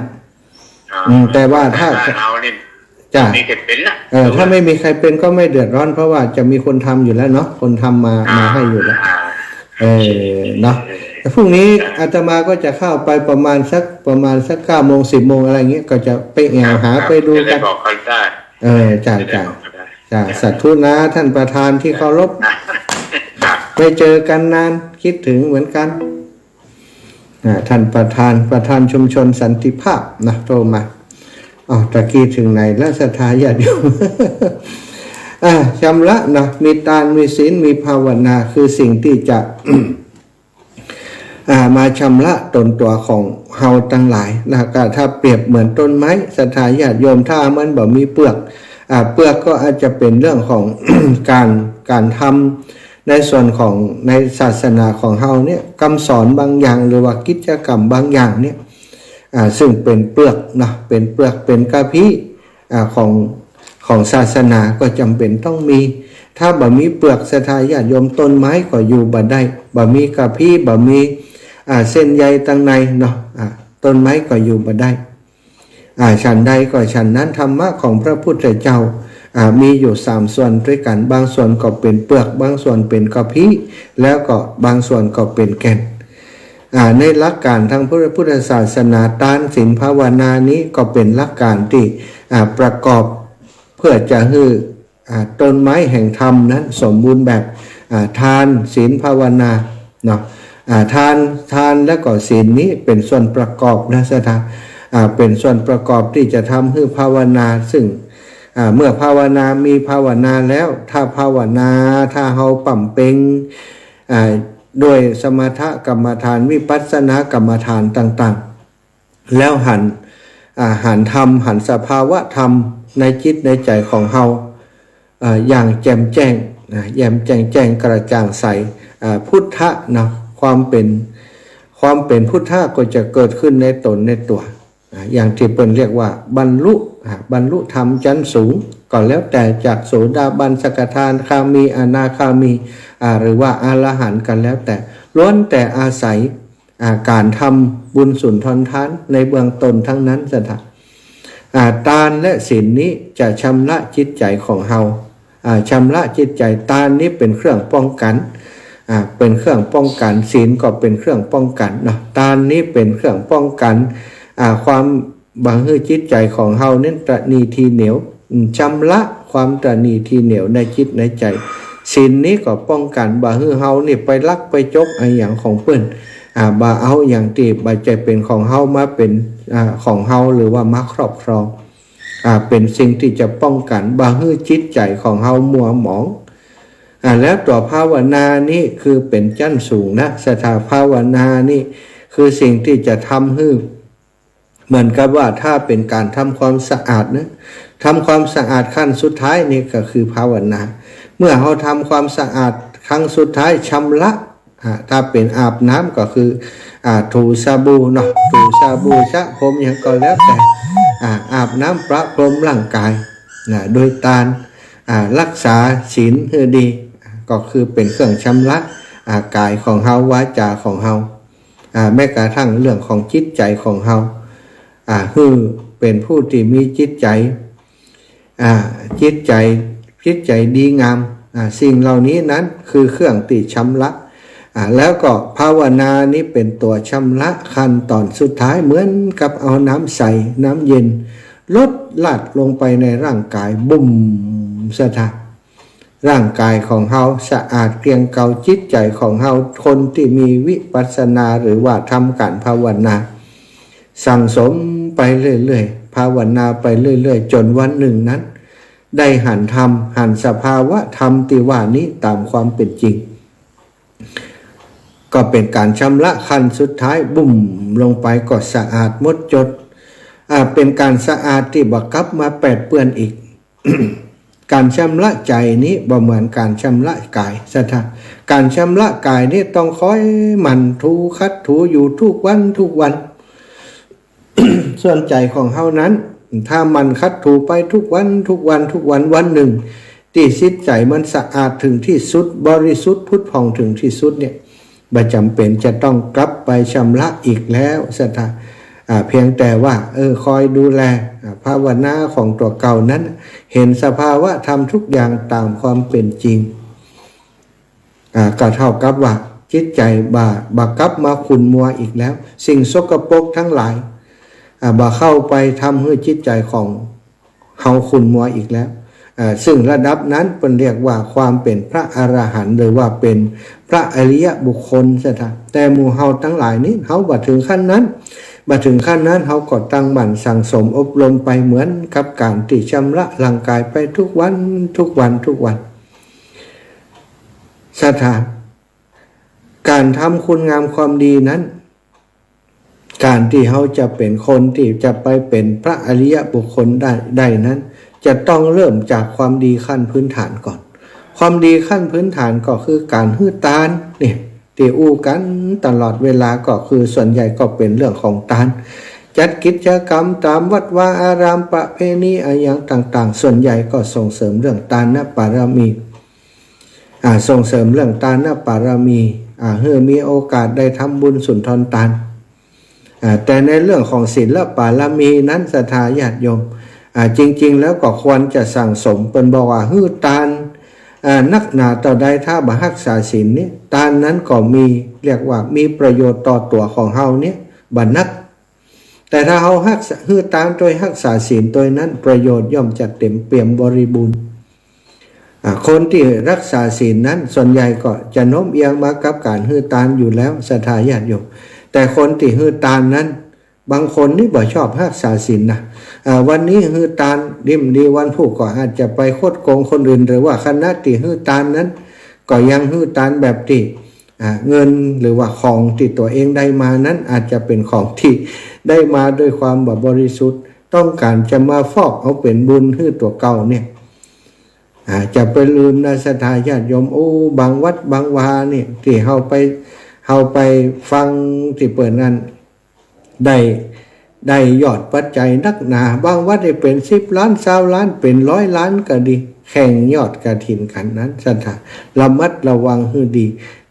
แต่ว่าถ้าเราเนี่ยมีใครเป็นละถ้าไม่มีใครเป็นก็ไม่เดือดร้อนเพราะว่าจะมีคนทำอยู่แล้วเนาะคนทำมาให้อยู่แล้วเนาะพรุ่งนี้อาตมาก็จะเข้าไปประมาณสัก9 โมง 10 โมงอะไรเงี้ยก็จะไปแอบหาไปดูกันบอกเขาได้จ่าสัตธุนะท่านประธานที่เคารพไม่เจอกันนานคิดถึงเหมือนกันท่านประธานชุมชนสันติภาพนะโทรมาตะกี้ถึงไหนแล้วศรัทธาญาติโยมชำระนะมีทานมีศีลมีภาวนาคือสิ่งที่จะมาชำระตนตัวของเฮาทั้งหลายนะก็ถ้าเปรียบเหมือนต้นไม้ศรัทธาญาติโยมถ้ามันบ่มีเปลือกเปลือกก็อาจจะเป็นเรื่องของ การทำในส่วนของในศาสนาของเฮาเนี่ยคำสอนบางอย่างหรือว่ากิจกรรมบางอย่างเนี่ยซึ่งเป็นเปลือกนะเป็นเปลือกเป็นกะพิของศาสนาก็จำเป็นต้องมีถ้าบ่มีเปลือกศรัทธาญาติโยมต้นไม้ก็อยู่บ่ได้บ่มีกะพิบ่มีเส้นใยตั้งในเนาะต้นไม้ก็อยู่บ่ได้ฉันใดก็ฉันนั้นธรรมะของพระพุทธเจ้ามีอยู่3ส่วนด้วยกันบางส่วนก็เป็นเปลือกบางส่วนเป็นกะพิแล้วก็บางส่วนก็เป็นแก่นในหลักการทางพระพุทธศาสนาทานศีลภาวนานี้ก็เป็นหลักการที่ประกอบเพื่อจะให้ต้นไม้แห่งธรรมนั้นสมบูรณ์แบบทานศีลภาวนาเนาะทานและก็ศีลนี้เป็นส่วนประกอบนะสัทธาเป็นส่วนประกอบที่จะทำให้ภาวนาซึ่งเมื่อภาวนามีภาวนาแล้วถ้าภาวนาถ้าเฮาปั่มเป่งโดยสมถกรรมฐานวิปัสสนากรรมฐานต่างๆแล้วหันธรรมหันสภาวะธรรมในจิตในใจของเฮาอย่างแจ่มแจ้งแย้มแจ้งกระจ่างใสพุทธะเนาะความเป็นพุทธะก็จะเกิดขึ้นในตนในตัวอย่างที่เป็นเรียกว่าบรรลุธรรมชั้นสูงก็แล้วแต่จากโสดาบันสกทาคามีอนาคามีหรือว่าอรหันต์กันแล้วแต่ล้วนแต่อาศัยการทำบุญสุนทรทานในเบื้องต้นทั้งนั้นสัทธาทานและศีลนี้จะชำระจิตใจของเฮาชำระจิตใจทานนี้เป็นเครื่องป้องกันเป็นเครื่องป้องกันศีลก็เป็นเครื่องป้องกันเนาะทานนี้เป็นเครื่องป้องกันความบังเอิญจิตใจของเฮาเน้นตระหนี่ทีเหนียวชำระความตระหนี่ทีเหนียวในจิตในใจศีลนี้ก็ป้องกันบังเอิญเฮานี่ไปลักไปจกอย่างของเปิ้นบ่เอาอย่างที่บ่ใจเป็นของเฮามาเป็นของเฮาหรือว่ามาครอบครองเป็นสิ่งที่จะป้องกันบังเอิญจิตใจของเฮามัวหมองแล้วตัวภาวนานี่คือเป็นชั้นสูงนะสถาภาวนานี่คือสิ่งที่จะทำให้เหมือนกับว่าถ้าเป็นการทำความสะอาดนะทำความสะอาดขั้นสุดท้ายนี่ก็คือภาวนาเมื่อเราทำความสะอาดครั้งสุดท้ายชำระถ้าเป็นอาบน้ำก็คือถูสบู่เนาะถูสบู่ชะพรมอย่างก็แล้วแต่อาบน้ำประพรมร่างกายโดยทาน รักษาศีลให้ดีก็คือเป็นเครื่องชำระกายของเฮาวาจาของเฮาแม้กระทั่งเรื่องของจิตใจของเฮาคือเป็นผู้ที่มีจิตใจจิตใจดีงามสิ่งเหล่านี้นั้นคือเครื่องติชำระแล้วก็ภาวนานี้เป็นตัวชำระขั้นตอนสุดท้ายเหมือนกับเอาน้ำใสน้ำเย็นลดลาดลงไปในร่างกายบุ่มสะท้านร่างกายของเฮาสะอาดเกลี้ยงเกลาจิตใจของเฮาคนที่มีวิปัสสนาหรือว่าทำการภาวนาสั่งสมไปเรื่อยๆภาวนาไปเรื่อยๆจนวันหนึ่งนั้นได้หันธรรมหันสภาวะธรรมที่ว่านี้ตามความเป็นจริงก็เป็นการชำระขั้นสุดท้ายบุ่มลงไปก็สะอาดหมดจดเป็นการสะอาดที่บักกับมาแปดเปื้อนอีก การชำระใจนี้บ่เหมือนการชำระกายสถานการชำระกายนี้ต้องคอยหมั่นถูคัดถูอยู่ทุกวัน ส่วนใจของเฮานั้นถ้ามันคัดถูไปทุกวันวันหนึ่งที่จิตใจมันสะอาดถึงที่สุดบริสุทธิ์พุทธผ่องถึงที่สุดเนี่ยบ่จำเป็นจะต้องกลับไปชำระอีกแล้วสถานเพียงแต่ว่าคอยดูแลภาวนาของตัวเก่านั้นเห็นสภาวะธรรมทุกอย่างตามความเป็นจริงก็เท่ากับว่าจิตใจบ่กลับมาขุ่นมัวอีกแล้วสิ่งสกปรกทั้งหลายบ่เข้าไปทำให้จิตใจของเฮาขุ่นมัวอีกแล้วซึ่งระดับนั้นเป็นเรียกว่าความเป็นพระอรหันต์หรือว่าเป็นพระอริยบุคคลซะท่าแต่หมู่เฮาทั้งหลายนี้เฮาบ่ถึงขั้นนั้นเขาก็ตั้งมั่นสั่งสมอบรมไปเหมือนกับการที่ชำระร่างกายไปทุกวันสถานการทำคุณงามความดีนั้นการที่เขาจะเป็นคนที่จะไปเป็นพระอริยบุคคลได้นั้นจะต้องเริ่มจากความดีขั้นพื้นฐานก่อนความดีขั้นพื้นฐานก็คือการฮื้อตานเนี่ยที่อู้กันตลอดเวลาก็คือส่วนใหญ่ก็เป็นเรื่องของทานจัดกิจกรรมตามวัดวาอารามประเพณีอย่างต่างๆส่วนใหญ่ก็ส่งเสริมเรื่องทานปารมีส่งเสริมเรื่องทานปารมีเพื่อมีโอกาสได้ทำบุญสุนทรทานแต่ในเรื่องของศีลปารมีนั้นศรัทธาญาติโยมจริงๆแล้วก็ควรจะสั่งสมเป็นบอกว่าฮื้อทานนักหนาต่อใดถ้าบ่รักษาศีลนี้ทานนั้นก็มีเรียกว่ามีประโยชน์ต่อตัวของเฮาเนี่ยบ่นักแต่ถ้าเฮาฮื้อทานโดยรักษาศีลโดยนั้นประโยชน์ย่อมจะเต็มเปี่ยมบริบูรณ์คนที่รักษาศีลนั้นส่วนใหญ่ก็จะโน้มเอียงมากับการฮื้อทานอยู่แล้วศรัทธาญาติโยมแต่คนที่ฮื้อทานนั้นบางคนนี่บ่ชอบรักษาศีลนะวันนี้ฮื้อทานดิ่มดีวันพุธก็อาจจะไปคดโกงคนอื่นหรือว่าคณะที่ฮื้อทานนั้นก็ยังฮื้อทานแบบที่เงินหรือว่าของที่ตัวเองได้มานั้นอาจจะเป็นของที่ได้มาด้วยความบริสุทธิ์ต้องการจะมาฟอกเอาเป็นบุญฮื้อตัวเก่าเนี่ยจะไปลืมนะศรัทธาญาติโยมบางวัดบางวาเนี่ยที่เฮาไปฟังที่เปิดนั้นได้ยอดปัจจัยนักหนาบางวัดได้เป็น10 ล้าน20 ล้านเป็น100 ล้านก็ดีแข่งยอดกฐินกันนั้นศรัทธาระมัดระวังให้ดี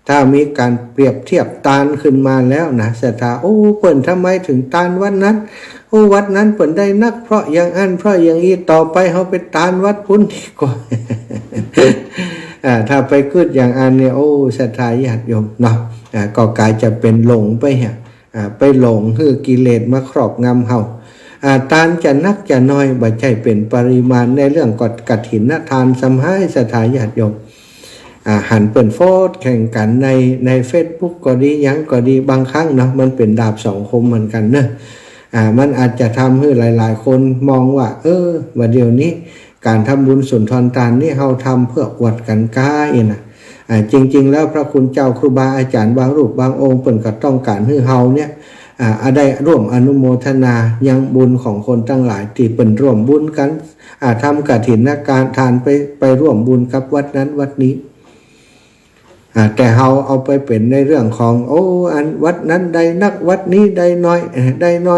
ถ้ามีการเปรียบเทียบทานขึ้นมาแล้วนะศรัทธาเปิ้นทำไมถึงทานวัดนั้นวัดนั้นเปิ้นได้นักเพราะอย่างอันเพราะอย่างนี้ต่อไปเฮาไปทานวัดพุ่นดีกว่า ถ้าไปคิดอย่างอันเนี่ยศรัทธาญาติโยมเนาะก็กลายจะเป็นหลงไปหลงคือกิเลสมาครอบงำเฮาทานจะนักจะน้อยบ่ใช่เป็นปริมาณในเรื่องกฐินทานสำหายศรัทธาญาติโยมหันเปิ่นโฟดแข่งกันใน Facebook ก็ดียังก็ดีบางครั้งเนาะมันเป็นดาบสองคมเหมือนกันเนอะมันอาจจะทำให้หลายๆคนมองว่าว่าเดี๋ยวนี้การทำบุญสุนทรทานนี่เฮาทำเพื่ออวดกันก้ายนะจริงๆแล้วพระคุณเจ้าครูบาอาจารย์บางรูปบางองค์เปิ่นก็ต้องการให้เฮาเนี่ยได้ร่วมอนุโมทนายังบุญของคนทั้งหลายที่เปิ่นร่วมบุญกันทำกฐินการทานไปร่วมบุญกับวัดนั้นวัดนี้แต่เฮาเอาไปเป็นในเรื่องของอันวัดนั้นได้นักวัดนี้ได้น้อ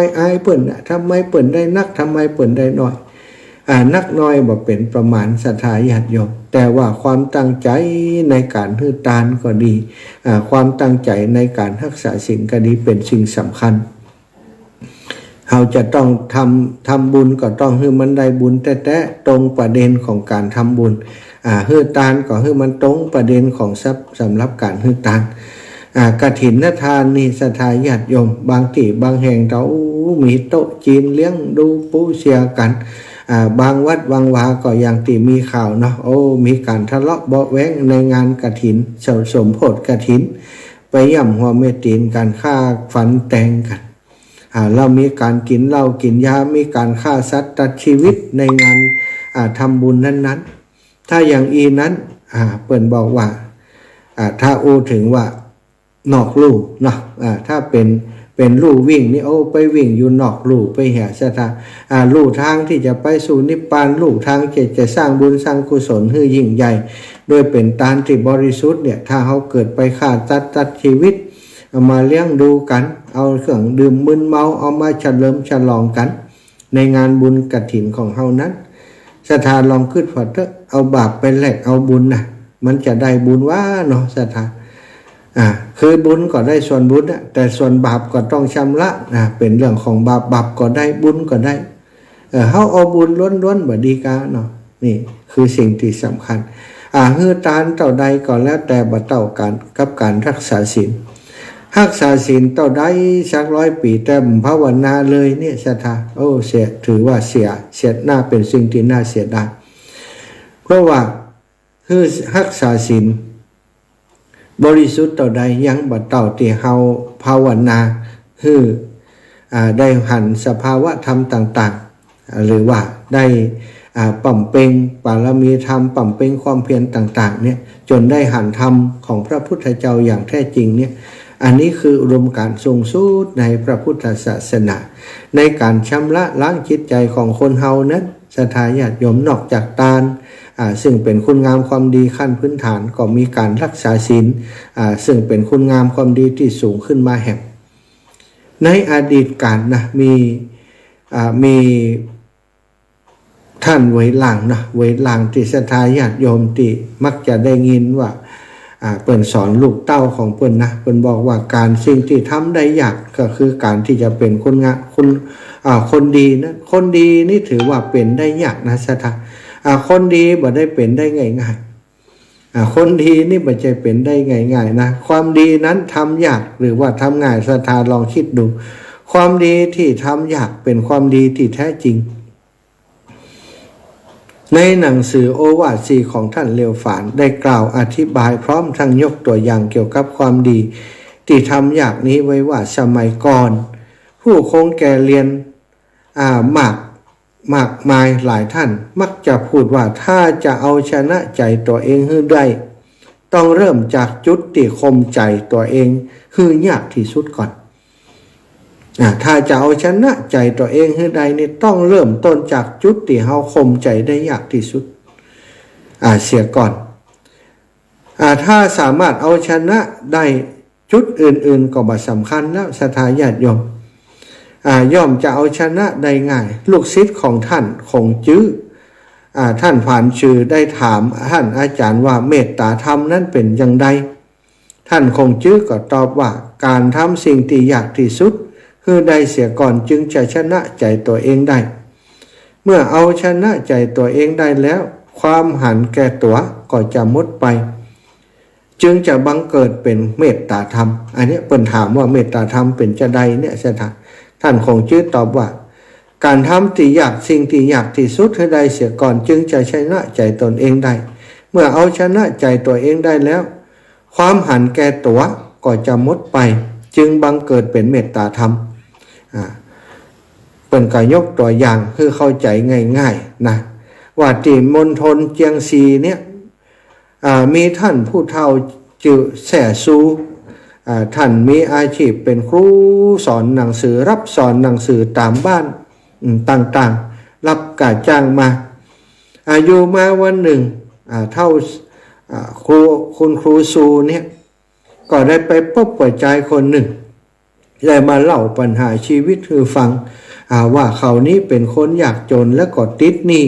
ยอายเปิ่นทำไมเปิ่นได้นักทำไมเปิ่นได้น้อย นักน้อยบ่เป็นประมาณศรัทธาญาติโยมแต่ว่าความตั้งใจในการฮือตานก็ดีความตั้งใจในการรักษาศีลก็ดีเป็นสิ่งสำคัญเราจะต้องทำบุญก็ต้องให้มันได้บุญแต่ตรงประเด็นของการทำบุญฮือตานก็ให้มันตรงประเด็นของทรัพย์สำหรับการฮือตานกฐินทานนี่ศรัทธาญาติโยมบางที่บางแห่งเรามีโต๊ะจีนเลี้ยงดูปูเสียกันบางวัดบางวาก็อย่างที่มีข่าวเนาะมีการทะเลาะเบาะแว้งในงานกฐินสมโภชกฐินไปย่ำหัวเมตีนการฆ่าฝันแต่งกันเรามีการกินเหล้ากินยามีการฆ่าสัตว์ตัดชีวิตในงานทำบุญนั้นๆถ้าอย่างอีนั้นเปิ่นบอกว่าถ้าถึงว่านอกลู่เนาะถ้าเป็นลู่วิ่งนี่ไปวิ่งอยู่นอกลู่ไปแห่ศรัทธาลู่ทางที่จะไปสู่นิพพานลู่ทางจะสร้างบุญสร้างกุศลให้ยิ่งใหญ่โดยเป็นตานที่บริสุทธิ์เนี่ยถ้าเขาเกิดไปฆ่าตัดชีวิตเอามาเลี้ยงดูกันเอาเครื่องดื่มมึนเมาเอามาเฉลิมฉลองกันในงานบุญกฐินของเฮานั้นศรัทธาลองคิดว่าเอาบาปไปแลกเอาบุญนะมันจะได้บุญว่าเนาะศรัทธาคือบุญก็ได้ส่วนบุญนะแต่ส่วนบาปก็ต้องชำระเป็นเรื่องของบาปก็ได้บุญก็ได้เฮาเอาบุญล้วนๆบ่ดีกาเนาะนี่คือสิ่งที่สำคัญฮือตานเท่าใดก็แล้วแต่บ่เท่ากันกับการรักษาศีลรักษาศีลเท่าใดสัก100 ปีแต่ภาวนาเลยเนี่ยศรัทธาเสียถือว่าเสียหน้าเป็นสิ่งที่น่าเสียดายเพราะว่าคือรักษาศีลบริสุทธิ์ต่อใดยังบ่เต่าที่เฮาภาวนาคือได้หันสภาวะธรรมต่างๆหรือว่าได้ปั่มเพ็งบารมีธรรมปั่มเพ็งความเพียรต่างๆเนี่ยจนได้หันธรรมของพระพุทธเจ้าอย่างแท้จริงเนี่ยอันนี้คืออุดมการณ์สูงสุดในพระพุทธศาสนาในการชำระล้างจิตใจของคนเฮานั้นศรัทธาญาติโยมนอกจากทานซึ่งเป็นคุณงามความดีขั้นพื้นฐานก็มีการรักษาศีลซึ่งเป็นคุณงามความดีที่สูงขึ้นมาแห่งในอดีตการนะมีท่านไว้หลังนะไว้หลังที่ศรัทธาญาติโยมที่มักจะได้ยินว่าเปิ้นสอนลูกเต้าของเปิ้นนะเปิ้นบอกว่าการสิ่งที่ทำได้ยากก็คือการที่จะเป็นคนดีนะคนดีนี่ถือว่าเป็นได้ยากนะศรัทธาคนดีบ่ได้เป็นได้ง่ายๆคนดีนี่บ่ใช่เป็นได้ง่ายๆนะความดีนั้นทำยากหรือว่าทำง่ายศรัทธาลองคิดดูความดีที่ทำยากเป็นความดีที่แท้จริงในหนังสือโอวาท4ของท่านเลวฝานได้กล่าวอธิบายพร้อมทั้งยกตัวอย่างเกี่ยวกับความดีที่ทำยากนี้ไว้ว่าสมัยก่อนผู้คงแก่เรียนมากมายหลายท่านมักจะพูดว่าถ้าจะเอาชนะใจตัวเองให้ได้ต้องเริ่มจากจุดที่ข่มใจตัวเองคือยากที่สุดก่อนถ้าจะเอาชนะใจตัวเองให้ได้นี่ต้องเริ่มต้นจากจุดที่เฮาข่มใจได้ยากที่สุดเสียก่อนถ้าสามารถเอาชนะได้จุดอื่นๆก็บ่สำคัญแล้วศรัทธาญาติโยมย่อมจะเอาชนะได้ง่ายลูกศิษย์ของท่านคงจื้อท่านผ่านชื่อได้ถามท่านอาจารย์ว่าเมตตาธรรมนั้นเป็นอย่างไรท่านคงจื้อก็ตอบว่าการทำสิ่งที่ยากที่สุดคือได้เสียก่อนจึงจะชนะใจตัวเองได้เมื่อเอาชนะใจตัวเองได้แล้วความหันแก่ตัวก็จะหมดไปจึงจะบังเกิดเป็นเมตตาธรรมอันนี้เปิ้นถามว่าเมตตาธรรมเป็นจะใดเนี่ยใช่ไหมท่านคงจื้อตอบว่าการทำที่ยากสิ่งที่ยากที่สุดให้ได้เสียก่อนจึงจะชนะใจตนเองได้เมื่อเอาชนะใจตัวเองได้แล้วความหันแก่ตัวก็จะหมดไปจึงบังเกิดเป็นเมตตาธรรมเปิ้นก็ยกตัวอย่างคือเข้าใจง่ายๆนะว่าที่มณฑลเจียงซีเนี่ยมีท่านผู้เฒ่าจื่อแส่ซูท่านมีอาชีพเป็นครูสอนหนังสือรับสอนหนังสือตามบ้านต่างๆรับการจ้างมาอยู่มาวันหนึ่งเท่าคุณครูซูเนี่ยก็ได้ไปพบผู้ชายคนหนึ่ง เลยมาเล่าปัญหาชีวิตคือฟังว่าเขานี้เป็นคนยากจนและก็ติดหนี้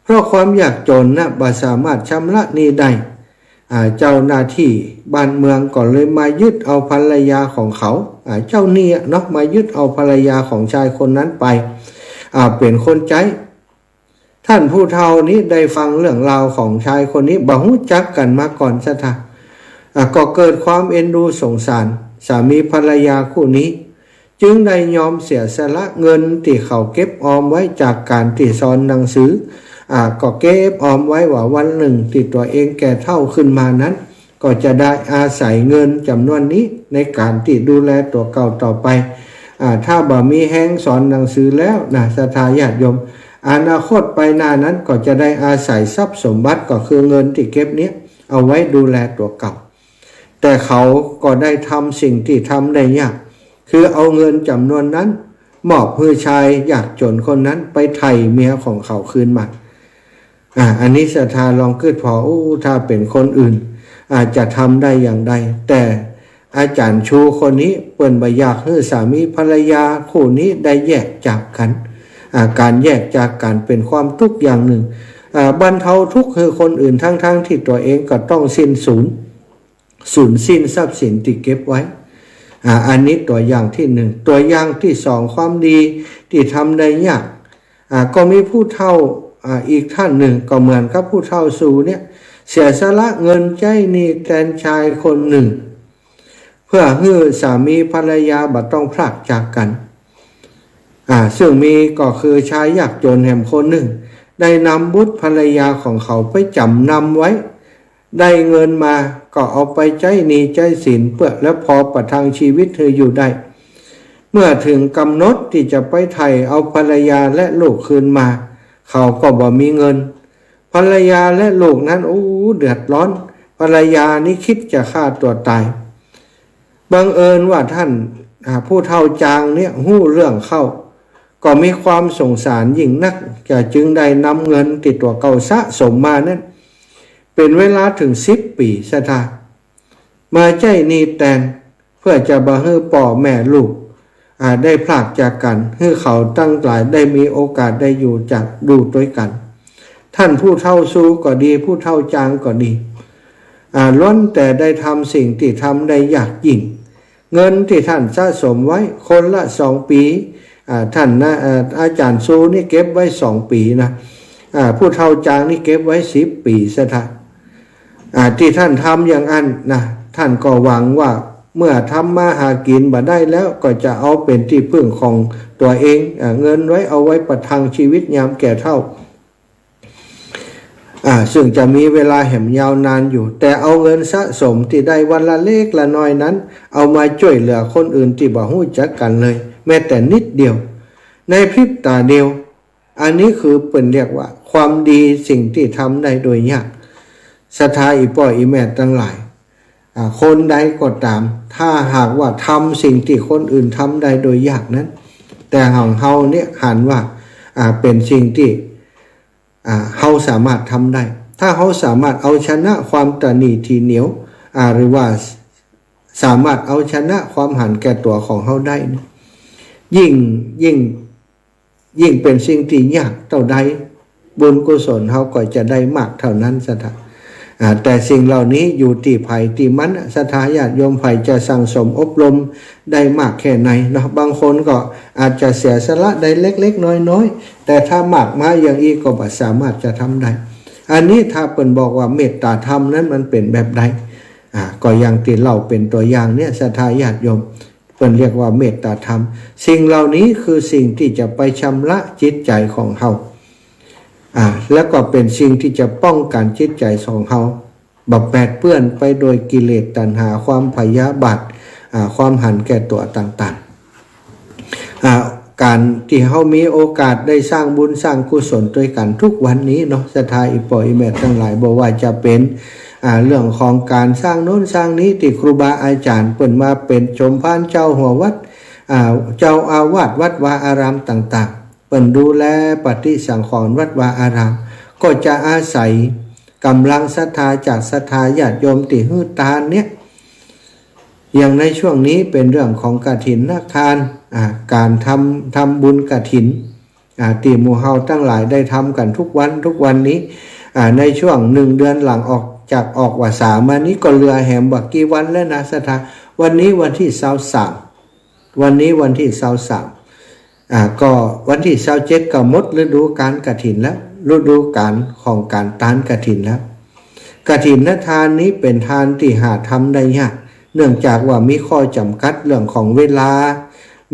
เพราะความยากจนนะบ่สามารถชำระหนี้ได้เจ้าหน้าที่บ้านเมืองก็เลยมายึดเอาภรรยาของเขาเจ้าหนี้เนาะมายึดเอาภรรยาของชายคนนั้นไปเป็นคนใจท่านผู้เฒ่านี้ได้ฟังเรื่องราวของชายคนนี้บ่รู้จักกันมาก่อนซะท่าก็เกิดความเอ็นดูสงสารสามีภรรยาคู่นี้จึงได้ยอมเสียสละเงินที่เขาเก็บออมไว้จากการที่สอนหนังสือก็เก็บออมไว้ว่าวันหนึ่งที่ตัวเองแก่เฒ่าขึ้นมานั้นก็จะได้อาศัยเงินจำนวนนี้ในการที่ดูแลตัวเก่าต่อไปถ้าบ่มีแห้งสอนหนังสือแล้วนะศรัทธาญาติโยมอนาคตไปหน้านั้นก็จะได้อาศัยทรัพย์สมบัติก็คือเงินที่เก็บนี้เอาไว้ดูแลตัวเก่าแต่เขาก็ได้ทำสิ่งที่ทำได้ยากคือเอาเงินจำนวนนั้นมอบให้ชายยากจนคนนั้นไปไถ่เมียของเขาคืนมาอันนี้ศรัทธาลองคิดพอถ้าเป็นคนอื่นอาจจะทำได้อย่างใดแต่อาจารย์ชูคนนี้เปิ้นบ่อยากให้สามีภรรยาคู่นี้ได้แยกจากกันการแยกจากกันเป็นความทุกข์อย่างหนึ่งบรรเทาทุกข์คือคนอื่นทั้งที่ตัวเองก็ต้องสิ้นสูญสิ้นทรัพย์สินที่เก็บไว้อันนี้ตัวอย่างที่หนึ่งตัวอย่างที่สองความดีที่ทำได้ยากก็มีผู้เฒ่าอีกท่านหนึ่งก็เหมือนกับผู้เฒ่าสูเนี่ยเสียสละเงินใจนี่แทนชายคนหนึ่งเพื่อให้สามีภรรยาบ่ต้องพลากจากกันซึ่งมีก็คือชายยากจนแห่งคนหนึ่งได้นำบุตรภรรยาของเขาไปจำนำไว้ได้เงินมาก็เอาไปใจหนี้ใจสินเพื่อแล้วพอประทังชีวิตเธออยู่ได้เมื่อถึงกำหนดที่จะไปไถ่เอาภรรยาและลูกคืนมาเขาก็บ่มีเงินภรรยาและลูกนั้นเดือดร้อนภรรยานี่คิดจะฆ่าตัวตายบังเอิญว่าท่านผู้เฒ่าจางเนี่ยหู้เรื่องเข้าก็มีความสงสารยิ่งนักจึงได้นำเงินติดตัวเก่าสะสมมานั้นเป็นเวลาถึง10 ปีศรัทธามาใจนี้แทนเพื่อจะบ่ให้พ่อแม่ลูกได้พลากจากกันให้เขาตั้งหลายได้มีโอกาสได้อยู่จากดูด้วยกันท่านผู้เฒ่าสูก็ดีผู้เฒ่าจางก็ดีล้วนแต่ได้ทำสิ่งที่ทำได้ยากยิ่งเงินที่ท่านสะสมไว้คนละ2 ปีท่านนะอาจารย์สูนี่เก็บไว้2 ปีนะผู้เฒ่าจางนี่เก็บไว้10 ปีซะท่านที่ท่านทำอย่างนั้นนะท่านก็หวังว่าเมื่อทำมาหากินบ่ได้แล้วก็จะเอาเป็นที่พึ่งของตัวเองเงินไว้เอาไว้ประทังชีวิตยามแก่เฒ่าซึ่งจะมีเวลาแห่งยาวนานอยู่แต่เอาเงินสะสมที่ได้วันละเล็กละน้อยนั้นเอามาช่วยเหลือคนอื่นที่บ่รู้จักกันเลยแม้แต่นิดเดียวในพริบตาเดียวอันนี้คือเป็นเรียกว่าความดีสิ่งที่ทำได้โดยยากศรัทธาอีพ่ออีแม่ทั้งหลายคนใดก็ตามถ้าหากว่าทำสิ่งที่คนอื่นทำได้โดยยากนั้นแต่ของเฮาเนี่ยหันว่าเป็นสิ่งที่เฮาสามารถทำได้ถ้าเฮาสามารถเอาชนะความตนีทีเหนียวหรือว่าสามารถเอาชนะความหันแก่ตัวของเฮาได้ยิ่งเป็นสิ่งที่ยากเท่าใดบุญกุศลเฮาก็จะได้มากเท่านั้นศรัทธาแต่สิ่งเหล่านี้อยู่ที่ไผ่ที่มันศรัทธาญาติโยมไผ่จะสั่งสมอบรมได้มากแค่ไหนเนาะบางคนก็อาจจะเสียสละได้เล็กๆน้อยๆแต่ถ้ามากมาอย่างอีกก็บ่สามารถจะทำได้อันนี้ถ้าเปิ้นบอกว่าเมตตาธรรมนั้นมันเป็นแบบใดก็อย่างที่เล่าเป็นตัวอย่างเนี่ยศรัทธาญาติโยมเปิ้นเรียกว่าเมตตาธรรมสิ่งเหล่านี้คือสิ่งที่จะไปชำระจิตใจของเฮาแล้วก็เป็นสิ่งที่จะป้องกันจิตใจของเฮาบ่แปดเปื้อนไปโดยกิเลสตัณหาความพยาบาทความหันแก่ตัวต่างๆการที่เฮามีโอกาสได้สร้างบุญสร้างกุศลด้วยกันทุกวันนี้เนาะศรัทธาอีพ่ออีแม่ทั้งหลายบ่ว่าจะเป็นเรื่องของการสร้างโน้นสร้างนี้ที่ครูบาอาจารย์เปิ้นมาเป็นชมพานเจ้าหัววัดเจ้าอาวาสวัดวาอารามต่างๆเปิ้นดูแลปฏิสังขรณ์วัดวาอารามก็จะอาศัยกำลังศรัทธาจากศรัทธาญาติโยมที่ฮื้อตาเนี่ย อย่างในช่วงนี้เป็นเรื่องของกฐินทานการทำบุญกฐินที่หมู่เฮาทั้งหลายได้ทำกันทุกวันนี้ในช่วง1 เดือนหลังออกว่าสามานี้ก็เรือแหมบักกี่วันแล้วนะสถาวันนี้วันที่23วันนี้วันที่23ก็วันที่27ก็หมดฤดูกาลกฐินแล้วฤดูกาลของการทานกฐินแล้วกฐินทานนี้เป็นทานที่หาทำได้ยากเนื่องจากว่ามีข้อจำกัดเรื่องของเวลา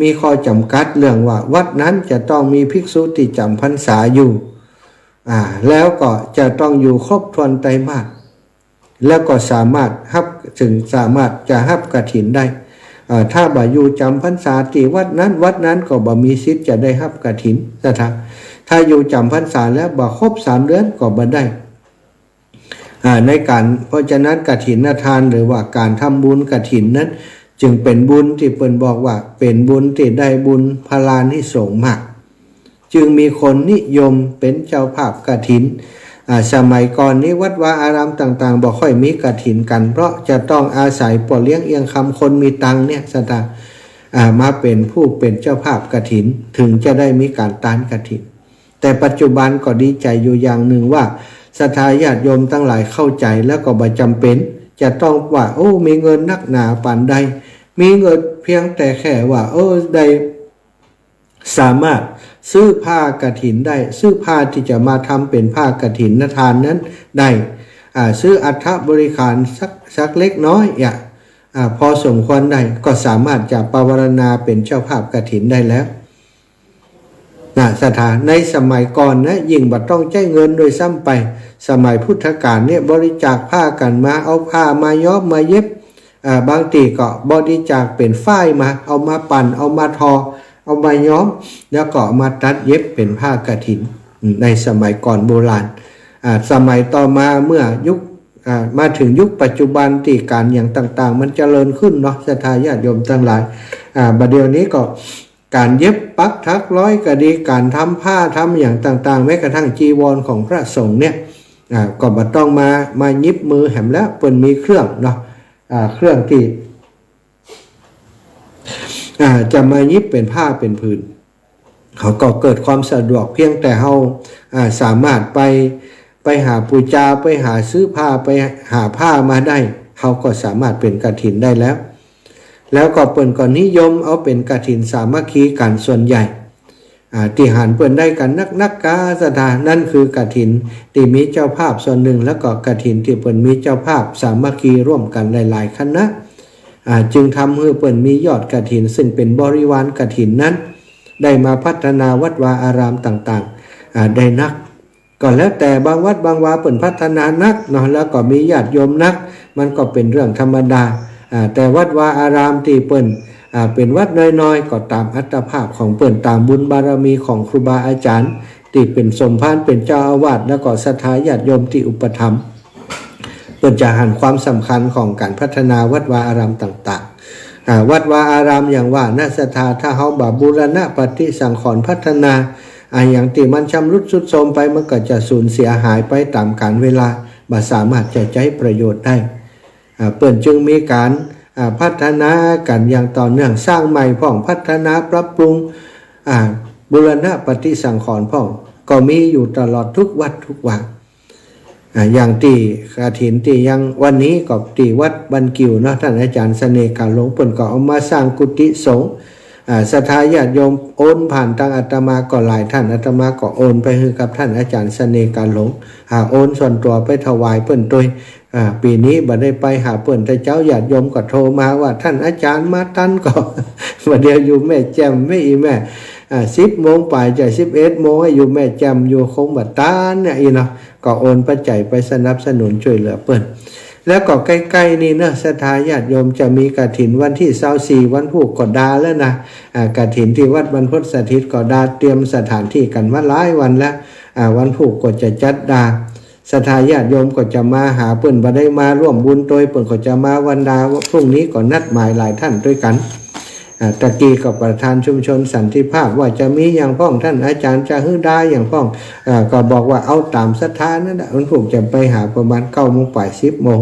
มีข้อจำกัดเรื่องว่าวัดนั้นจะต้องมีภิกษุที่จำพรรษาอยู่แล้วก็จะต้องอยู่ครบถ้วนไตรมาสแล้วก็สามารถจะรับกฐินได้ถ้าบ่อยู่จำพรรษาที่วัดนั้นก็บ่มีสิทธิ์จะได้รับกฐินถ้าอยู่จำพรรษาแล้วบ่ครบ3 เดือนก็บ่ได้ในการเพราะฉะนั้นกฐินทานหรือว่าการทำบุญกฐินนั้นจึงเป็นบุญที่เปิ้นบอกว่าเป็นบุญที่ได้บุญพลานิสงส์มากจึงมีคนนิยมเป็นเจ้าภาพกฐินสมัยก่อนนี้วัดวาอารามต่างๆบ่ค่อยมีกฐินกันเพราะจะต้องอาศัยป่อเลี้ยงเอียงคำคนมีตังเนี่ยมาเป็นผู้เป็นเจ้าภาพกฐินถึงจะได้มีการทานกฐินแต่ปัจจุบันก็ดีใจอยู่อย่างหนึ่งว่าศรัทธาญาติโยมทั้งหลายเข้าใจแล้วก็บ่จำเป็นจะต้องว่ามีเงินนักหนาปานใดมีเงินเพียงแต่แค่ว่าได้สามารถซื้อผ้ากฐินได้ซื้อผ้าที่จะมาทำเป็นผ้ากฐินทานนั้นได้ซื้ออัฐบริขารสักเล็กน้อยพอสมควรได้ก็สามารถจะปวารณาเป็นเจ้าภาพกฐินได้แล้วสถานในสมัยก่อนนะยิ่งบ่ต้องใช้เงินโดยซ้ำไปสมัยพุทธกาลเนี่ยบริจาคผ้ากันมาเอาผ้ามาย้อมมาเย็บบางทีก็บริจาคเป็นฝ้ายมาเอามาปั่นเอามาทอเอามาย้อมแล้วก็มาตัดเย็บเป็นผ้ากฐินในสมัยก่อนโบราณสมัยต่อมาเมื่อยุคมาถึงยุคปัจจุบันที่การอย่างต่างๆมันเจริญขึ้นเนาะศรัทธาญาติโยมทั้งหลายบัดเดี๋ยวนี้ก็การเย็บปักถักร้อยก็ดีการทำผ้าทำอย่างต่างๆแม้กระทั่งจีวรของพระสงฆ์เนี่ยก็บ่ต้องมายิบมือแหมแล้วเปิ้นมีเครื่องเนาะเครื่องที่จะมายิบเป็นผ้าเป็นผืนเขาก็เกิดความสะดวกเพียงแต่เราสามารถไปหาปูจาไปหาซื้อผ้าไปหาผ้ามาได้เขาก็สามารถเป็นกฐินได้แล้วก็เปิ้นก็นิยมเอาเป็นกฐินสามัคคีกันส่วนใหญ่ที่หันเปิ้นได้กันนักกาสถานนั่นคือกฐินที่มีเจ้าภาพส่วนหนึ่งแล้วก็กฐินที่เปิ้นมีเจ้าภาพสามัคคีร่วมกันหลายๆคณะจึงทำให้เปิ้นมียอดกฐินซึ่งเป็นบริวารกฐินนั้นได้มาพัฒนาวัดวาอารามต่างๆได้นักก็แล้วแต่บางวัดบางวาเปิ้นพัฒนานักเนาะแล้วก็มีญาติโยมนักมันก็เป็นเรื่องธรรมดาแต่วัดวาอารามที่เปิ้นเป็นวัดน้อยๆก็ตามอัตภาพของเปิ้นตามบุญบารมีของครูบาอาจารย์ที่เป็นสมภารเป็นเจ้าอาวาสแล้วก็ศรัทธาญาติโยมที่อุปถัมภ์เปิ้นจะหันความสำคัญของการพัฒนาวัดวาอารามต่างๆวัดวาอารามอย่างว่าน่าศรัทธาถ้าเฮาบ่บูรณะปฏิสังขรณ์พัฒนาอย่างที่มันชำรุดทรุดโทรมไปมันก็จะสูญเสียหายไปตามกาลเวลาบ่สามารถจะใช้ประโยชน์ได้เปิ้นจึงมีการพัฒนากันอย่างต่อเนื่องสร้างใหม่พ้องพัฒนาปรับปรุงบูรณะปฏิสังขรณ์พ้องก็มีอยู่ตลอดทุกวัดทุกวันอย่างที่กฐินที่ยังวันนี้ก็ที่วัดบันกิวเนาะท่านอาจารย์เสน่ห์กาหลงเปิ้นก็เอามาสร้างกุฏิสงฆ์ศรัทธาญาติโยมโอนผ่านทางอาตมาก็หลายท่านอาตมาก็โอนไปให้กับท่านอาจารย์เสน่ห์กาหลงโอนส่วนตัวไปถวายเปิ้นโดยปีนี้บ่ได้ไปหาเปิ้นแต่เจ้าญาติโยมก็โทรมาว่าท่านอาจารย์มาตันก็ว่าเดียวอยู่แม่แจ่มไม่อีแม่10 โมงไปจะ11 โมงให้อยู่แม่แจ่มอยู่คงบ่ตานเนี่ยอีเนาะก็โอนปัจจัยไปสนับสนุนช่วยเหลือเปิ้นแล้วก็ใกล้ๆนี่เนาะศรัทธาญาติโยมจะมีกฐินวันที่24วันผูกก็ดาแล้วนะกฐินที่วัดบรรพตสถิตก็ดาเตรียมสถานที่กันมาหลายวันแล้ววันผูกก็จะจัดดาศรัทธาญาติโยมก็จะมาหาเปิ้นบ่ได้มาร่วมบุญโดยเปิ้นก็จะมาวันดาพรุ่งนี้ก็นัดหมายหลายท่านด้วยกันตะกี้กับประธานชุมชนสันติภาพว่าจะมีอย่างพ้องท่านอาจารย์จะฮื้อได้อย่างพ้องก็บอกว่าเอาตามศรัทธานั่นแหละมันผูกจะไปหาประมาณ9 โมงไป10 โมง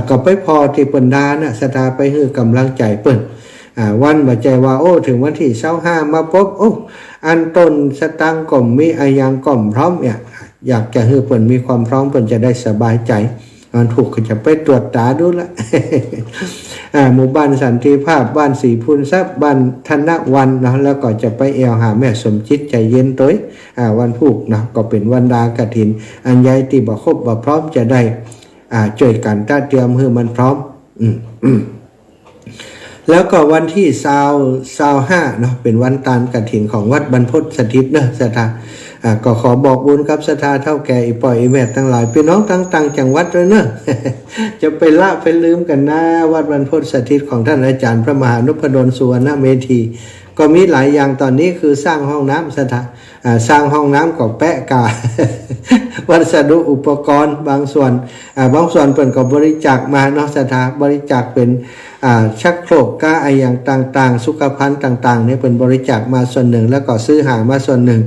ก็ไปพอที่เปิ้นดานะศรัทธาไปให้กำลังใจเปิ้นวันบ่ใจว่าโอ้ถึงวันที่25มาปุ๊บโอ้อันต้นสตังก็มีอายังก็พร้อมเนี่ยอยากจะให้เปิ้นมีความพร้อมเปิ้นจะได้สบายใจมันถูกก็จะไปตรวจตาดูละ หมู่บ้านสันติภาพบ้านสีพูนทรัพย์บ้านธนวันนะแล้วก็จะไปแอวหาแม่สมจิตใจเย็นตัววันพุกนะก็เป็นวันดากฐินอันใหญ่ที่บ่ครบบ่พร้อมจะได้ช่วยกันต้าเตรียมให้มันพร้อมแล้วก็วันที่25เนาะเป็นวันตานกฐินของวัดบรรพตสถิตเนอะศรัทธาก็ขอบอกบุญกับศรัทธาเท่าแก่อีปอยอีแม่ทั้งหลายพี่น้องต่างจังหวัดด้วยเนอะ จะไปละไปลืมกันนะวัดบรรพตสถิตของท่านอาจารย์พระมหานพดลสุวรรณเมธีก็มีหลายอย่างตอนนี้คือสร้างห้องน้ำศรัทธาสร้างห้องน้ำก็แปะกา วัสดุอุปกรณ์บางส่วนเปิ่นก็บริจาคมาเนาะศรัทธาบริจาคเป็นชักโครกก้าไออย่างต่างๆสุขภัณฑ์ต่างๆเนี่ยเป็นบริจาคมาส่วนหนึ่งแล้วก็ซื้อหามาส่วนหนึ่ง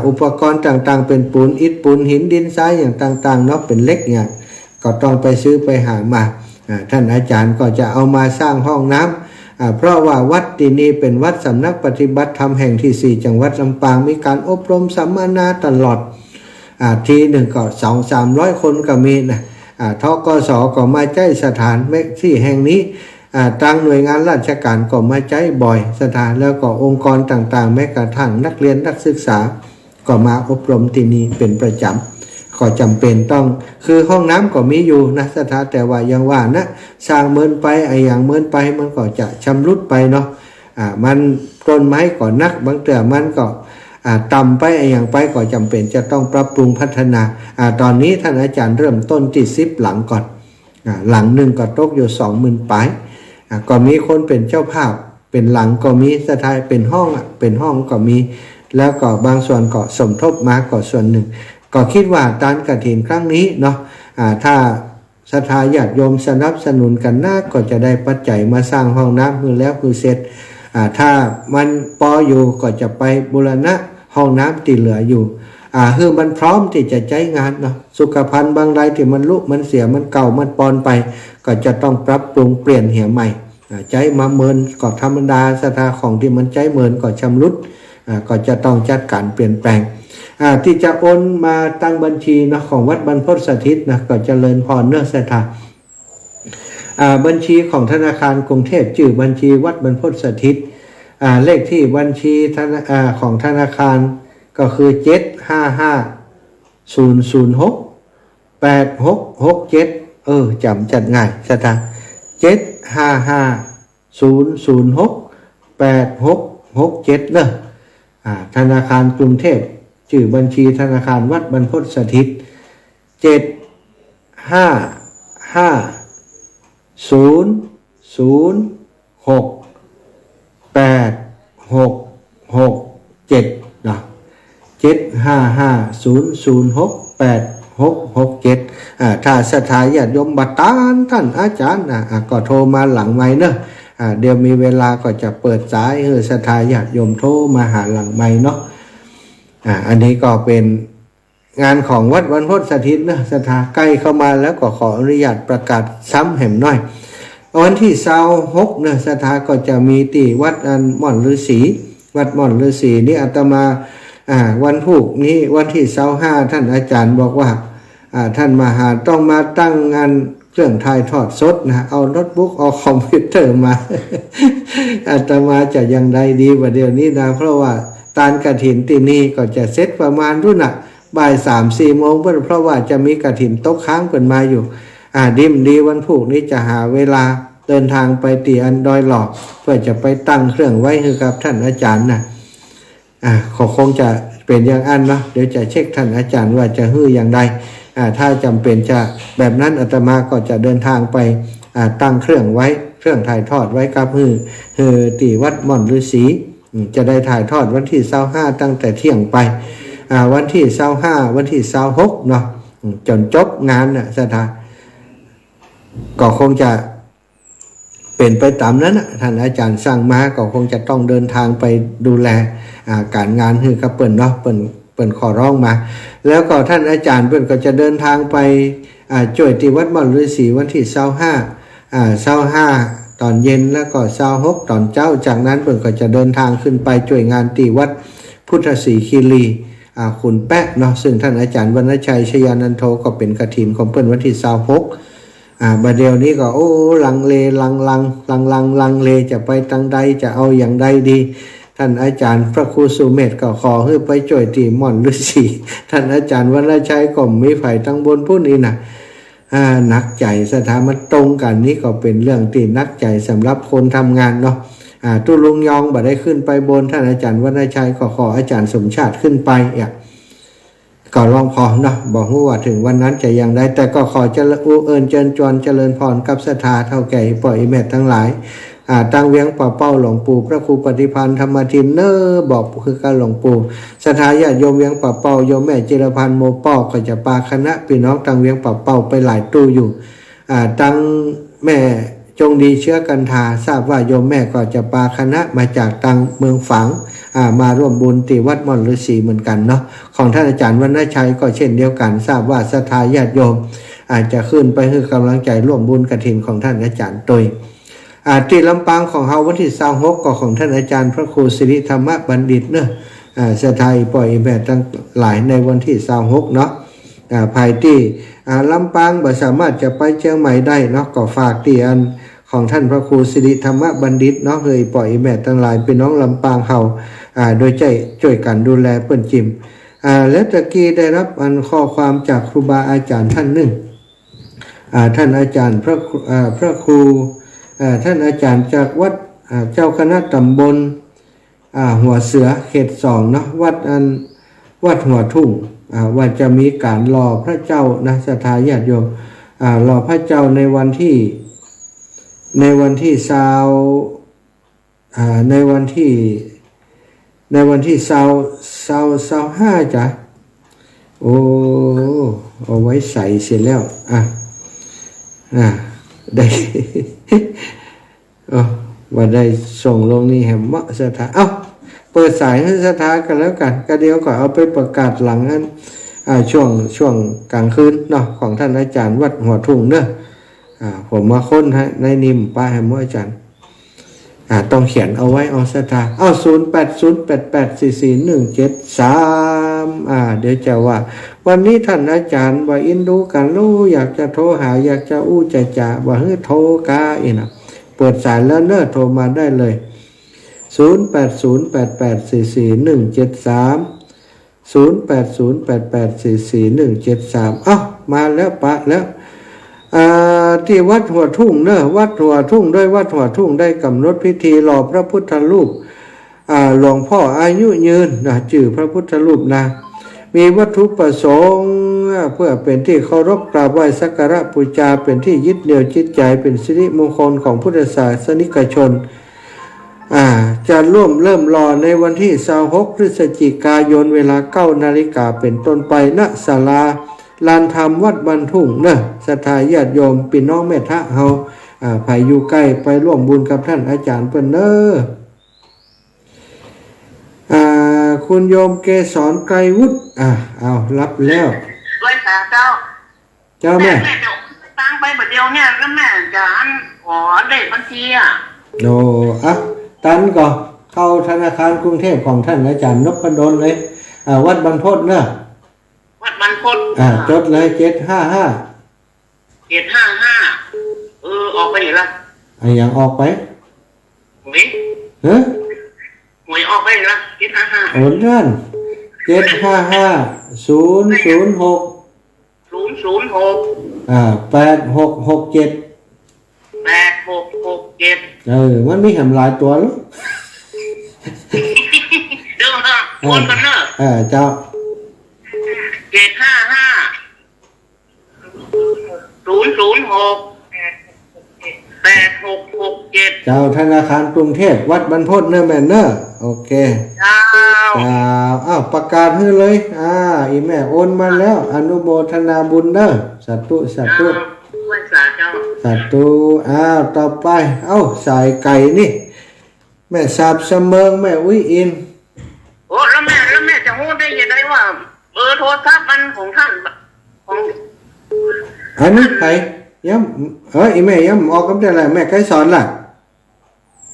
อุปกรณ์ต่างๆเป็นปูนอิฐปูนหินดินทรายอย่างต่างๆเนาะเป็นเล็กเนี่ยก็ต้องไปซื้อไปหามาท่านอาจารย์ก็จะเอามาสร้างห้องน้ำเพราะว่าวัดที่นี้เป็นวัดสำนักปฏิบัติธรรมแห่งที่4จังหวัดลำปางมีการอบรมสัมมนาตลอดทีหนึ่งก็200-300 คนก็มีนะทกสก็มาใช้สถานที่แห่งนี้ทางหน่วยงานราชการก็มาใช้บ่อยสถานแล้วก็องค์กรต่างๆแม้กระทั่งนักเรียนนักศึกษาก็มาอบรมที่นี่เป็นประจำก็จำเป็นต้องคือห้องน้ำก็มีอยู่นะสถานแต่ว่ายังว่านะสร้างเมินไปอย่างเมินไปมันก็จะชำรุดไปเนาะมันต้นไม้ก็นักบางเตื่อมันก็ต่ำไปอย่างไปก็จำเป็นจะต้องปรับปรุงพัฒนาตอนนี้ท่านอาจารย์เริ่มต้นที่10 หลังก่อนหลังหนึ่งก็ตกอยู่ 20,000 ปลายก็มีคนเป็นเจ้าภาพเป็นหลังก็มีสถานเป็นห้องก็มีแล้วก็บางส่วนก็สมทบมาก็ส่วนหนึ่งก็คิดว่าการกฐินครั้งนี้เนาะถ้าศรัทธาญาติโยมสนับสนุนกันน่าก็จะได้ปัจจัยมาสร้างห้องน้ำมือแล้วมือเสร็จถ้ามันปออยู่ก็จะไปบูรณะห้องน้ำที่เหลืออยู่คือมันพร้อมที่จะใช้งานเนาะสุขภัณฑ์บางรายที่มันลุมันเสียมันเก่ามันปอนไปก็จะต้องปรับปรุงเปลี่ยนเหี่ยใหม่ใจมาเมินก็ธรรมดาศรัทธาของที่มันใจเมินก็ชำรุดก็จะต้องจัดการเปลี่ยนแปลงที่จะโอนมาตั้งบัญชีนะของวัดบรรพตสถิตนะก็เจริญพรเนื้อศรัทธาบัญชีของธนาคารกรุงเทพชื่อบัญชีวัดบรรพตสถิตเลขที่บัญชีของธนาคารก็คือ755-006-8667จำง่ายศรัทธา755-006-8667เนอะธนาคารกรุงเทพชื่อบัญชีธนาคารวัดบรรพตสถิต755-006-8667นะ755-006-8667ถ้าศรัทธาญาติโยมบัตตานท่านอาจารย์ก็โทรมาหลังไมค์เนอะเดี๋ยวมีเวลาก็จะเปิดสายให้ศรัทธาญาติโยมโทรมาหาหลังไมค์เนาะอันนี้ก็เป็นงานของวัดบรรพตสถิตนะศรัทธาใกล้เข้ามาแล้วก็ขออนุญาตประกาศซ้ำแห่มหน่อยวันที่26นะศรัทธาก็จะมีที่วัดม่อนฤาษีวัดม่อนฤาษีนี่อาตมาวันพุธนี้วันที่25ท่านอาจารย์บอกว่าท่านมหาต้องมาตั้งงานเครื่องถ่ายทอดสดนะเอาโน้ตบุ๊กเอาคอมพิวเตอร์มา อาตมาจะยังได้ดีกว่าเดี๋ยวนี้นะเพราะว่าตานกฐินที่นี่ก็จะเสร็จประมาณรุ่นบ่าย 3-4 โมงเพราะว่าจะมีกฐินตกค้างเปิดมาอยู่ดิมดีวันพุธนี้จะหาเวลาเดินทางไปตีอันดอยหลอกเพื่อจะไปตั้งเครื่องไว้ให้กับท่านอาจารย์นะคงจะเป็นอย่างอันเนาะเดี๋ยวจะเช็คท่านอาจารย์ว่าจะฮื้ออย่างใดถ้าจำเป็นจะแบบนั้นอาตมาก็จะเดินทางไปตั้งเครื่องไว้เครื่องถ่ายทอดไว้กับฮื้อที่วัดม่อนฤาษีจะได้ถ่ายทอดวันที่25ตั้งแต่เที่ยงไปวันที่25วันที่26เนาะจนจบงานน่ะศรัทธาก็คงจะเป็นไปตามนั้นท่านอาจารย์สั่งมาก็คงจะต้องเดินทางไปดูแลการงานให้กับเปิ้นเนาะเปิ้นขอร้องมาแล้วก็ท่านอาจารย์เปิ้นก็จะเดินทางไป จ่วยที่วัดม่อนฤาษีวันที่25ตอนเย็นแล้วก็26ตอนเจ้าจากนั้นเพิ่นก็จะเดินทางขึ้นไปจ่วยงานที่วัดพุทธศรีคีรีขุนแปะเนาะซึ่งท่านอาจารย์วรรณชัยชยานันโทก็เป็นกฐินของเพิ่นวันที่26บัดเดี๋ยวนี้ก็ลังเลลังเลจะไปทางใดจะเอาอย่างใดดีท่านอาจารย์พระครูสุเมธก็ขอให้ไปจ่วยที่ม่อนฤาษีท่านอาจารย์วรรณชัยก็มีไผทั้งบนผู้นี้นะนักใจสถามันตรงกันนี้ก็เป็นเรื่องที่นักใจสำหรับคนทำงานเนาะตุลุงยองบ่ได้ขึ้นไปบนท่านอาจารย์วรรณชัยก็ขออาจารย์สมชาติขึ้นไปก็ลองพอเนาะบอกว่าถึงวันนั้นจะยังได้แต่ก็ขอจะเอิญเจริญจวนเจริญพรกับศรัทธาเท่าแก่ปล่อยแม่ทั้งหลายตั้งเวียงป่าเป้าหลวงปู่พระครูปฏิพันธ์ธรรมทิมเนอบอกคือการหลวงปู่ศรัทธาญาติโยมเวียงป่าเป้าโยมแม่จิรพันธ์โมป้อก็จะปาคณะพี่น้องตั้งเวียงป่าเป้าไปหลายตู้อยู่ตั้งแม่จงดีเชื้อกันทาทราบว่าโยมแม่ก็จะปาคณะมาจากตังเมืองฝางมาร่วมบุญที่วัดม่อนฤาษีเหมือนกันเนาะของท่านอาจารย์วรรณชัยก็เช่นเดียวกันทราบว่าศรัทธาญาติโยมอาจจะขึ้นไปให้กำลังใจร่วมบุญกฐินของท่านอาจารย์โดยที่ลำปางของเฮาวันที่26ก็ของท่านอาจารย์พระครูสิริธรรมบัณฑิตเนอะศรัทธาปล่อยแม่ตั้งหลายในวันที่26เนาะภายที่ลำปางบ่สามารถจะไปเชียงใหม่ได้เนาะก็ฝากที่อันของท่านพระครูสิริธรรมบัณฑิตเนาะเคยปล่อยแม่ทั้งหลายเป็นน้องลำปางเฮาโดยใจช่วยกันดูแลเปิ้นจิมและตะกี้ได้รับอันข้อความจากครูบาอาจารย์ท่านหนึ่งท่านอาจารย์พระครูท่านอาจารย์จากวัดเจ้าคณะตำบลหัวเสือเขต2เนาะวัดหัวทุ่งว่าจะมีการรอพระเจ้านะศรัทธาญาติโยมรอพระเจ้าในวันที่25จ้ะเอาไว้ใส่เสร็จแล้วได้ว่าได้ส่งลงนี่แหมะสถาเปิดสายให้สถากันแล้วกันก็เดี๋ยวก็เอาไปประกาศหลังนั้นช่วงกลางคืนเนาะของท่านอาจารย์วัดหัวทุ่งเนอะผมมาค้นให้ในนิมป้าให้มั่วอาจารย์ต้องเขียนเอาไว้เอาสถา0808844173เดี๋ยวจะว่าวันนี้ท่านอาจารย์ว่าอินดูกันรู้อยากจะโทรหาอยากจะจะว่าให้โทรกาอีนะเปิดสายแล้วเนอะโทรมาได้เลย0808844173มาแล้วปะแล้วที่วัดหัวทุ่งเนอะวัดหัวทุ่งด้วยวัดหัวทุ่งได้กำหนดพิธีหล่อพระพุทธรูปหลวงพ่ออายุยืนชื่อพระพุทธรูปนะมีวัตถุประสงค์เพื่อเป็นที่เคารพกราบไหว้สักการะบูชาเป็นที่ยึดเหนี่ยวจิตใจเป็นสิริมงคลของพุทธศาสนิกชนจะเริ่มรอในวันที่26พฤศจิกายนเวลา 9 นาฬิกาเป็นต้นไปณศาลาลานธรรมวัดบ้านทุ่งเนอะศรัทธาญาติโยมพี่น้องแม่ทะเฮาไผอยู่ใกล้ไปร่วมบุญกับท่านอาจารย์เพิ่นเนอะคุณโยมเกศรไกรวุฒิเอารับแล้วด้วยสาเจ้าแม่เดี๋ยวตั้งไปประเดี๋ยวเนี่ยแล้วแม่จะขอเลขบัญชีตันก็เข้าธนาคารกรุงเทพของท่านอาจารย์นพดลเลยวัดบรรพตเนอะวัดบรรพตจดเลย755ออกไปอีกละอย่างออกไปหวยออกไปอีกละ755โอนท่าน755006 8667มันมีแหมหลายตัวลูกเดี๋ยวนะโอนกันเนอะเจ้า755006867เจ้าธนาคารกรุงเทพวัดบรรพตเนอะแม่เนอะโอเคเจ้าประกาศให้เลยอีแม่โอนมาแล้วอนุโมทนาบุญเนอะสาธุสาธุต่อไปสายไก่นี่แม่สาบเสมิงแม่อุ้ยอินแล้วแม่จะพูดได้ยังไงว่าเบอร์โทรศัพท์มันของท่านของ อันนี้ไปย้ำอีแม่ย้ำออกกับได้ไรแม่ใครสอนล่ะ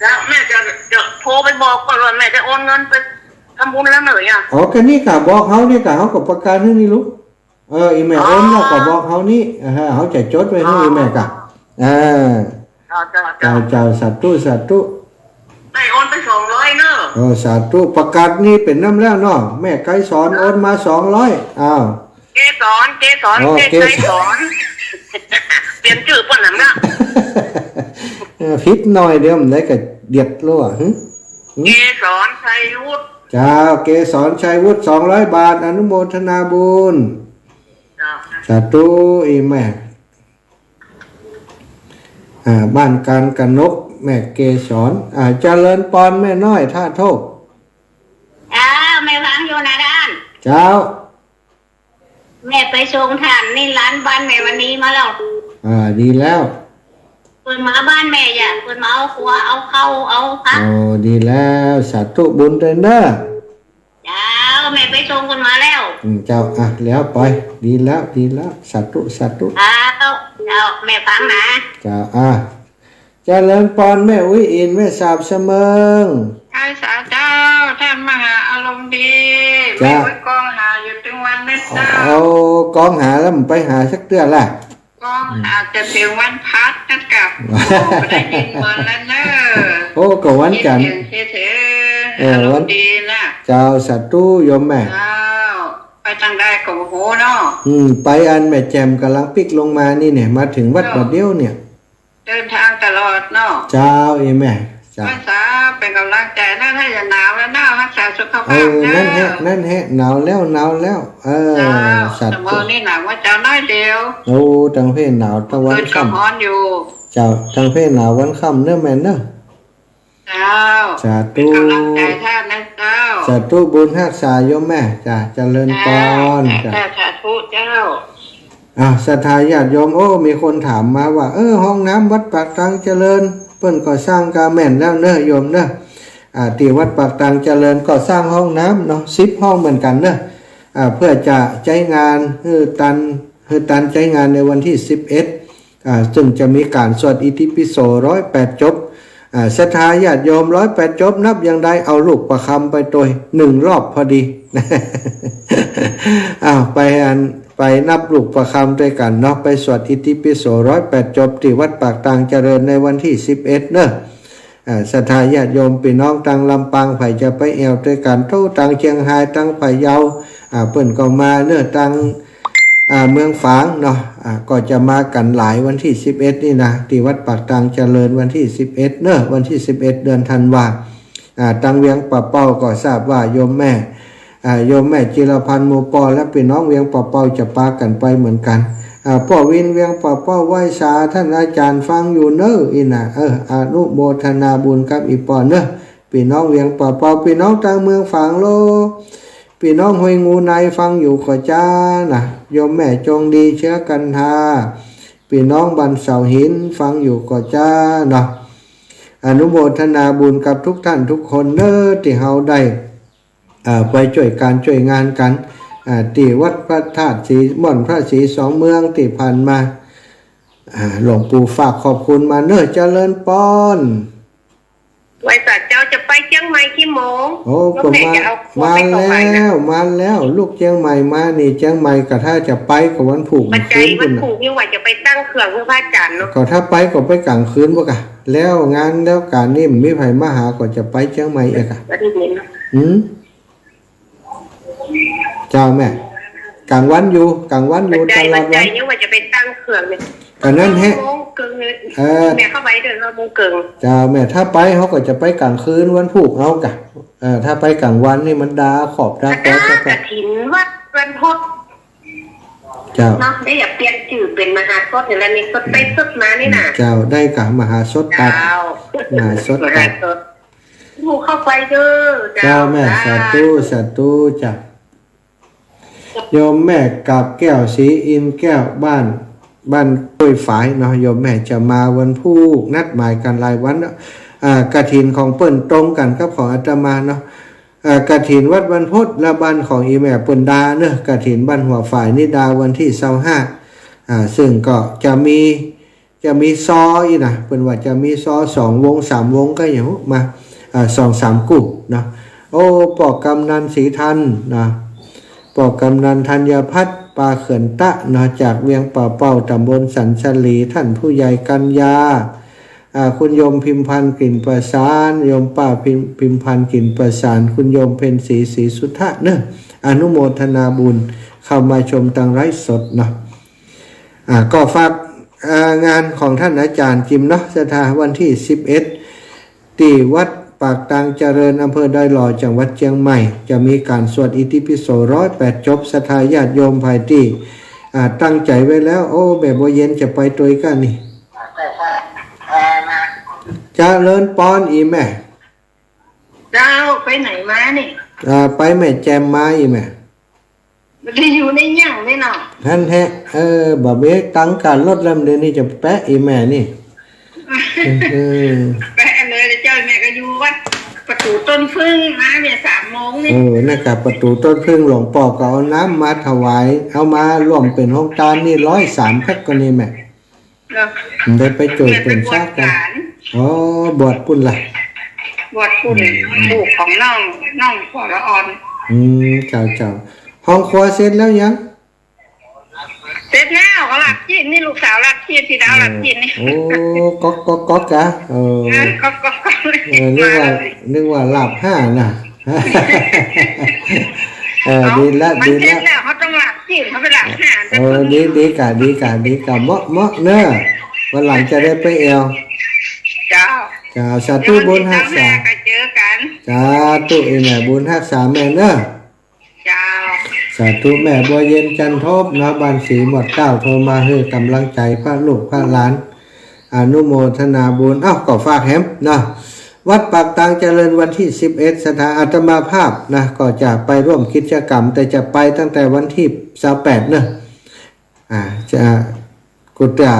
แล้วแม่จะโทรไปบอกก่อนว่าแม่จะโอนเงินไปทำบุญแล้วเหนื่อยอ่ะอ๋อก็นี่กะบอกเขานี่กะเขากับประกาศให้นี่ลูกอีแม่โอนแล้วก็บอกเขานี่เขาจะจดไว้ให้อีแม่กะเจ้าสาธุไม่โอนไป200เนอะสาธุประกาศนี่เป็นน้ำแล้วเนาะแม่ไกสอนโอนมา200อ้าวเกสรเกสรเปลี่ยนชื่อป่นหนังนะพิษหน่อยเดียวมันได้กับเดียดรั่วเกสรชัยวุฒิเจ้าเกสรชัยวุฒิ200 บาทอนุโมทนาบุญสาธุอีแม่บ้านการกนกแม่เกสรเจริญปอนแม่น้อยท่าโทษแม่ฟังอยู่นะด้านเจ้าแม่ไปส่งท่านนี่ร้านบ้านแม่วันนี้มาแล้วดีแล้วเปิดมาบ้านแม่อย่าเปิดมาเอาครัวเอาเข้าเอาพักดีแล้วสาธุบุญเลยเนอะเจ้าแม่ไปส่งคนมาแล้วเจ้าแล้วไปดีแล้วสาธุเจ้าแม่ฟังนะเจ้าเจริญปอนแม่อุ้ยอินแม่สาบเสมิงท่านสาเจ้าท่านมหาอารมณ์ดีแม่อุ้ยกองหาอยู่ถึงวันนี้เจ้าเอากองหาแล้วมันไปหาสักเดือนละกองหาจะถึงวันพักนั่นกับได้ยินเหมือนแล้วเนอะก็วันจันทร์อารมณ์ดีนะเจ้าสัตว์ตู้ยมแม่ไปทางได้กับโหเนาะไปอันแม่แจมกำลังปิกลงมานี่เนี่ยมาถึงวัดประเดี๋ยวเนี่ยเดินทางตลอดเนาะเจ้าแม่ภาษาเป็นกำลังใจนะถ้าอย่าหนาวแล้วหนาวรักษาสุขภาพนั่นแฮะหนาวแล้วสัตว์มื้อนี้หนาวว่าเจ้าน้อยเดียวตังเพศหนาวตะวันค่ำร้อนอยู่เจ้าตังเพศหนาววันค่ำเนื้อแม่เนอะเจ้าสาธุกำลังใจท่านนะเจ้าสาธุบุญรักษาโยมแม่จ้าเจริญพรสาธุเจ้าศรัทธาญาติโยมมีคนถามมาว่าห้องน้ำวัดปากตังเจริญเปิ้นก็สร้างกาแม่นแล้วเนอะโยมเนอะที่วัดปากตังเจริญก็สร้างห้องน้ำเนาะ10 ห้องเหมือนกันเนอะเพื่อจะใช้งานตันใช้งานในวันที่11ซึ่งจะมีการสวดอิติปิโส108 จบศรัทธาญาติโยม108 จบนับอย่างใดเอาลูกประคำไปตัว1 รอบพอดีไปนับลูกประคำด้วยกันเนาะไปสวดอิติปิโส108 จบที่วัดปากตังเจริญในวันที่11เนอะศรัทธาญาติโยมพี่น้องตังลำปางไผ่จะไปแอวด้วยกันโตตังเชียงรายตังไผ่เยาเปิ้นก็มาเนอะตังเมืองฝางเนาะก็จะมากันหลายวันที่11นี่นะที่วัดปากตังเจริญวันที่11เนอะวันที่11เดือนธันวาตังเวียงป่าเป้าก็ทราบว่าโยมแม่จิรพันธ์หมู่ปอและพี่น้องเวียงป่าเป้าจะปากันไปเหมือนกันพ่อวินเวียงป่าเป้าไหว้สาท่านอาจารย์ฟังอยู่เนอะอีน่ะอนุโมทนาบุญกับอีปอเนอะพี่น้องเวียงป่าเป้าพี่น้องทางเมืองฝางโลพี่น้องห้วยงูในฟังอยู่ขอจ้านะโยมแม่จงดีเชื้อกันทาพี่น้องบันเสาหินฟังอยู่ขอจ้านะอนุโมทนาบุญกับทุกท่านทุกคนเนอะที่เฮาได้ไปช่วยการช่วยงานกันที่วัดพระธาตุศรีม่อนพระศรีสองเมืองที่ผ่านมาหลวงปู่ฝากขอบคุณมาเนอะเจริญปอนไว้สัตว์เจ้าจะไปเชียงใหม่กี่โมงผมมาแล้วลูกเชียงใหม่มานี่เชียงใหม่ก็ถ้าจะไปกับวันผูกปัจจัยวันผูกยังไหวจะไปตั้งเครื่องเพื่อพระจันทร์เนาะก็ถ้าไปก็ไปกลางคืนบ่กะแล้วงานแล้วการนี่มีไผมาหาก็จะไปเชียงใหม่เอกะเจ้าแม่กลางวันอยู่ตลอดวันยังว่าจะไปตั้งเครื่องเนี่ยก็นั่นแฮะแม่เข้าไปเดินเราโมงเกิงเจ้าแม่ถ้าไปเขาก็จะไปกลางคืนวันผูกเอากะถ้าไปกลางวันนี่มันดาขอบดาแป๊บกระถินวัดวันพุธเจ้าเนาะได้อย่าเปลี่ยนชื่อเป็นมหาสดอย่างนี้สดไปสดมานี่น่ะเจ้าได้กะมหาสดตัดมหาสดผูกเข้าไปเด้อเจ้าแม่สาธุจ้ะโยมแม่กับแก้วสีอินแก้วบ้านกล้วยฝายเนาะโยมแม่จะมาวันผู้นัดหมายกันรายวันกฐินของเปิ้นตรงกันกับของอาตมาเนาะกฐินวัดบรรพตและบ้านของอีแม่เปิ้นดาเนอะกฐินบ้านหัวฝ่ายนิดาวันที่25 ซึ่งก็จะมีซออีกนะเป็นว่าจะมีซอ2 วง 3 วงก็อย่างมา2-3 กลุ่มนะโอ้ปอกกำนันศรีทันนะปอกกำนันธัญพัฒน์ปาเขื่อนตะนะจากเวียงป่าเป้าตำบลสันสลีท่านผู้ใหญ่กัญญาคุณโยมพิมพันธ์กลิ่นประสานโยมป้าพิมพันธ์กลิ่นประสานคุณโยมเพ็ญศรีศรีสุทธะเนอะอนุโมทนาบุญเข้ามาชมทางไลฟ์สดเนาะก็ฝากงานของท่านอาจารย์จิมเนาะสถานวันที่11ที่วัดปากตังเจริญอำเภอดอยหล่อจังหวัดเชียงใหม่จะมีการสวดอิติปิโส108 จบศรัทธาญาติโยมภายที่ตั้งใจไว้แล้วโอ้แบบบ่เย็นจะไปตัวกันนี่จะเลินปอนอีแม่เจ้าไปไหนมาเนี่ยไปแม่แจมมาอีแม่มันจะอยู่ในย่างไม่หนอท่านแฮะบ่เบตั้งการลดลำเดือนนี้จะแปะอีแม่นี่แปะเลยเจ้าแม่ก็อยู่วัดประตูต้นพึ่งมาเนี่ย3 โมงนี่นั่นกับประตูต้นพึ่งหลวงพ่อก็เอาน้ำมาถวายเอามาร่วมเป็นห้องตาลนี่103 แพ็คก็นี่แม่ได้ไปจุดเป็นซากกันบวชปุ่นล่ะบวชปุ่นลูกของน้องพ่อละอ่อนเจ้าห้องครัวเสร็จแล้วยังเสร็จแล้วก็หลับจีนนี่ลูกสาวหลับจีนพี่ดาวหลับจีนนี่โอ้ก๊อกกะก๊อกนึกว่าหลับ5น่ะดีแล้วเขาต้องหลับจีนเขาไปหลับ5ดีกะเหมาะเนอะวันหลังจะได้ไปเอวเจ้าสาธุบุญรักษาเจอกันสาธุแม่บุญรักษาแม่เนอะเจ้าสาธุแม่บัวเย็นจันทบนะบ้านศรีหมดเก้าโทรมาให้กำลังใจพระลูกพระหลานอนุโมทนาบุญก็ฝากแหมนะวัดปากตังเจริญวันที่11สถานอาตมาภาพนะก็จะไปร่วมกิจกรรมแต่จะไปตั้งแต่วันที่28เนอะจะกูจะ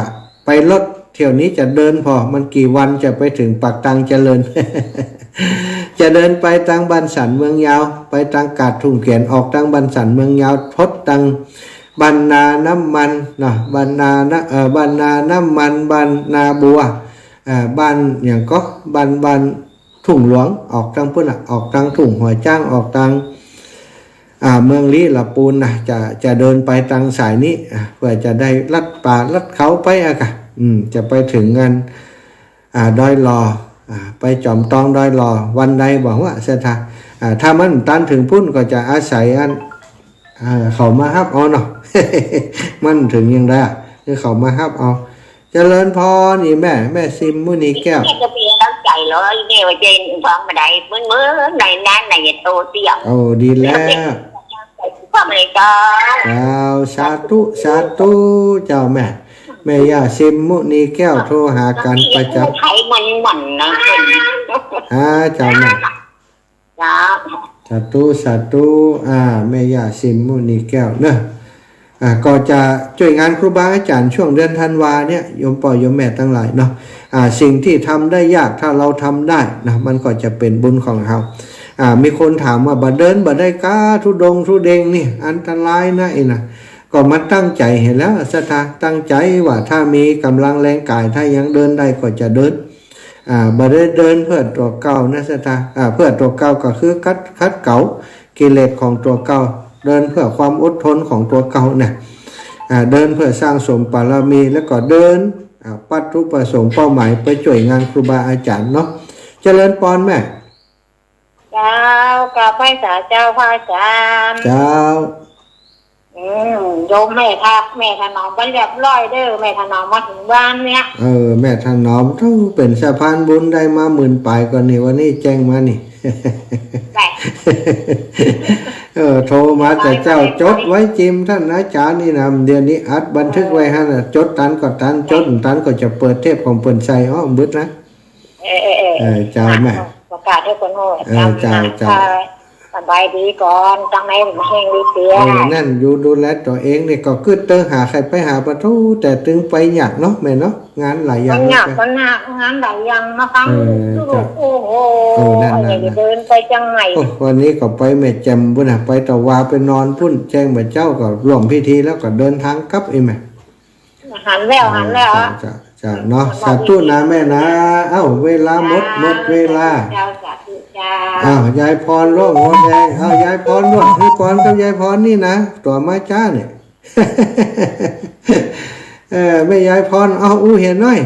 ไปรถเที่ยวนี้จะเดินพอมันกี่วันจะไปถึงปากตังเจริญ จะเดินไปทางบ้านสันเมืองยาวไปทางกาดทุ่งเขียนออกทางบ้านสันเมืองยาวทดทางบ้านนาน้ำมันนะบ้านนาน้ำมันบ้านนาบัวบ้านอย่างก็บ้านทุ่งหลวงออกทางพุ่นออกทางทุ่งหัวจ้างออกทางเมืองลี้ละปูนนะจะเดินไปทางสายนี้เพื่อจะได้ลัดป่าลัดเขาไปจะไปถึงกันดอยหลอไปจอมตองดอยหลอวันใดบอกว่าเสถาถ้ามันตันถึงพุ่นก็จะอาศัยเขามาฮับเอาเนาะ มันถึงยังได้คือเขามาฮับเอาเจริญพรนี่แม่ซิมมุนีแก้วจะเปลี่ยนตั้งใจเลยเนี่ยว่าเจนฟังมาได้เมื่อไหนนั้นไหนโตเตี้ยดีแล้วพ่อแม่เจ้าสาธุเจ้าแม่ย่าซิมมุนีแก้วโทรหากันประจำใครมันนะเจ้าแม่สาธุแม่ย่าซิมมุนีแก้วเนอะก็จะช่วยงานครูบาอาจารย์ช่วงเดือนธันวาเนี่ยโยมพ่อโยมแม่ทั้งหลายเนาะสิ่งที่ทำได้ยากถ้าเราทำได้นะมันก็จะเป็นบุญของเรามีคนถามว่าบ่เดินบ่ได้ก้าทุดงนี่อันตรายนะก็มาตั้งใจเห็นแล้วศรัทธาตั้งใจว่าถ้ามีกำลังแรงกายถ้ายังเดินได้ก็จะเดินบ่ได้เดินเพื่อตัวเก่านะศรัทธาเพื่อตัวเก่าก็คือคัดเก่ากิเลสของตัวเก่าเดินเพื่อความอดทนของตัวเก่าเนี่ยเดินเพื่อสร้างสมบารมีแล้วก็เดินปัจจุประสงค์เป้าหมายไปช่วยงานครูบาอาจารย์เนาะเจริญพรแม่เจ้ากราบไหว้เจ้าพระอาจารย์เจ้าโยมแม่ถนอมไปเรียบร้อยเด้อแม่ถนอมมาถึงบ้านเนี่ยแม่ถนอมต้องเป็นสะพานบุญได้มา10,000 ปลายก่อนนี่วันนี้แจ้งมานี่โทรมาแต่เจ้าจดไว้จิมท่านอาจารย์นี่นะเดือนนี้อัดบันทึกไว้ฮะจดตันก็ตันจดตันก็จะเปิดเทปของเปิ่นใส่บึดนะเจ้าแม่ประกาศให้คนโง่เจ้าสบายดีก่อนจังไหนมันแห้งดีเสียนั่นอยู่ดูแลตัวเองนี่ก็คือเติมหาใครไปหาประตูแต่ตึงไปยากเนาะแม่เนาะงานหลายอย่างยากงานหลายอย่างมาฟังโอ้โหเดินไปจังไหนวันนี้ก็ไปแม่แจ่มพุ่นไปตะวาไปนอนพุ่นแจ้งแม่เจ้าก็ร่วมพิธีแล้วก็เดินทางกลับอีแม่ หันแล้วหันแล้ว จ้าเนาะสาธุนะแม่นะเอ้าเวลาหมดเวลา เจ้าสาธุจ้า อ้าวยายพรโลกหัวแดงอ้าวยายพรด้วยพี่พรกับยายพรนี่นะตัวไม้จ้าเนี่ย ไม่ยายพรเอาอู้เห็นหน่อย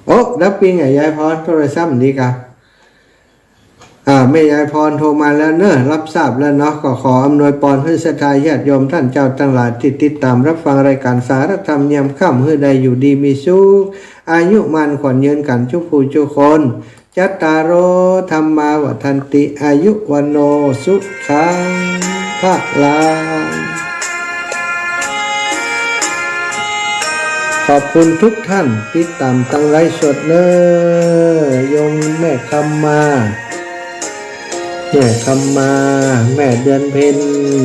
โอ้รับปีไงยายพรโทรศัพท์ดีครับแม่ยายพรโทรมาแล้วเนอะรับทราบแล้วเนาะก็ขออำนวยพรให้ศรัทธาญาติโยมท่านเจ้าทั้งหลายที่ติดตามรับฟังรายการสารธรรมยามค่ำให้ได้อยู่ดีมีสุขอายุมันขวัญยืนกันทุกผู้ทุกคนจัตตารโอธรรมาวัฏันติอายุวันโนสุขังภะลังขอบคุณทุกท่านที่ตามตั้งไลฟ์สดเนอยมแม่คำมาแม่เดือนเพ็ญ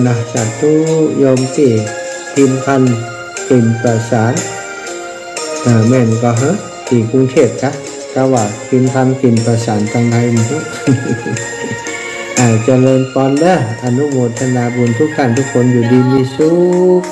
นะสาธุโยมที่พิมพ์พันธ์กลิ่นประสานแม่นก็ฮะที่กรุงเทพครับก็ว่าพิมพ์พันธ์กลิ่นประสานทางไหนมั้งเจริญพรเด้ออนุโมทนาบุญทุกท่านทุกคนอยู่ดีมีสุข